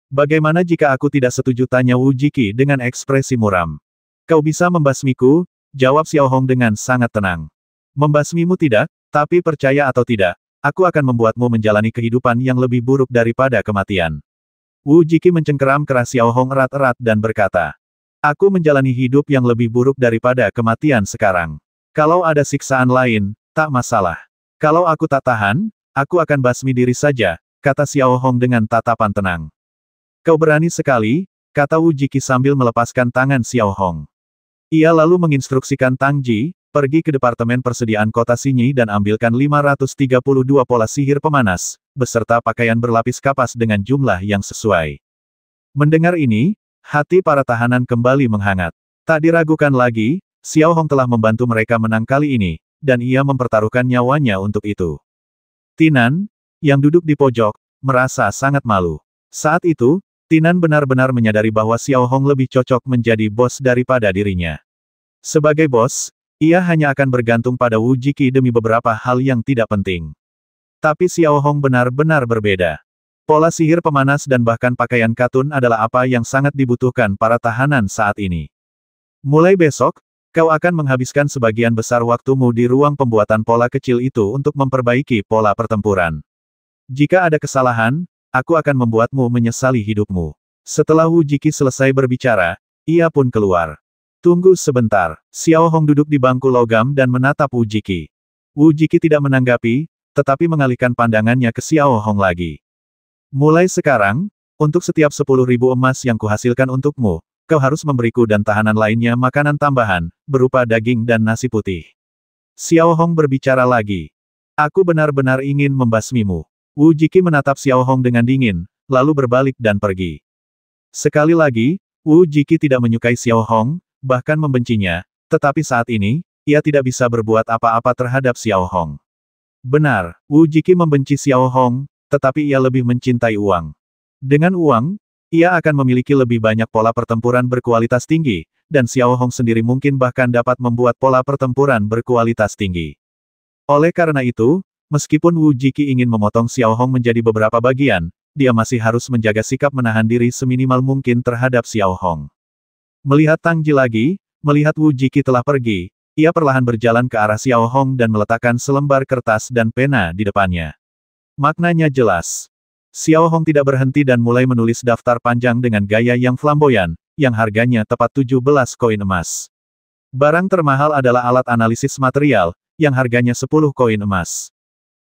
Bagaimana jika aku tidak setuju, tanya Wu Jiki dengan ekspresi muram. Kau bisa membasmiku, jawab Xiao Hong dengan sangat tenang. Membasmimu tidak, tapi percaya atau tidak, aku akan membuatmu menjalani kehidupan yang lebih buruk daripada kematian. Wu Jiki mencengkeram kerah Xiao Hong erat-erat dan berkata, aku menjalani hidup yang lebih buruk daripada kematian sekarang. Kalau ada siksaan lain, tak masalah. Kalau aku tak tahan, aku akan basmi diri saja, kata Xiao Hong dengan tatapan tenang. Kau berani sekali, kata Wu Jiki sambil melepaskan tangan Xiao Hong. Ia lalu menginstruksikan Tang Ji, pergi ke Departemen Persediaan Kota Sinyi dan ambilkan 532 pola sihir pemanas, beserta pakaian berlapis kapas dengan jumlah yang sesuai. Mendengar ini, hati para tahanan kembali menghangat. Tak diragukan lagi, Xiao Hong telah membantu mereka menang kali ini, dan ia mempertaruhkan nyawanya untuk itu. Tinan, yang duduk di pojok, merasa sangat malu. Saat itu, Tinan benar-benar menyadari bahwa Xiao Hong lebih cocok menjadi bos daripada dirinya. Sebagai bos, ia hanya akan bergantung pada Wu Jiki demi beberapa hal yang tidak penting. Tapi Xiao Hong benar-benar berbeda. Pola sihir pemanas dan bahkan pakaian katun adalah apa yang sangat dibutuhkan para tahanan saat ini. Mulai besok, kau akan menghabiskan sebagian besar waktumu di ruang pembuatan pola kecil itu untuk memperbaiki pola pertempuran. Jika ada kesalahan, aku akan membuatmu menyesali hidupmu. Setelah Wu Jiki selesai berbicara, ia pun keluar. Tunggu sebentar, Xiao Hong duduk di bangku logam dan menatap Wu Jiki. Wu Jiki tidak menanggapi, tetapi mengalihkan pandangannya ke Xiao Hong lagi. Mulai sekarang, untuk setiap 10.000 emas yang kuhasilkan untukmu, kau harus memberiku dan tahanan lainnya makanan tambahan, berupa daging dan nasi putih. Xiao Hong berbicara lagi. Aku benar-benar ingin membasmimu. Wu Jiki menatap Xiao Hong dengan dingin, lalu berbalik dan pergi. Sekali lagi, Wu Jiki tidak menyukai Xiao Hong, bahkan membencinya, tetapi saat ini, ia tidak bisa berbuat apa-apa terhadap Xiao Hong. Benar, Wu Jiki membenci Xiao Hong, tetapi ia lebih mencintai uang. Dengan uang, ia akan memiliki lebih banyak pola pertempuran berkualitas tinggi, dan Xiao Hong sendiri mungkin bahkan dapat membuat pola pertempuran berkualitas tinggi. Oleh karena itu, meskipun Wu Jiki ingin memotong Xiao Hong menjadi beberapa bagian, dia masih harus menjaga sikap menahan diri seminimal mungkin terhadap Xiao Hong. Melihat Tang Ji lagi, melihat Wu Jiki telah pergi, ia perlahan berjalan ke arah Xiao Hong dan meletakkan selembar kertas dan pena di depannya. Maknanya jelas. Xiao Hong tidak berhenti dan mulai menulis daftar panjang dengan gaya yang flamboyan, yang harganya tepat 17 koin emas. Barang termahal adalah alat analisis material, yang harganya 10 koin emas.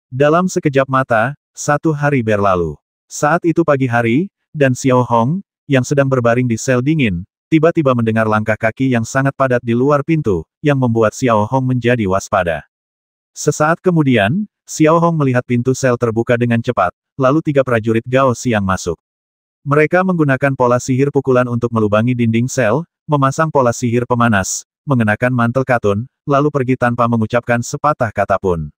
Dalam sekejap mata, 1 hari berlalu. Saat itu pagi hari, dan Xiao Hong, yang sedang berbaring di sel dingin, tiba-tiba mendengar langkah kaki yang sangat padat di luar pintu, yang membuat Xiao Hong menjadi waspada. Sesaat kemudian, Xiao Hong melihat pintu sel terbuka dengan cepat, lalu 3 prajurit Gao Xiang masuk. Mereka menggunakan pola sihir pukulan untuk melubangi dinding sel, memasang pola sihir pemanas, mengenakan mantel katun, lalu pergi tanpa mengucapkan sepatah kata pun.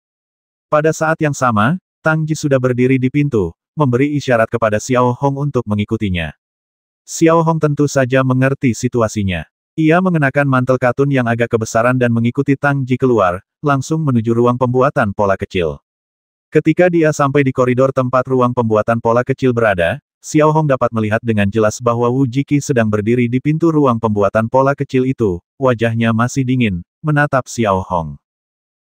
Pada saat yang sama, Tang Ji sudah berdiri di pintu, memberi isyarat kepada Xiao Hong untuk mengikutinya. Xiao Hong tentu saja mengerti situasinya. Ia mengenakan mantel katun yang agak kebesaran dan mengikuti Tang Ji keluar, langsung menuju ruang pembuatan pola kecil. Ketika dia sampai di koridor tempat ruang pembuatan pola kecil berada, Xiao Hong dapat melihat dengan jelas bahwa Wu Jiki sedang berdiri di pintu ruang pembuatan pola kecil itu, wajahnya masih dingin, menatap Xiao Hong.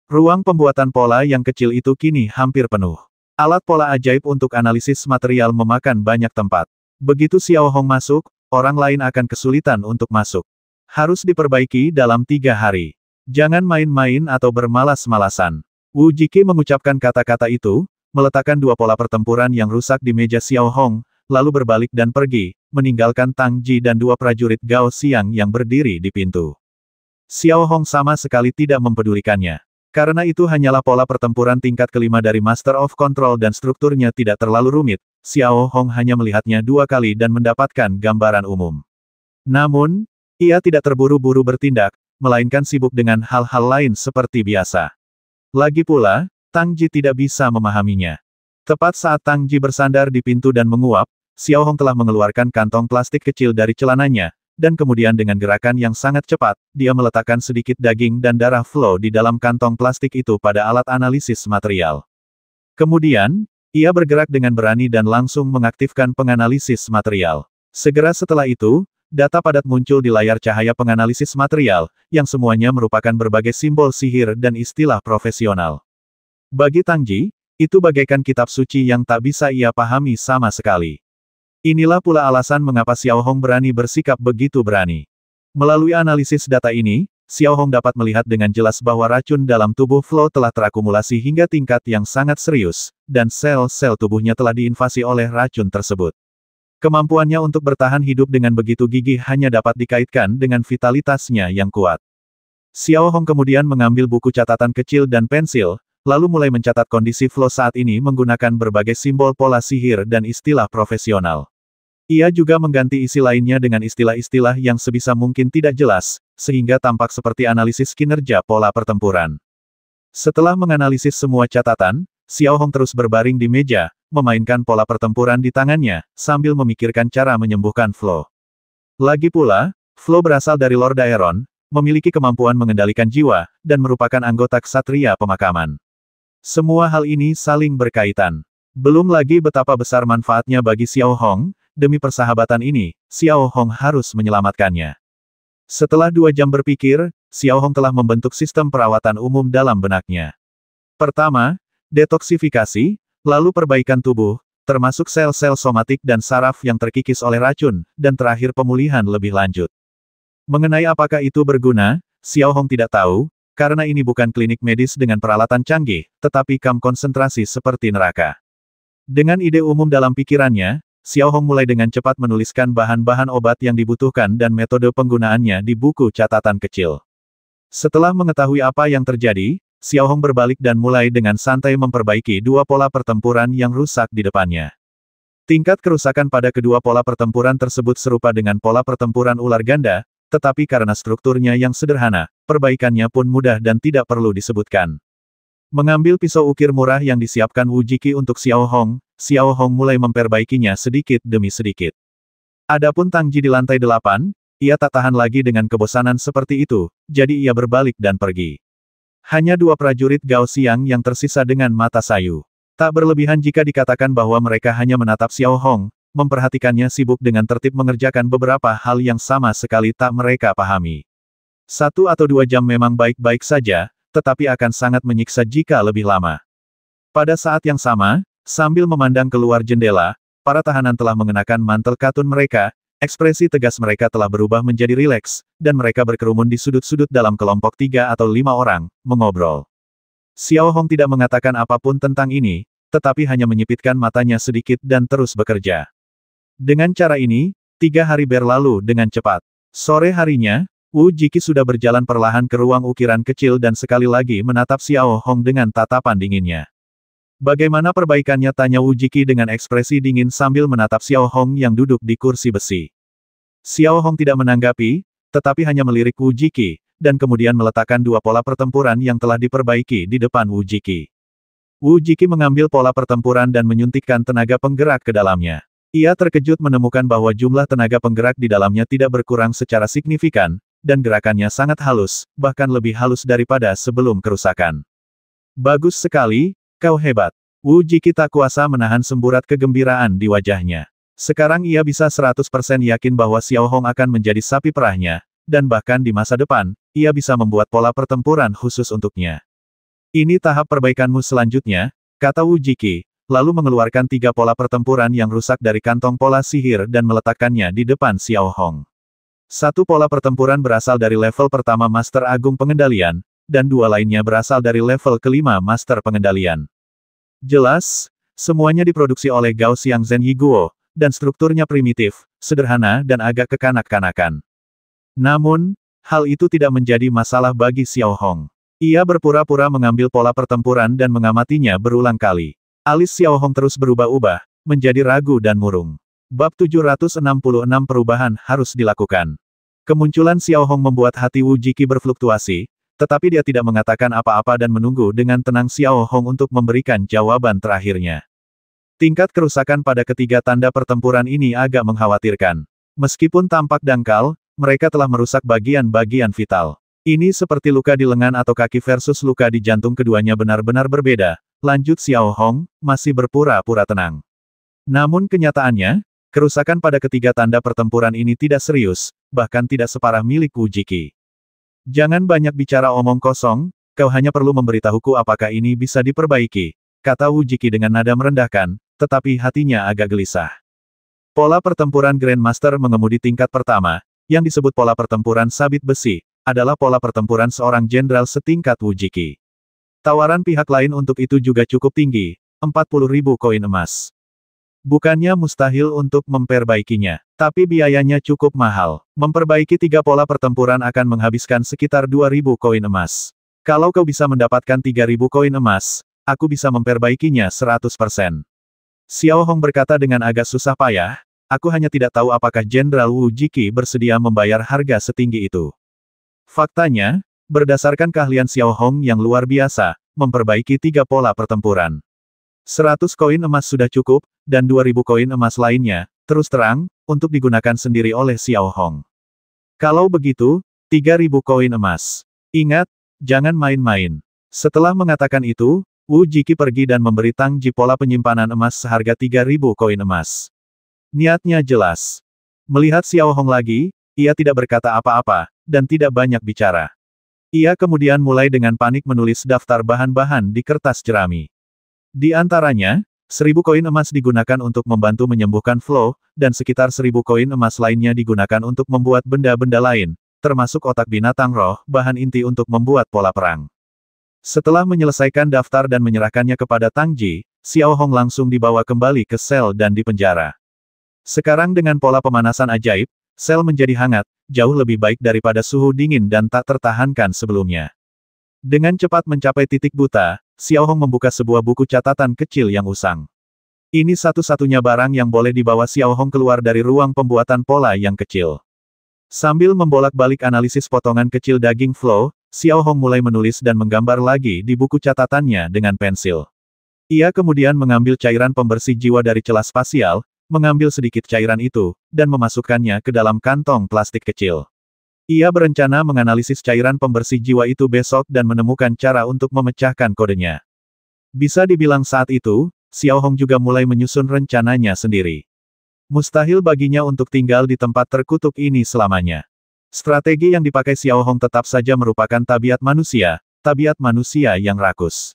Ruang pembuatan pola yang kecil itu kini hampir penuh. Alat pola ajaib untuk analisis material memakan banyak tempat. Begitu Xiao Hong masuk, orang lain akan kesulitan untuk masuk. Harus diperbaiki dalam 3 hari. Jangan main-main atau bermalas-malasan. Wu Jiki mengucapkan kata-kata itu, meletakkan 2 pola pertempuran yang rusak di meja Xiao Hong, lalu berbalik dan pergi, meninggalkan Tang Ji dan 2 prajurit Gao Xiang yang berdiri di pintu. Xiao Hong sama sekali tidak mempedulikannya. Karena itu hanyalah pola pertempuran tingkat kelima dari Master of Control dan strukturnya tidak terlalu rumit, Xiao Hong hanya melihatnya 2 kali dan mendapatkan gambaran umum. Namun, ia tidak terburu-buru bertindak, melainkan sibuk dengan hal-hal lain seperti biasa. Lagi pula, Tang Ji tidak bisa memahaminya. Tepat saat Tang Ji bersandar di pintu dan menguap, Xiao Hong telah mengeluarkan kantong plastik kecil dari celananya, dan kemudian dengan gerakan yang sangat cepat, dia meletakkan sedikit daging dan darah flow di dalam kantong plastik itu pada alat analisis material. Kemudian, ia bergerak dengan berani dan langsung mengaktifkan penganalisis material. Segera setelah itu, data padat muncul di layar cahaya penganalisis material, yang semuanya merupakan berbagai simbol sihir dan istilah profesional. Bagi Tang Ji, itu bagaikan kitab suci yang tak bisa ia pahami sama sekali. Inilah pula alasan mengapa Xiao Hong berani bersikap begitu berani. Melalui analisis data ini, Xiao Hong dapat melihat dengan jelas bahwa racun dalam tubuh Flo telah terakumulasi hingga tingkat yang sangat serius, dan sel-sel tubuhnya telah diinvasi oleh racun tersebut. Kemampuannya untuk bertahan hidup dengan begitu gigih hanya dapat dikaitkan dengan vitalitasnya yang kuat. Xiao Hong kemudian mengambil buku catatan kecil dan pensil, lalu mulai mencatat kondisi Flo saat ini menggunakan berbagai simbol pola sihir dan istilah profesional. Ia juga mengganti isi lainnya dengan istilah-istilah yang sebisa mungkin tidak jelas, sehingga tampak seperti analisis kinerja pola pertempuran. Setelah menganalisis semua catatan, Xiao Hong terus berbaring di meja, memainkan pola pertempuran di tangannya, sambil memikirkan cara menyembuhkan Flo. Lagi pula, Flo berasal dari Lord Daeron, memiliki kemampuan mengendalikan jiwa, dan merupakan anggota ksatria pemakaman. Semua hal ini saling berkaitan. Belum lagi betapa besar manfaatnya bagi Xiao Hong, demi persahabatan ini, Xiao Hong harus menyelamatkannya. Setelah 2 jam berpikir, Xiao Hong telah membentuk sistem perawatan umum dalam benaknya. Pertama, detoksifikasi, lalu perbaikan tubuh, termasuk sel-sel somatik dan saraf yang terkikis oleh racun, dan terakhir pemulihan lebih lanjut. Mengenai apakah itu berguna, Xiao Hong tidak tahu, karena ini bukan klinik medis dengan peralatan canggih, tetapi kamp konsentrasi seperti neraka. Dengan ide umum dalam pikirannya, Xiao Hong mulai dengan cepat menuliskan bahan-bahan obat yang dibutuhkan dan metode penggunaannya di buku catatan kecil. Setelah mengetahui apa yang terjadi, Xiao Hong berbalik dan mulai dengan santai memperbaiki 2 pola pertempuran yang rusak di depannya. Tingkat kerusakan pada kedua pola pertempuran tersebut serupa dengan pola pertempuran ular ganda, tetapi karena strukturnya yang sederhana, perbaikannya pun mudah dan tidak perlu disebutkan. Mengambil pisau ukir murah yang disiapkan Wu Jiki untuk Xiao Hong mulai memperbaikinya sedikit demi sedikit. Adapun Tang Ji di lantai 8, ia tak tahan lagi dengan kebosanan seperti itu, jadi ia berbalik dan pergi. Hanya 2 prajurit Gao Xiang yang tersisa dengan mata sayu. Tak berlebihan jika dikatakan bahwa mereka hanya menatap Xiao Hong, memperhatikannya sibuk dengan tertib mengerjakan beberapa hal yang sama sekali tak mereka pahami. 1 atau 2 jam memang baik-baik saja, tetapi akan sangat menyiksa jika lebih lama. Pada saat yang sama, sambil memandang keluar jendela, para tahanan telah mengenakan mantel katun mereka, ekspresi tegas mereka telah berubah menjadi rileks, dan mereka berkerumun di sudut-sudut dalam kelompok 3 atau 5 orang, mengobrol. Xiao Hong tidak mengatakan apapun tentang ini, tetapi hanya menyipitkan matanya sedikit dan terus bekerja. Dengan cara ini, 3 hari berlalu dengan cepat. Sore harinya, Wu Jiki sudah berjalan perlahan ke ruang ukiran kecil dan sekali lagi menatap Xiao Hong dengan tatapan dinginnya. Bagaimana perbaikannya, tanya Wu Jiki dengan ekspresi dingin sambil menatap Xiao Hong yang duduk di kursi besi. Xiao Hong tidak menanggapi, tetapi hanya melirik Wu Jiki, dan kemudian meletakkan 2 pola pertempuran yang telah diperbaiki di depan Wu Jiki. Wu Jiki mengambil pola pertempuran dan menyuntikkan tenaga penggerak ke dalamnya. Ia terkejut menemukan bahwa jumlah tenaga penggerak di dalamnya tidak berkurang secara signifikan, dan gerakannya sangat halus, bahkan lebih halus daripada sebelum kerusakan. Bagus sekali, kau hebat. Wu Jiki tak kuasa menahan semburat kegembiraan di wajahnya. Sekarang ia bisa 100% yakin bahwa Xiao Hong akan menjadi sapi perahnya, dan bahkan di masa depan, ia bisa membuat pola pertempuran khusus untuknya. Ini tahap perbaikanmu selanjutnya, kata Wu Jiki, lalu mengeluarkan 3 pola pertempuran yang rusak dari kantong pola sihir dan meletakkannya di depan Xiao Hong. 1 pola pertempuran berasal dari level pertama Master Agung Pengendalian, dan 2 lainnya berasal dari level kelima Master Pengendalian. Jelas, semuanya diproduksi oleh Gao Xiang Zhen Yiguo, dan strukturnya primitif, sederhana dan agak kekanak-kanakan. Namun, hal itu tidak menjadi masalah bagi Xiao Hong. Ia berpura-pura mengambil pola pertempuran dan mengamatinya berulang kali. Alis Xiao Hong terus berubah-ubah, menjadi ragu dan murung. Bab 766 perubahan harus dilakukan. Kemunculan Xiao Hong membuat hati Wu Jiki berfluktuasi, tetapi dia tidak mengatakan apa-apa dan menunggu dengan tenang Xiao Hong untuk memberikan jawaban terakhirnya. Tingkat kerusakan pada ketiga tanda pertempuran ini agak mengkhawatirkan. Meskipun tampak dangkal, mereka telah merusak bagian-bagian vital. Ini seperti luka di lengan atau kaki versus luka di jantung, keduanya benar-benar berbeda, lanjut Xiao Hong, masih berpura-pura tenang. Namun kenyataannya, kerusakan pada ketiga tanda pertempuran ini tidak serius, bahkan tidak separah milik Wu Jiki. Jangan banyak bicara omong kosong, kau hanya perlu memberitahuku apakah ini bisa diperbaiki, kata Wu Jiki dengan nada merendahkan, tetapi hatinya agak gelisah. Pola pertempuran Grandmaster mengemudi tingkat pertama, yang disebut pola pertempuran sabit besi, adalah pola pertempuran seorang jenderal setingkat Wu Jiki. Tawaran pihak lain untuk itu juga cukup tinggi, 40.000 koin emas. Bukannya mustahil untuk memperbaikinya, tapi biayanya cukup mahal. Memperbaiki 3 pola pertempuran akan menghabiskan sekitar 2.000 koin emas. Kalau kau bisa mendapatkan 3.000 koin emas, aku bisa memperbaikinya 100%. Xiao Hong berkata dengan agak susah payah, aku hanya tidak tahu apakah Jenderal Wu Jiki bersedia membayar harga setinggi itu. Faktanya, berdasarkan keahlian Xiao Hong yang luar biasa, memperbaiki 3 pola pertempuran. 100 koin emas sudah cukup, dan 2.000 koin emas lainnya, terus terang, untuk digunakan sendiri oleh Xiao Hong. Kalau begitu, 3.000 koin emas. Ingat, jangan main-main. Setelah mengatakan itu, Wu Jiki pergi dan memberi Tang Ji pola penyimpanan emas seharga 3.000 koin emas. Niatnya jelas. Melihat Xiao Hong lagi, ia tidak berkata apa-apa, dan tidak banyak bicara. Ia kemudian mulai dengan panik menulis daftar bahan-bahan di kertas jerami. Di antaranya, 1.000 koin emas digunakan untuk membantu menyembuhkan Flow, dan sekitar 1.000 koin emas lainnya digunakan untuk membuat benda-benda lain, termasuk otak binatang roh, bahan inti untuk membuat pola perang. Setelah menyelesaikan daftar dan menyerahkannya kepada Tang Ji, Xiao Hong langsung dibawa kembali ke sel dan dipenjara. Sekarang dengan pola pemanasan ajaib, sel menjadi hangat, jauh lebih baik daripada suhu dingin dan tak tertahankan sebelumnya. Dengan cepat mencapai titik buta, Xiao Hong membuka sebuah buku catatan kecil yang usang. Ini satu-satunya barang yang boleh dibawa Xiao Hong keluar dari ruang pembuatan pola yang kecil. Sambil membolak-balik analisis potongan kecil daging Flow, Xiao Hong mulai menulis dan menggambar lagi di buku catatannya dengan pensil. Ia kemudian mengambil cairan pembersih jiwa dari celah spasial, mengambil sedikit cairan itu, dan memasukkannya ke dalam kantong plastik kecil. Ia berencana menganalisis cairan pembersih jiwa itu besok dan menemukan cara untuk memecahkan kodenya. Bisa dibilang saat itu, Xiao Hong juga mulai menyusun rencananya sendiri. Mustahil baginya untuk tinggal di tempat terkutuk ini selamanya. Strategi yang dipakai Xiao Hong tetap saja merupakan tabiat manusia yang rakus.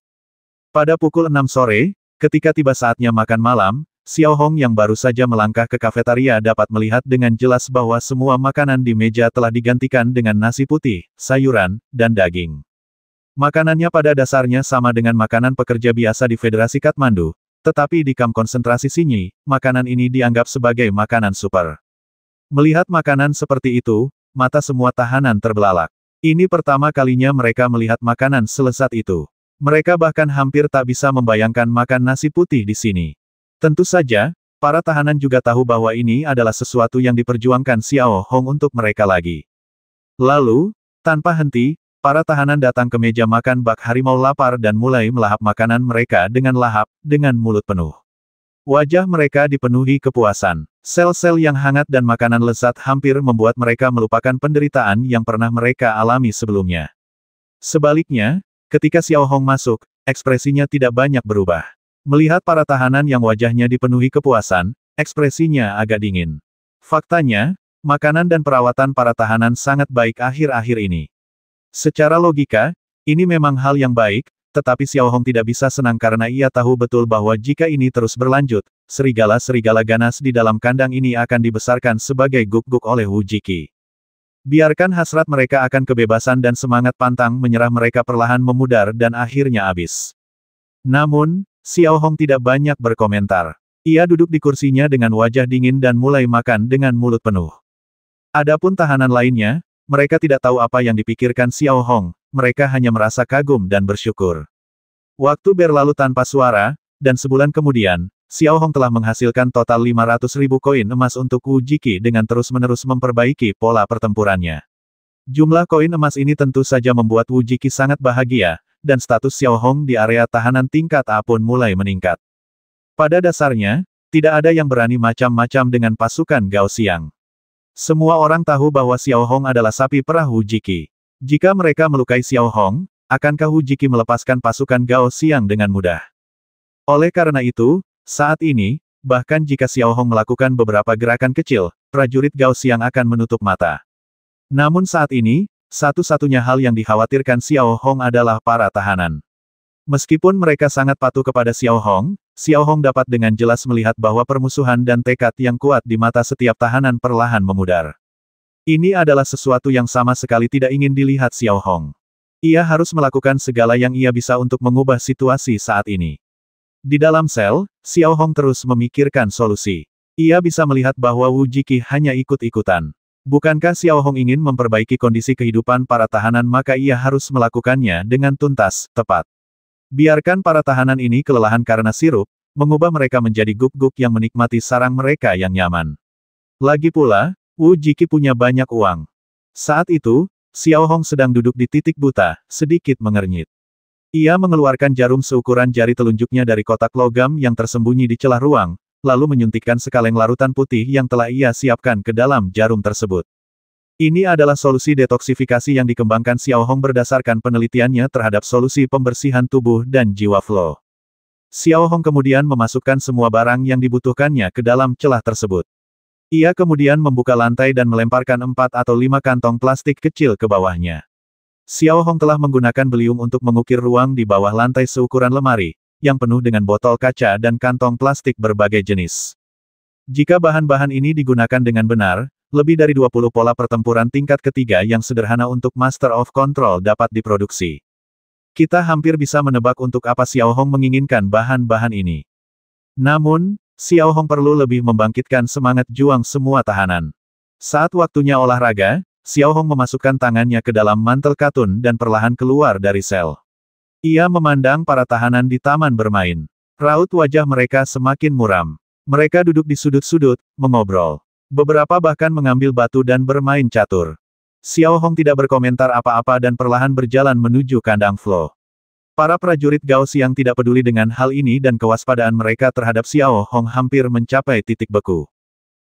Pada pukul 6 sore, ketika tiba saatnya makan malam, Xiao Hong yang baru saja melangkah ke kafetaria dapat melihat dengan jelas bahwa semua makanan di meja telah digantikan dengan nasi putih, sayuran, dan daging. Makanannya pada dasarnya sama dengan makanan pekerja biasa di Federasi Kathmandu, tetapi di kamp konsentrasi Xinyi, makanan ini dianggap sebagai makanan super. Melihat makanan seperti itu, mata semua tahanan terbelalak. Ini pertama kalinya mereka melihat makanan selezat itu. Mereka bahkan hampir tak bisa membayangkan makan nasi putih di sini. Tentu saja, para tahanan juga tahu bahwa ini adalah sesuatu yang diperjuangkan Xiao Hong untuk mereka lagi. Lalu, tanpa henti, para tahanan datang ke meja makan bak harimau lapar dan mulai melahap makanan mereka dengan lahap, dengan mulut penuh. Wajah mereka dipenuhi kepuasan. Sel-sel yang hangat dan makanan lezat hampir membuat mereka melupakan penderitaan yang pernah mereka alami sebelumnya. Sebaliknya, ketika Xiao Hong masuk, ekspresinya tidak banyak berubah. Melihat para tahanan yang wajahnya dipenuhi kepuasan, ekspresinya agak dingin. Faktanya, makanan dan perawatan para tahanan sangat baik akhir-akhir ini. Secara logika, ini memang hal yang baik, tetapi Xiao Hong tidak bisa senang karena ia tahu betul bahwa jika ini terus berlanjut, serigala-serigala ganas di dalam kandang ini akan dibesarkan sebagai guk-guk oleh Wu Jiki. Biarkan hasrat mereka akan kebebasan dan semangat pantang menyerah mereka perlahan memudar dan akhirnya habis. Namun, Xiao Hong tidak banyak berkomentar. Ia duduk di kursinya dengan wajah dingin dan mulai makan dengan mulut penuh. Adapun tahanan lainnya, mereka tidak tahu apa yang dipikirkan Xiao Hong, mereka hanya merasa kagum dan bersyukur. Waktu berlalu tanpa suara, dan sebulan kemudian, Xiao Hong telah menghasilkan total 500.000 koin emas untuk Wu Jiki dengan terus-menerus memperbaiki pola pertempurannya. Jumlah koin emas ini tentu saja membuat Wu Jiki sangat bahagia, dan status Xiao Hong di area tahanan tingkat A pun mulai meningkat. Pada dasarnya, tidak ada yang berani macam-macam dengan pasukan Gao Xiang. Semua orang tahu bahwa Xiao Hong adalah sapi perah Wu Jiki. Jika mereka melukai Xiao Hong, akankah Wu Jiki melepaskan pasukan Gao Xiang dengan mudah? Oleh karena itu, saat ini, bahkan jika Xiao Hong melakukan beberapa gerakan kecil, prajurit Gao Xiang akan menutup mata. Namun saat ini, satu-satunya hal yang dikhawatirkan Xiao Hong adalah para tahanan. Meskipun mereka sangat patuh kepada Xiao Hong dapat dengan jelas melihat bahwa permusuhan dan tekad yang kuat di mata setiap tahanan perlahan memudar. Ini adalah sesuatu yang sama sekali tidak ingin dilihat Xiao Hong. Ia harus melakukan segala yang ia bisa untuk mengubah situasi saat ini. Di dalam sel, Xiao Hong terus memikirkan solusi. Ia bisa melihat bahwa Wu Jiki hanya ikut-ikutan. Bukankah Xiao Hong ingin memperbaiki kondisi kehidupan para tahanan maka ia harus melakukannya dengan tuntas, tepat. Biarkan para tahanan ini kelelahan karena sirup, mengubah mereka menjadi guk-guk yang menikmati sarang mereka yang nyaman. Lagi pula, Wu Jiki punya banyak uang. Saat itu, Xiao Hong sedang duduk di titik buta, sedikit mengernyit. Ia mengeluarkan jarum seukuran jari telunjuknya dari kotak logam yang tersembunyi di celah ruang, lalu menyuntikkan sekaleng larutan putih yang telah ia siapkan ke dalam jarum tersebut. Ini adalah solusi detoksifikasi yang dikembangkan Xiao Hong berdasarkan penelitiannya terhadap solusi pembersihan tubuh dan jiwa flow. Xiao Hong kemudian memasukkan semua barang yang dibutuhkannya ke dalam celah tersebut. Ia kemudian membuka lantai dan melemparkan 4 atau 5 kantong plastik kecil ke bawahnya. Xiao Hong telah menggunakan beliung untuk mengukir ruang di bawah lantai seukuran lemari, yang penuh dengan botol kaca dan kantong plastik berbagai jenis. Jika bahan-bahan ini digunakan dengan benar, lebih dari 20 pola pertempuran tingkat ketiga yang sederhana untuk Master of Control dapat diproduksi. Kita hampir bisa menebak untuk apa Xiao Hong menginginkan bahan-bahan ini. Namun, Xiao Hong perlu lebih membangkitkan semangat juang semua tahanan. Saat waktunya olahraga, Xiao Hong memasukkan tangannya ke dalam mantel katun dan perlahan keluar dari sel. Ia memandang para tahanan di taman bermain. Raut wajah mereka semakin muram. Mereka duduk di sudut-sudut, mengobrol. Beberapa bahkan mengambil batu dan bermain catur. Xiao Hong tidak berkomentar apa-apa dan perlahan berjalan menuju kandang Flo. Para prajurit Gao Xiang tidak peduli dengan hal ini dan kewaspadaan mereka terhadap Xiao Hong hampir mencapai titik beku.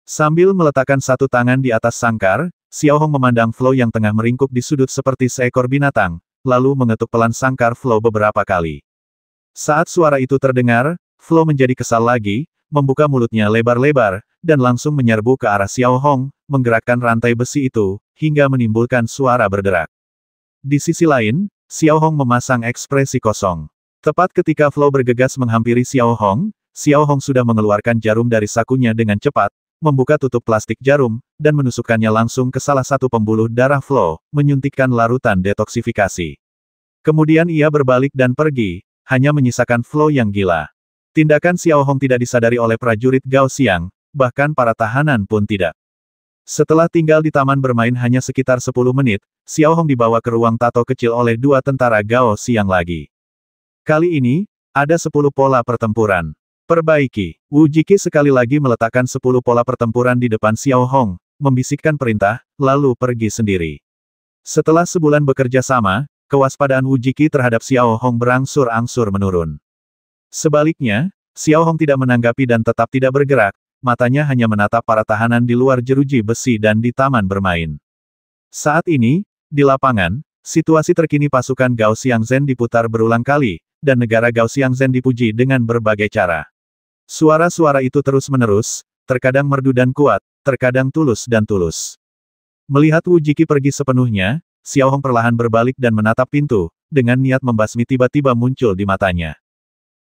Sambil meletakkan satu tangan di atas sangkar, Xiao Hong memandang Flo yang tengah meringkuk di sudut seperti seekor binatang, lalu mengetuk pelan sangkar Flo beberapa kali. Saat suara itu terdengar, Flo menjadi kesal lagi, membuka mulutnya lebar-lebar, dan langsung menyerbu ke arah Xiao Hong, menggerakkan rantai besi itu, hingga menimbulkan suara berderak. Di sisi lain, Xiao Hong memasang ekspresi kosong. Tepat ketika Flo bergegas menghampiri Xiao Hong sudah mengeluarkan jarum dari sakunya dengan cepat, membuka tutup plastik jarum, dan menusukkannya langsung ke salah satu pembuluh darah Flo, menyuntikkan larutan detoksifikasi. Kemudian ia berbalik dan pergi, hanya menyisakan Flo yang gila. Tindakan Xiao Hong tidak disadari oleh prajurit Gao Xiang, bahkan para tahanan pun tidak. Setelah tinggal di taman bermain hanya sekitar 10 menit, Xiao Hong dibawa ke ruang tato kecil oleh 2 tentara Gao Xiang lagi. Kali ini, ada 10 pola pertempuran. Perbaiki. Wu Jiki sekali lagi meletakkan 10 pola pertempuran di depan Xiao Hong, membisikkan perintah, lalu pergi sendiri. Setelah sebulan bekerja sama, kewaspadaan Wu Jiki terhadap Xiao Hong berangsur-angsur menurun. Sebaliknya, Xiao Hong tidak menanggapi dan tetap tidak bergerak, matanya hanya menatap para tahanan di luar jeruji besi dan di taman bermain. Saat ini, di lapangan, situasi terkini pasukan Gao Xiangzhen diputar berulang kali, dan negara Gao Xiangzhen dipuji dengan berbagai cara. Suara-suara itu terus-menerus, terkadang merdu dan kuat, terkadang tulus dan tulus. Melihat Wu Jiki pergi sepenuhnya, Xiao Hong perlahan berbalik dan menatap pintu, dengan niat membasmi tiba-tiba muncul di matanya.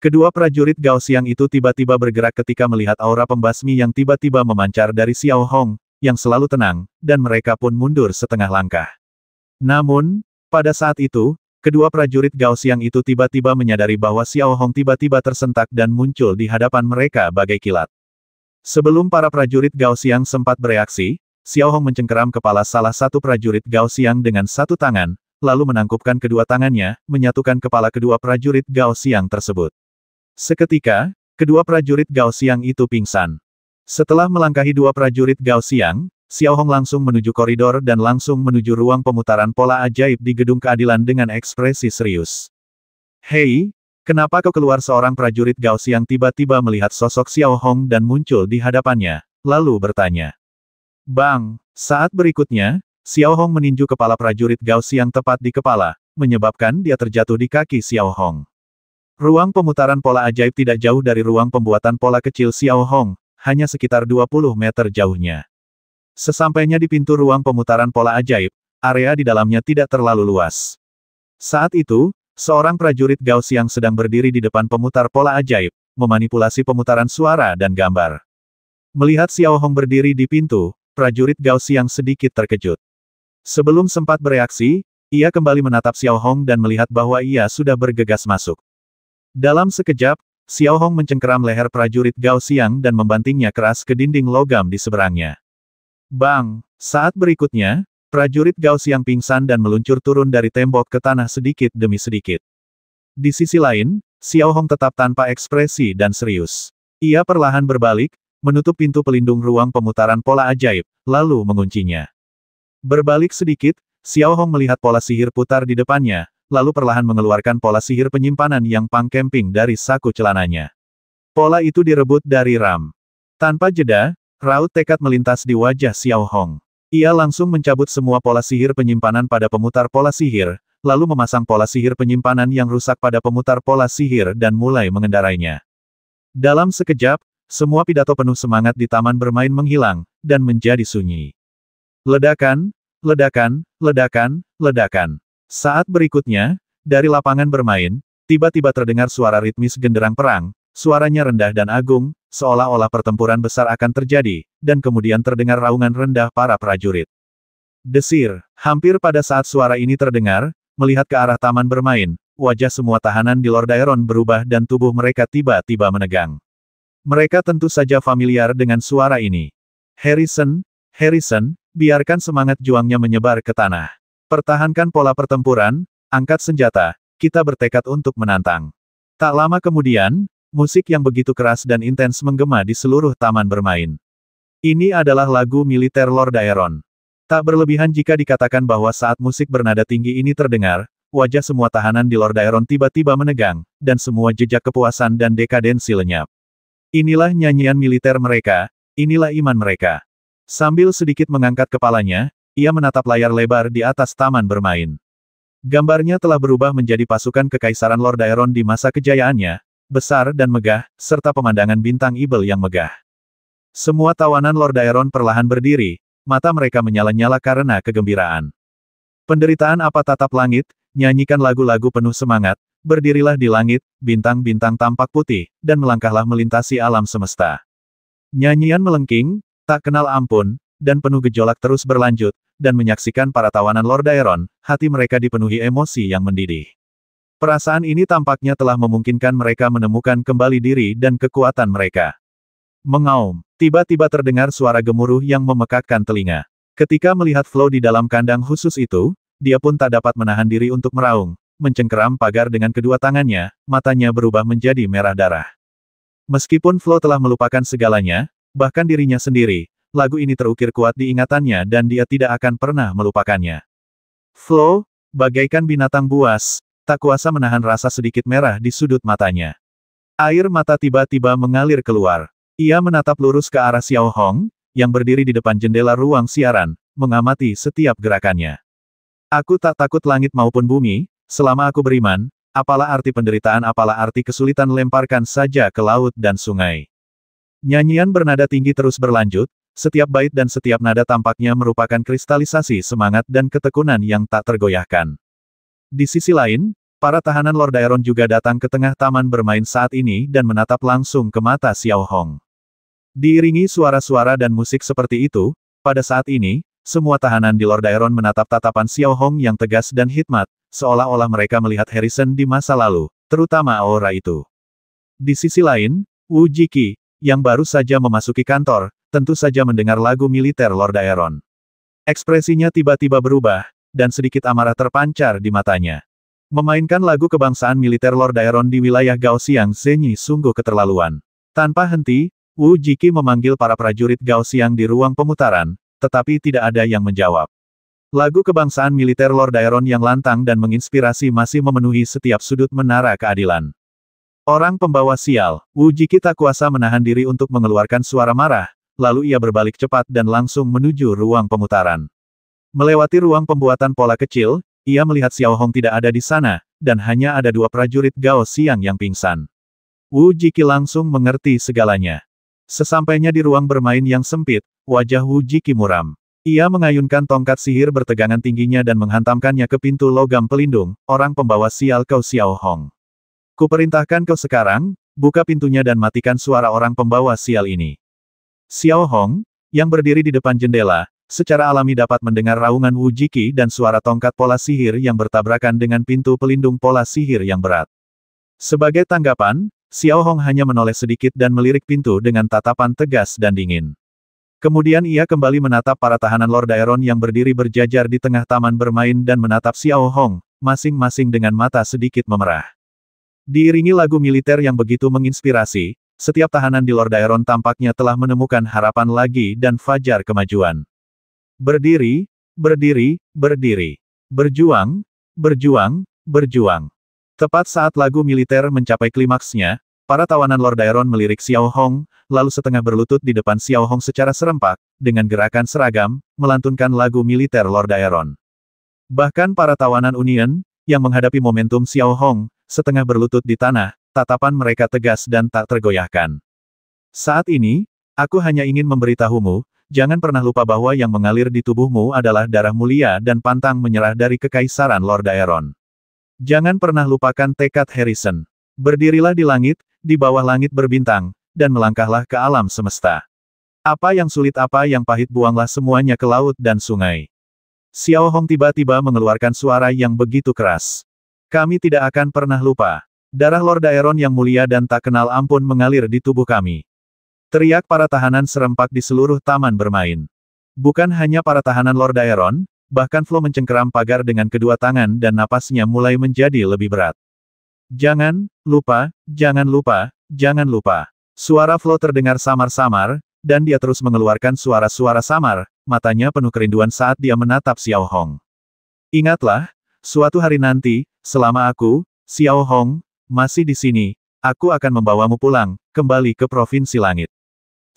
Kedua prajurit Gao Xiang itu tiba-tiba bergerak ketika melihat aura pembasmi yang tiba-tiba memancar dari Xiao Hong, yang selalu tenang, dan mereka pun mundur setengah langkah. Namun, pada saat itu, kedua prajurit Gao Xiang itu tiba-tiba menyadari bahwa Xiao Hong tiba-tiba tersentak dan muncul di hadapan mereka bagai kilat. Sebelum para prajurit Gao Xiang sempat bereaksi, Xiao Hong mencengkeram kepala salah satu prajurit Gao Xiang dengan satu tangan, lalu menangkupkan kedua tangannya, menyatukan kepala kedua prajurit Gao Xiang tersebut. Seketika, kedua prajurit Gao Xiang itu pingsan. Setelah melangkahi dua prajurit Gao Xiang, Xiao Hong langsung menuju koridor dan langsung menuju ruang pemutaran pola ajaib di Gedung Keadilan dengan ekspresi serius. "Hei, kenapa kau keluar?" Seorang prajurit Gao Xiang tiba-tiba melihat sosok Xiao Hong dan muncul di hadapannya, lalu bertanya. Bang! Saat berikutnya, Xiao Hong meninju kepala prajurit Gao Xiang tepat di kepala, menyebabkan dia terjatuh di kaki Xiao Hong. Ruang pemutaran pola ajaib tidak jauh dari ruang pembuatan pola kecil Xiao Hong, hanya sekitar 20 meter jauhnya. Sesampainya di pintu ruang pemutaran pola ajaib, area di dalamnya tidak terlalu luas. Saat itu, seorang prajurit Gao Xiang sedang berdiri di depan pemutar pola ajaib, memanipulasi pemutaran suara dan gambar. Melihat Xiao Hong berdiri di pintu, prajurit Gao Xiang sedikit terkejut. Sebelum sempat bereaksi, ia kembali menatap Xiao Hong dan melihat bahwa ia sudah bergegas masuk. Dalam sekejap, Xiao Hong mencengkeram leher prajurit Gao Xiang dan membantingnya keras ke dinding logam di seberangnya. Bang! Saat berikutnya, prajurit Gao Xiang pingsan dan meluncur turun dari tembok ke tanah sedikit demi sedikit. Di sisi lain, Xiao Hong tetap tanpa ekspresi dan serius. Ia perlahan berbalik, menutup pintu pelindung ruang pemutaran pola ajaib, lalu menguncinya. Berbalik sedikit, Xiao Hong melihat pola sihir putar di depannya, lalu perlahan mengeluarkan pola sihir penyimpanan yang pangkemping dari saku celananya. Pola itu direbut dari Ram. Tanpa jeda, raut tekad melintas di wajah Xiao Hong. Ia langsung mencabut semua pola sihir penyimpanan pada pemutar pola sihir, lalu memasang pola sihir penyimpanan yang rusak pada pemutar pola sihir dan mulai mengendarainya. Dalam sekejap, semua pidato penuh semangat di taman bermain menghilang, dan menjadi sunyi. Ledakan, ledakan, ledakan, ledakan. Saat berikutnya, dari lapangan bermain, tiba-tiba terdengar suara ritmis genderang perang, suaranya rendah dan agung, seolah-olah pertempuran besar akan terjadi, dan kemudian terdengar raungan rendah para prajurit. Desir, hampir pada saat suara ini terdengar, melihat ke arah taman bermain, wajah semua tahanan di Lord Aeron berubah dan tubuh mereka tiba-tiba menegang. Mereka tentu saja familiar dengan suara ini. Harrison, Harrison, biarkan semangat juangnya menyebar ke tanah. Pertahankan pola pertempuran, angkat senjata, kita bertekad untuk menantang. Tak lama kemudian, musik yang begitu keras dan intens menggema di seluruh taman bermain. Ini adalah lagu militer Lord Aeron. Tak berlebihan jika dikatakan bahwa saat musik bernada tinggi ini terdengar, wajah semua tahanan di Lord Aeron tiba-tiba menegang, dan semua jejak kepuasan dan dekadensi lenyap. Inilah nyanyian militer mereka, inilah iman mereka. Sambil sedikit mengangkat kepalanya, ia menatap layar lebar di atas taman bermain. Gambarnya telah berubah menjadi pasukan kekaisaran Lord Aeron di masa kejayaannya, besar dan megah, serta pemandangan bintang Ibel yang megah. Semua tawanan Lord Aeron perlahan berdiri, mata mereka menyala-nyala karena kegembiraan. Penderitaan apa tatap langit, nyanyikan lagu-lagu penuh semangat, berdirilah di langit, bintang-bintang tampak putih, dan melangkahlah melintasi alam semesta. Nyanyian melengking, tak kenal ampun, dan penuh gejolak terus berlanjut, dan menyaksikan para tawanan Lord Aeron, hati mereka dipenuhi emosi yang mendidih. Perasaan ini tampaknya telah memungkinkan mereka menemukan kembali diri dan kekuatan mereka. Mengaum, tiba-tiba terdengar suara gemuruh yang memekakkan telinga. Ketika melihat Flow di dalam kandang khusus itu, dia pun tak dapat menahan diri untuk meraung, mencengkeram pagar dengan kedua tangannya, matanya berubah menjadi merah darah. Meskipun Flow telah melupakan segalanya, bahkan dirinya sendiri, lagu ini terukir kuat di ingatannya dan dia tidak akan pernah melupakannya. Flow, bagaikan binatang buas, tak kuasa menahan rasa sedikit merah di sudut matanya. Air mata tiba-tiba mengalir keluar. Ia menatap lurus ke arah Xiao Hong, yang berdiri di depan jendela ruang siaran, mengamati setiap gerakannya. Aku tak takut langit maupun bumi, selama aku beriman, apalah arti penderitaan, apalah arti kesulitan, lemparkan saja ke laut dan sungai. Nyanyian bernada tinggi terus berlanjut, setiap bait dan setiap nada tampaknya merupakan kristalisasi semangat dan ketekunan yang tak tergoyahkan. Di sisi lain, para tahanan Lord Aeron juga datang ke tengah taman bermain saat ini dan menatap langsung ke mata Xiao Hong. Diiringi suara-suara dan musik seperti itu, pada saat ini, semua tahanan di Lord Aeron menatap tatapan Xiao Hong yang tegas dan hikmat, seolah-olah mereka melihat Harrison di masa lalu, terutama aura itu. Di sisi lain, Wu Jiki, yang baru saja memasuki kantor, tentu saja mendengar lagu militer Lord Aeron. Ekspresinya tiba-tiba berubah, dan sedikit amarah terpancar di matanya. Memainkan lagu kebangsaan militer Lord Aeron di wilayah Gaoxiang Zenyi sungguh keterlaluan. Tanpa henti, Wu Jiki memanggil para prajurit Gaoxiang di ruang pemutaran, tetapi tidak ada yang menjawab. Lagu kebangsaan militer Lord Aeron yang lantang dan menginspirasi masih memenuhi setiap sudut menara keadilan. Orang pembawa sial, Wu Jiki tak kuasa menahan diri untuk mengeluarkan suara marah, lalu ia berbalik cepat dan langsung menuju ruang pemutaran. Melewati ruang pembuatan pola kecil, ia melihat Xiao Hong tidak ada di sana, dan hanya ada dua prajurit Gaoxiang yang pingsan. Wu Jiki langsung mengerti segalanya. Sesampainya di ruang bermain yang sempit, wajah Wu Jiki muram. Ia mengayunkan tongkat sihir bertegangan tingginya dan menghantamkannya ke pintu logam pelindung, orang pembawa sial kau Xiao Hong. Kuperintahkan kau sekarang, buka pintunya dan matikan suara orang pembawa sial ini. Xiao Hong, yang berdiri di depan jendela, secara alami dapat mendengar raungan Wu Jiki dan suara tongkat pola sihir yang bertabrakan dengan pintu pelindung pola sihir yang berat. Sebagai tanggapan, Xiao Hong hanya menoleh sedikit dan melirik pintu dengan tatapan tegas dan dingin. Kemudian ia kembali menatap para tahanan Lord Aeron yang berdiri berjajar di tengah taman bermain dan menatap Xiao Hong, masing-masing dengan mata sedikit memerah. Diiringi lagu militer yang begitu menginspirasi, setiap tahanan di Lord Aeron tampaknya telah menemukan harapan lagi dan fajar kemajuan. Berdiri, berdiri, berdiri. Berjuang, berjuang, berjuang. Tepat saat lagu militer mencapai klimaksnya, para tawanan Lord Aeron melirik Xiao Hong, lalu setengah berlutut di depan Xiao Hong secara serempak, dengan gerakan seragam, melantunkan lagu militer Lord Aeron. Bahkan para tawanan Union, yang menghadapi momentum Xiao Hong, setengah berlutut di tanah, tatapan mereka tegas dan tak tergoyahkan. Saat ini, aku hanya ingin memberitahumu, jangan pernah lupa bahwa yang mengalir di tubuhmu adalah darah mulia dan pantang menyerah dari kekaisaran Lord Aeron. Jangan pernah lupakan tekad Harrison. Berdirilah di langit, di bawah langit berbintang, dan melangkahlah ke alam semesta. Apa yang sulit, apa yang pahit, buanglah semuanya ke laut dan sungai. Xiao Hong tiba-tiba mengeluarkan suara yang begitu keras. Kami tidak akan pernah lupa. Darah Lord Aeron yang mulia dan tak kenal ampun mengalir di tubuh kami. Teriak para tahanan serempak di seluruh taman bermain. Bukan hanya para tahanan Lord Aeron, bahkan Flo mencengkeram pagar dengan kedua tangan dan napasnya mulai menjadi lebih berat. Jangan lupa, jangan lupa, jangan lupa. Suara Flo terdengar samar-samar, dan dia terus mengeluarkan suara-suara samar, matanya penuh kerinduan saat dia menatap Xiao Hong. Ingatlah, suatu hari nanti, selama aku, Xiao Hong, masih di sini, aku akan membawamu pulang, kembali ke Provinsi Langit.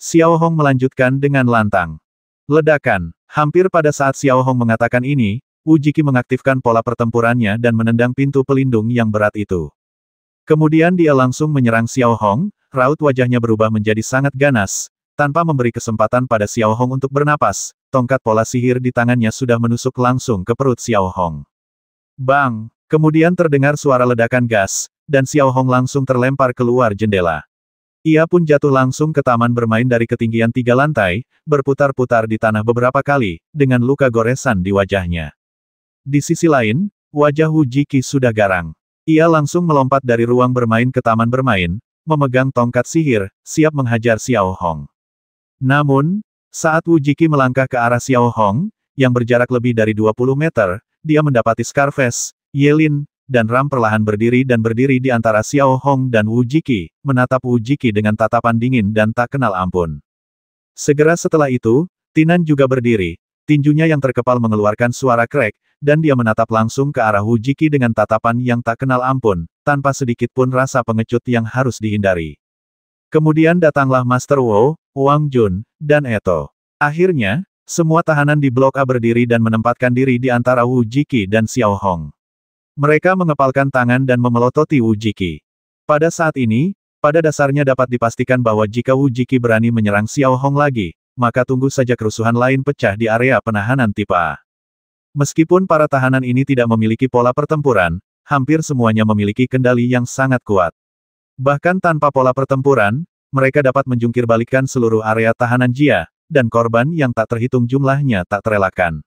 Xiao Hong melanjutkan dengan lantang. Ledakan. Hampir pada saat Xiao Hong mengatakan ini, Wu Jiki mengaktifkan pola pertempurannya dan menendang pintu pelindung yang berat itu. Kemudian dia langsung menyerang Xiao Hong, raut wajahnya berubah menjadi sangat ganas, tanpa memberi kesempatan pada Xiao Hong untuk bernapas, tongkat pola sihir di tangannya sudah menusuk langsung ke perut Xiao Hong. Bang! Kemudian terdengar suara ledakan gas, dan Xiao Hong langsung terlempar keluar jendela. Ia pun jatuh langsung ke taman bermain dari ketinggian 3 lantai, berputar-putar di tanah beberapa kali, dengan luka goresan di wajahnya. Di sisi lain, wajah Wu Jiki sudah garang. Ia langsung melompat dari ruang bermain ke taman bermain, memegang tongkat sihir, siap menghajar Xiao Hong. Namun, saat Wu Jiki melangkah ke arah Xiao Hong, yang berjarak lebih dari 20 meter, dia mendapati Scarface, Yelin, dan Ram perlahan berdiri di antara Xiao Hong dan Wu Jiki, menatap Wu Jiki dengan tatapan dingin dan tak kenal ampun. Segera setelah itu, Tinan juga berdiri, tinjunya yang terkepal mengeluarkan suara krek, dan dia menatap langsung ke arah Wu Jiki dengan tatapan yang tak kenal ampun, tanpa sedikit pun rasa pengecut yang harus dihindari. Kemudian datanglah Master Wu, Wang Jun, dan Eto. Akhirnya, semua tahanan di Blok A berdiri dan menempatkan diri di antara Wu Jiki dan Xiao Hong. Mereka mengepalkan tangan dan memelototi Wu Jiki. Pada saat ini, pada dasarnya dapat dipastikan bahwa jika Wu Jiki berani menyerang Xiao Hong lagi, maka tunggu saja kerusuhan lain pecah di area penahanan tipe A. Meskipun para tahanan ini tidak memiliki pola pertempuran, hampir semuanya memiliki kendali yang sangat kuat. Bahkan tanpa pola pertempuran, mereka dapat menjungkirbalikkan seluruh area tahanan Jia, dan korban yang tak terhitung jumlahnya tak terelakkan.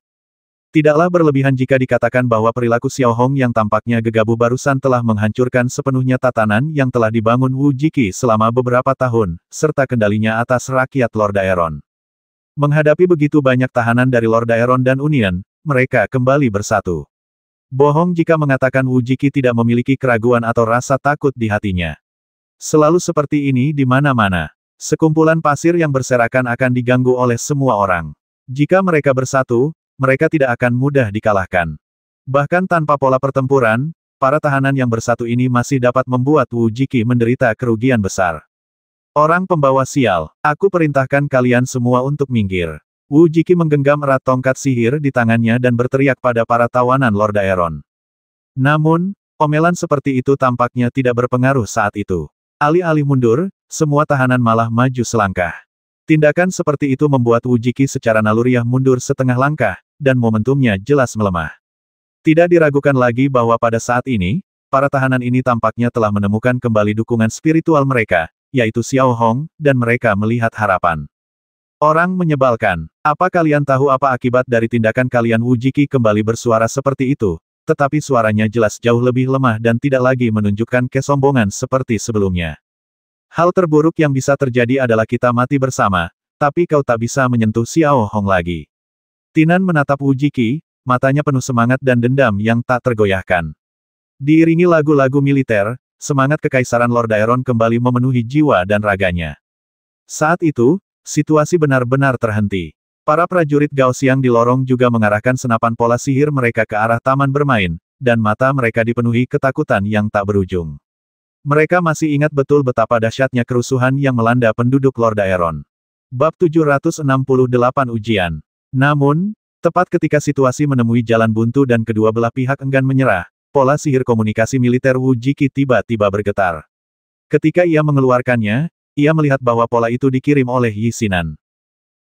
Tidaklah berlebihan jika dikatakan bahwa perilaku Xiao Hong yang tampaknya gegabah barusan telah menghancurkan sepenuhnya tatanan yang telah dibangun Wu Jiki selama beberapa tahun, serta kendalinya atas rakyat Lord Aeron. Menghadapi begitu banyak tahanan dari Lord Aeron dan Union, mereka kembali bersatu. Bohong jika mengatakan Wu Jiki tidak memiliki keraguan atau rasa takut di hatinya. Selalu seperti ini di mana-mana. Sekumpulan pasir yang berserakan akan diganggu oleh semua orang. Jika mereka bersatu, mereka tidak akan mudah dikalahkan. Bahkan tanpa pola pertempuran, para tahanan yang bersatu ini masih dapat membuat Wu Jiki menderita kerugian besar. Orang pembawa sial, aku perintahkan kalian semua untuk minggir. Wu Jiki menggenggam erat tongkat sihir di tangannya dan berteriak pada para tawanan Lord Aeron. Namun, omelan seperti itu tampaknya tidak berpengaruh saat itu. Alih-alih mundur, semua tahanan malah maju selangkah. Tindakan seperti itu membuat Wu Jiki secara naluriah mundur setengah langkah, dan momentumnya jelas melemah. Tidak diragukan lagi bahwa pada saat ini, para tahanan ini tampaknya telah menemukan kembali dukungan spiritual mereka, yaitu Xiao Hong, dan mereka melihat harapan. Orang menyebalkan. Apa kalian tahu apa akibat dari tindakan kalian? Wu Jiki kembali bersuara seperti itu, tetapi suaranya jelas jauh lebih lemah dan tidak lagi menunjukkan kesombongan seperti sebelumnya. Hal terburuk yang bisa terjadi adalah kita mati bersama, tapi kau tak bisa menyentuh Xiao Hong lagi. Tinan menatap Wu Jiki, matanya penuh semangat dan dendam yang tak tergoyahkan. Diiringi lagu-lagu militer, semangat kekaisaran Lord Aeron kembali memenuhi jiwa dan raganya. Saat itu, situasi benar-benar terhenti. Para prajurit Gaoxiang di lorong juga mengarahkan senapan pola sihir mereka ke arah taman bermain, dan mata mereka dipenuhi ketakutan yang tak berujung. Mereka masih ingat betul betapa dahsyatnya kerusuhan yang melanda penduduk Lord Aeron. Bab 768 Ujian. Namun, tepat ketika situasi menemui jalan buntu dan kedua belah pihak enggan menyerah, pola sihir komunikasi militer Wu Jiki tiba-tiba bergetar. Ketika ia mengeluarkannya, ia melihat bahwa pola itu dikirim oleh Yi Xinan.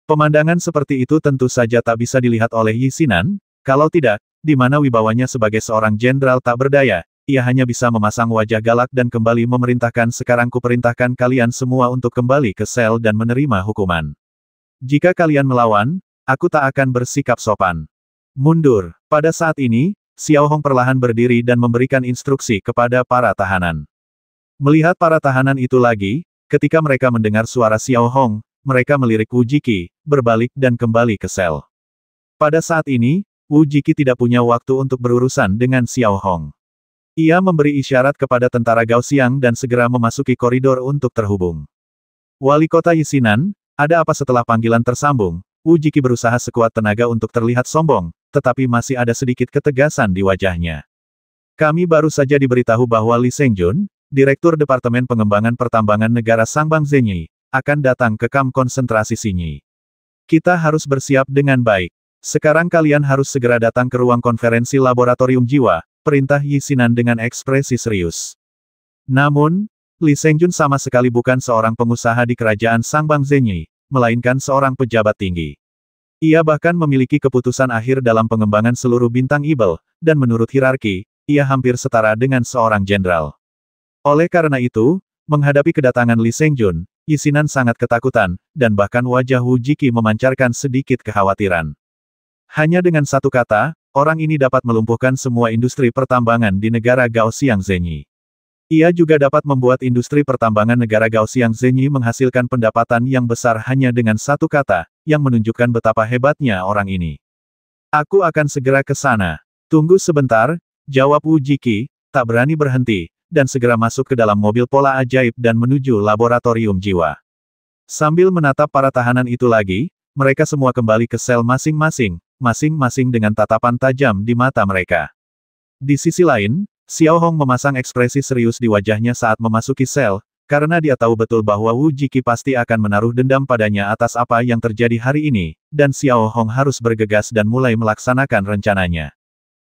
Pemandangan seperti itu tentu saja tak bisa dilihat oleh Yi Xinan, kalau tidak, di mana wibawanya sebagai seorang jenderal tak berdaya, ia hanya bisa memasang wajah galak dan kembali memerintahkan. Sekarang kuperintahkan kalian semua untuk kembali ke sel dan menerima hukuman. Jika kalian melawan, aku tak akan bersikap sopan. Mundur. Pada saat ini, Xiao Hong perlahan berdiri dan memberikan instruksi kepada para tahanan. Melihat para tahanan itu lagi, ketika mereka mendengar suara Xiao Hong, mereka melirik Wu Jiki, berbalik dan kembali ke sel. Pada saat ini, Wu Jiki tidak punya waktu untuk berurusan dengan Xiao Hong. Ia memberi isyarat kepada tentara Gaoxiang dan segera memasuki koridor untuk terhubung. Wali kota Yi Xinan, ada apa? Setelah panggilan tersambung, Wu Jiki berusaha sekuat tenaga untuk terlihat sombong, tetapi masih ada sedikit ketegasan di wajahnya. Kami baru saja diberitahu bahwa Li Sengjun, Direktur Departemen Pengembangan Pertambangan Negara Sangbang Zenyi, akan datang ke kamp konsentrasi Xinyi. Kita harus bersiap dengan baik. Sekarang kalian harus segera datang ke ruang konferensi laboratorium jiwa, perintah Yi Xinan dengan ekspresi serius. Namun, Li Sengjun sama sekali bukan seorang pengusaha di kerajaan Sangbang Zenyi, melainkan seorang pejabat tinggi. Ia bahkan memiliki keputusan akhir dalam pengembangan seluruh bintang Ibel, dan menurut hierarki, ia hampir setara dengan seorang jenderal. Oleh karena itu, menghadapi kedatangan Li Sengjun, Yi Xinan sangat ketakutan, dan bahkan wajah Wu Jiki memancarkan sedikit kekhawatiran. Hanya dengan satu kata, orang ini dapat melumpuhkan semua industri pertambangan di negara Gaoxiang Zenyi. Ia juga dapat membuat industri pertambangan negara Gaoxiang Zenyi menghasilkan pendapatan yang besar hanya dengan satu kata, yang menunjukkan betapa hebatnya orang ini. Aku akan segera ke sana. Tunggu sebentar, jawab Wu Jiki, tak berani berhenti, dan segera masuk ke dalam mobil pola ajaib dan menuju laboratorium jiwa. Sambil menatap para tahanan itu lagi, mereka semua kembali ke sel masing-masing, masing-masing dengan tatapan tajam di mata mereka. Di sisi lain, Xiao Hong memasang ekspresi serius di wajahnya saat memasuki sel, karena dia tahu betul bahwa Wu Jiki pasti akan menaruh dendam padanya atas apa yang terjadi hari ini, dan Xiao Hong harus bergegas dan mulai melaksanakan rencananya.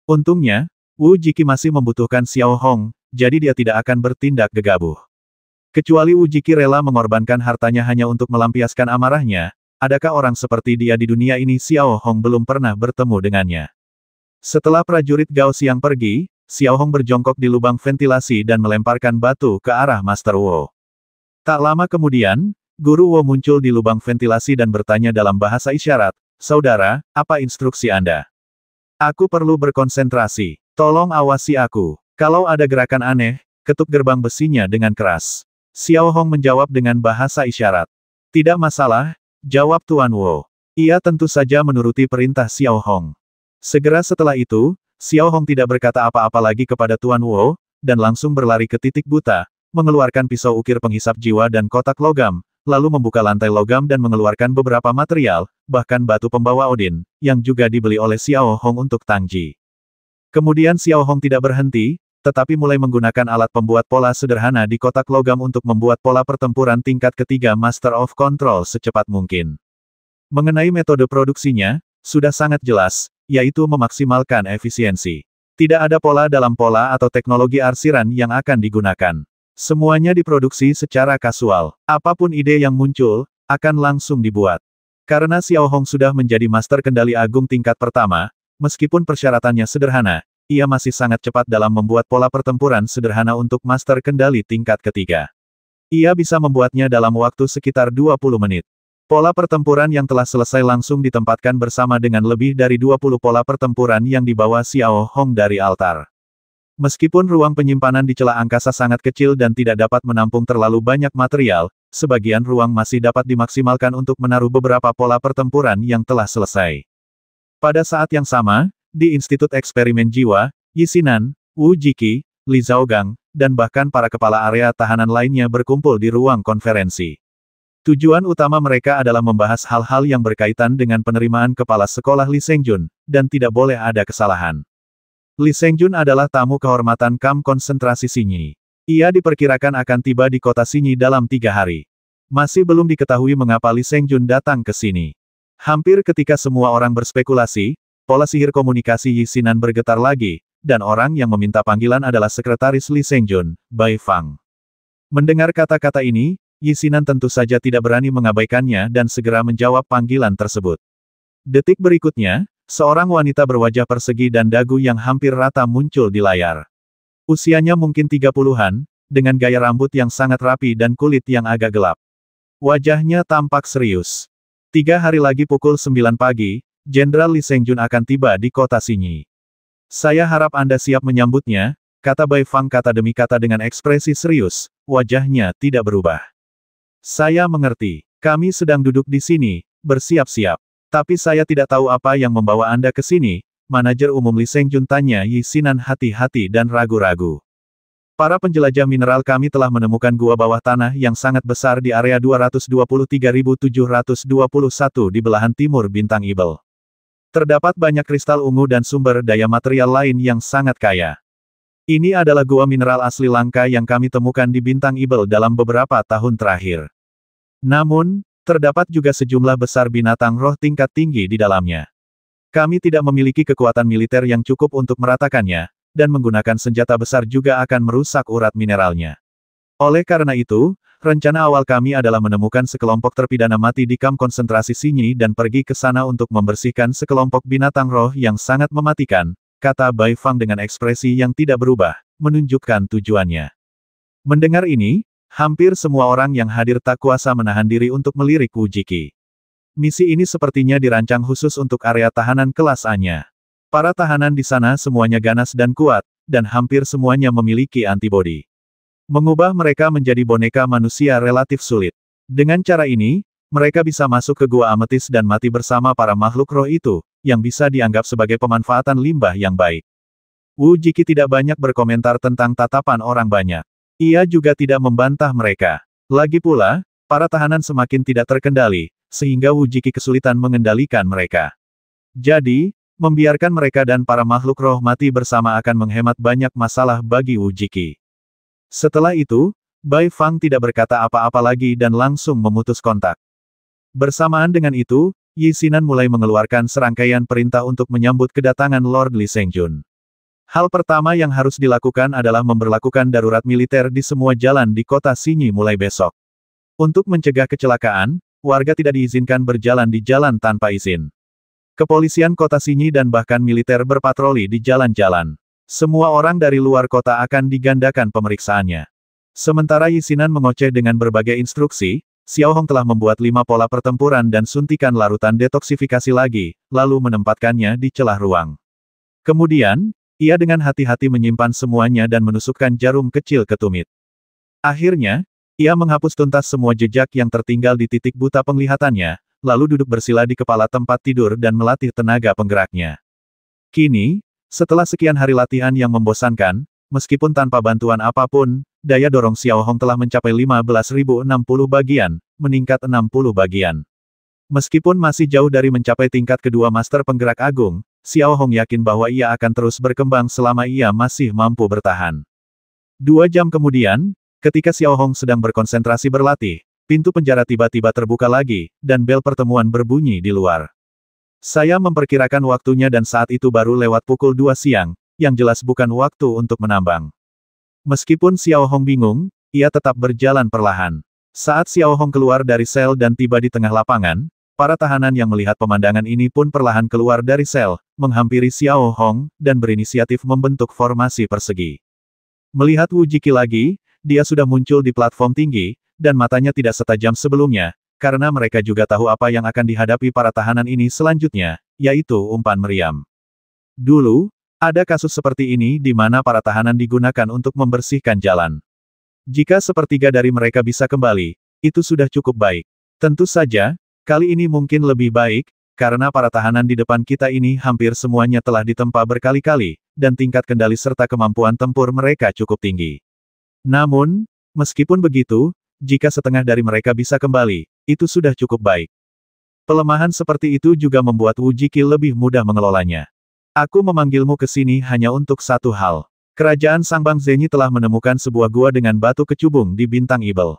Untungnya, Wu Jiki masih membutuhkan Xiao Hong, jadi dia tidak akan bertindak gegabah. Kecuali Wu Jiki rela mengorbankan hartanya hanya untuk melampiaskan amarahnya, adakah orang seperti dia di dunia ini? Xiao Hong belum pernah bertemu dengannya. Setelah prajurit Gao Xiang pergi, Xiao Hong berjongkok di lubang ventilasi dan melemparkan batu ke arah Master Wu. Tak lama kemudian, Guru Wu muncul di lubang ventilasi dan bertanya dalam bahasa isyarat, "Saudara, apa instruksi Anda?" "Aku perlu berkonsentrasi. Tolong awasi aku. Kalau ada gerakan aneh, ketuk gerbang besinya dengan keras." Xiao Hong menjawab dengan bahasa isyarat. "Tidak masalah," jawab Tuan Wu. Ia tentu saja menuruti perintah Xiao Hong. Segera setelah itu, Xiao Hong tidak berkata apa-apa lagi kepada Tuan Wu, dan langsung berlari ke titik buta, mengeluarkan pisau ukir penghisap jiwa dan kotak logam, lalu membuka lantai logam dan mengeluarkan beberapa material, bahkan batu pembawa Odin, yang juga dibeli oleh Xiao Hong untuk Tangji. Kemudian Xiao Hong tidak berhenti, tetapi mulai menggunakan alat pembuat pola sederhana di kotak logam untuk membuat pola pertempuran tingkat ketiga Master of Control secepat mungkin. Mengenai metode produksinya, sudah sangat jelas, yaitu memaksimalkan efisiensi. Tidak ada pola dalam pola atau teknologi arsiran yang akan digunakan. Semuanya diproduksi secara kasual. Apapun ide yang muncul, akan langsung dibuat. Karena Xiao Hong sudah menjadi master kendali agung tingkat pertama, meskipun persyaratannya sederhana, ia masih sangat cepat dalam membuat pola pertempuran sederhana untuk master kendali tingkat ketiga. Ia bisa membuatnya dalam waktu sekitar 20 menit. Pola pertempuran yang telah selesai langsung ditempatkan bersama dengan lebih dari 20 pola pertempuran yang dibawa Xiao Hong dari altar. Meskipun ruang penyimpanan di celah angkasa sangat kecil dan tidak dapat menampung terlalu banyak material, sebagian ruang masih dapat dimaksimalkan untuk menaruh beberapa pola pertempuran yang telah selesai. Pada saat yang sama, di Institut Eksperimen Jiwa, Yi Xinan, Wu Jiki, Li Zhaogang, dan bahkan para kepala area tahanan lainnya berkumpul di ruang konferensi. Tujuan utama mereka adalah membahas hal-hal yang berkaitan dengan penerimaan kepala sekolah Li Sengjun, dan tidak boleh ada kesalahan. Li Sengjun adalah tamu kehormatan kamp konsentrasi Xinyi. Ia diperkirakan akan tiba di kota Xinyi dalam 3 hari. Masih belum diketahui mengapa Li Sengjun datang ke sini. Hampir ketika semua orang berspekulasi, pola sihir komunikasi Yi Xinan bergetar lagi, dan orang yang meminta panggilan adalah sekretaris Li Sengjun, Bai Fang. Mendengar kata-kata ini, Yi Xinan tentu saja tidak berani mengabaikannya dan segera menjawab panggilan tersebut. Detik berikutnya, seorang wanita berwajah persegi dan dagu yang hampir rata muncul di layar. Usianya mungkin 30-an, dengan gaya rambut yang sangat rapi dan kulit yang agak gelap. Wajahnya tampak serius. 3 hari lagi pukul 9 pagi, Jenderal Li Sengjun akan tiba di kota Xinyi. Saya harap Anda siap menyambutnya, kata Bai Fang kata demi kata dengan ekspresi serius, wajahnya tidak berubah. Saya mengerti. Kami sedang duduk di sini, bersiap-siap. Tapi saya tidak tahu apa yang membawa Anda ke sini, manajer umum Li Sengjun tanya Yi Xinan hati-hati dan ragu-ragu. Para penjelajah mineral kami telah menemukan gua bawah tanah yang sangat besar di area 223.721 di belahan timur bintang Ibel. Terdapat banyak kristal ungu dan sumber daya material lain yang sangat kaya. Ini adalah gua mineral asli langka yang kami temukan di bintang Ibel dalam beberapa tahun terakhir. Namun, terdapat juga sejumlah besar binatang roh tingkat tinggi di dalamnya. Kami tidak memiliki kekuatan militer yang cukup untuk meratakannya, dan menggunakan senjata besar juga akan merusak urat mineralnya. Oleh karena itu, rencana awal kami adalah menemukan sekelompok terpidana mati di kamp konsentrasi Xinyi dan pergi ke sana untuk membersihkan sekelompok binatang roh yang sangat mematikan, kata Bai Fang dengan ekspresi yang tidak berubah, menunjukkan tujuannya. Mendengar ini, hampir semua orang yang hadir tak kuasa menahan diri untuk melirik Wu Jiki. Misi ini sepertinya dirancang khusus untuk area tahanan kelas A-nya. Para tahanan di sana semuanya ganas dan kuat, dan hampir semuanya memiliki antibodi. Mengubah mereka menjadi boneka manusia relatif sulit. Dengan cara ini, mereka bisa masuk ke gua ametis dan mati bersama para makhluk roh itu, yang bisa dianggap sebagai pemanfaatan limbah yang baik. Wu Jiki tidak banyak berkomentar tentang tatapan orang banyak. Ia juga tidak membantah mereka. Lagi pula, para tahanan semakin tidak terkendali, sehingga Wu Jiki kesulitan mengendalikan mereka. Jadi, membiarkan mereka dan para makhluk roh mati bersama akan menghemat banyak masalah bagi Wu Jiki. Setelah itu, Bai Fang tidak berkata apa-apa lagi dan langsung memutus kontak. Bersamaan dengan itu, Yi Xinan mulai mengeluarkan serangkaian perintah untuk menyambut kedatangan Lord Li Sengjun. Hal pertama yang harus dilakukan adalah memberlakukan darurat militer di semua jalan di kota Xinyi mulai besok. Untuk mencegah kecelakaan, warga tidak diizinkan berjalan di jalan tanpa izin. Kepolisian kota Xinyi dan bahkan militer berpatroli di jalan-jalan. Semua orang dari luar kota akan digandakan pemeriksaannya. Sementara Yi Xinan mengoceh dengan berbagai instruksi, Xiao Hong telah membuat 5 pola pertempuran dan suntikan larutan detoksifikasi lagi, lalu menempatkannya di celah ruang. Kemudian, ia dengan hati-hati menyimpan semuanya dan menusukkan jarum kecil ke tumit. Akhirnya, ia menghapus tuntas semua jejak yang tertinggal di titik buta penglihatannya, lalu duduk bersila di kepala tempat tidur dan melatih tenaga penggeraknya. Kini, setelah sekian hari latihan yang membosankan, meskipun tanpa bantuan apapun, daya dorong Xiao Hong telah mencapai 15.060 bagian, meningkat 60 bagian. Meskipun masih jauh dari mencapai tingkat kedua Master Penggerak Agung, Xiao Hong yakin bahwa ia akan terus berkembang selama ia masih mampu bertahan. 2 jam kemudian, ketika Xiao Hong sedang berkonsentrasi berlatih, pintu penjara tiba-tiba terbuka lagi, dan bel pertemuan berbunyi di luar. Saya memperkirakan waktunya dan saat itu baru lewat pukul 2 siang, yang jelas bukan waktu untuk menambang. Meskipun Xiao Hong bingung, ia tetap berjalan perlahan. Saat Xiao Hong keluar dari sel dan tiba di tengah lapangan, para tahanan yang melihat pemandangan ini pun perlahan keluar dari sel, menghampiri Xiao Hong, dan berinisiatif membentuk formasi persegi. Melihat Wu Jiki lagi, dia sudah muncul di platform tinggi, dan matanya tidak setajam sebelumnya, karena mereka juga tahu apa yang akan dihadapi para tahanan ini selanjutnya, yaitu umpan meriam. Dulu, ada kasus seperti ini di mana para tahanan digunakan untuk membersihkan jalan. Jika sepertiga dari mereka bisa kembali, itu sudah cukup baik. Tentu saja, kali ini mungkin lebih baik, karena para tahanan di depan kita ini hampir semuanya telah ditempa berkali-kali, dan tingkat kendali serta kemampuan tempur mereka cukup tinggi. Namun, meskipun begitu, jika setengah dari mereka bisa kembali, itu sudah cukup baik. Pelemahan seperti itu juga membuat Wu Jiki lebih mudah mengelolanya. Aku memanggilmu ke sini hanya untuk satu hal. Kerajaan Sangbang Zenyi telah menemukan sebuah gua dengan batu kecubung di bintang Ibel.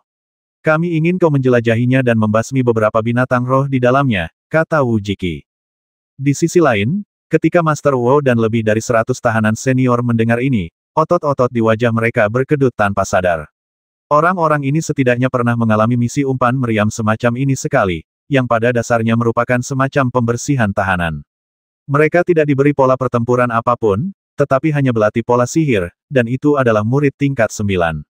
Kami ingin kau menjelajahinya dan membasmi beberapa binatang roh di dalamnya, kata Wu Jiki. Di sisi lain, ketika Master Wu dan lebih dari 100 tahanan senior mendengar ini, otot-otot di wajah mereka berkedut tanpa sadar. Orang-orang ini setidaknya pernah mengalami misi umpan meriam semacam ini sekali, yang pada dasarnya merupakan semacam pembersihan tahanan. Mereka tidak diberi pola pertempuran apapun, tetapi hanya berlatih pola sihir, dan itu adalah murid tingkat 9.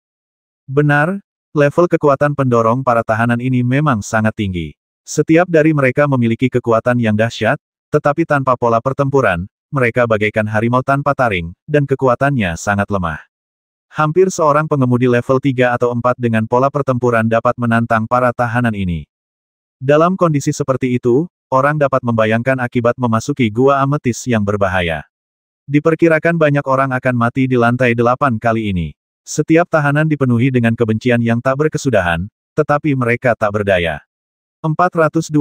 Benar, level kekuatan pendorong para tahanan ini memang sangat tinggi. Setiap dari mereka memiliki kekuatan yang dahsyat, tetapi tanpa pola pertempuran, mereka bagaikan harimau tanpa taring, dan kekuatannya sangat lemah. Hampir seorang pengemudi level 3 atau 4 dengan pola pertempuran dapat menantang para tahanan ini. Dalam kondisi seperti itu, orang dapat membayangkan akibat memasuki gua ametis yang berbahaya. Diperkirakan banyak orang akan mati di lantai 8 kali ini. Setiap tahanan dipenuhi dengan kebencian yang tak berkesudahan, tetapi mereka tak berdaya. 425.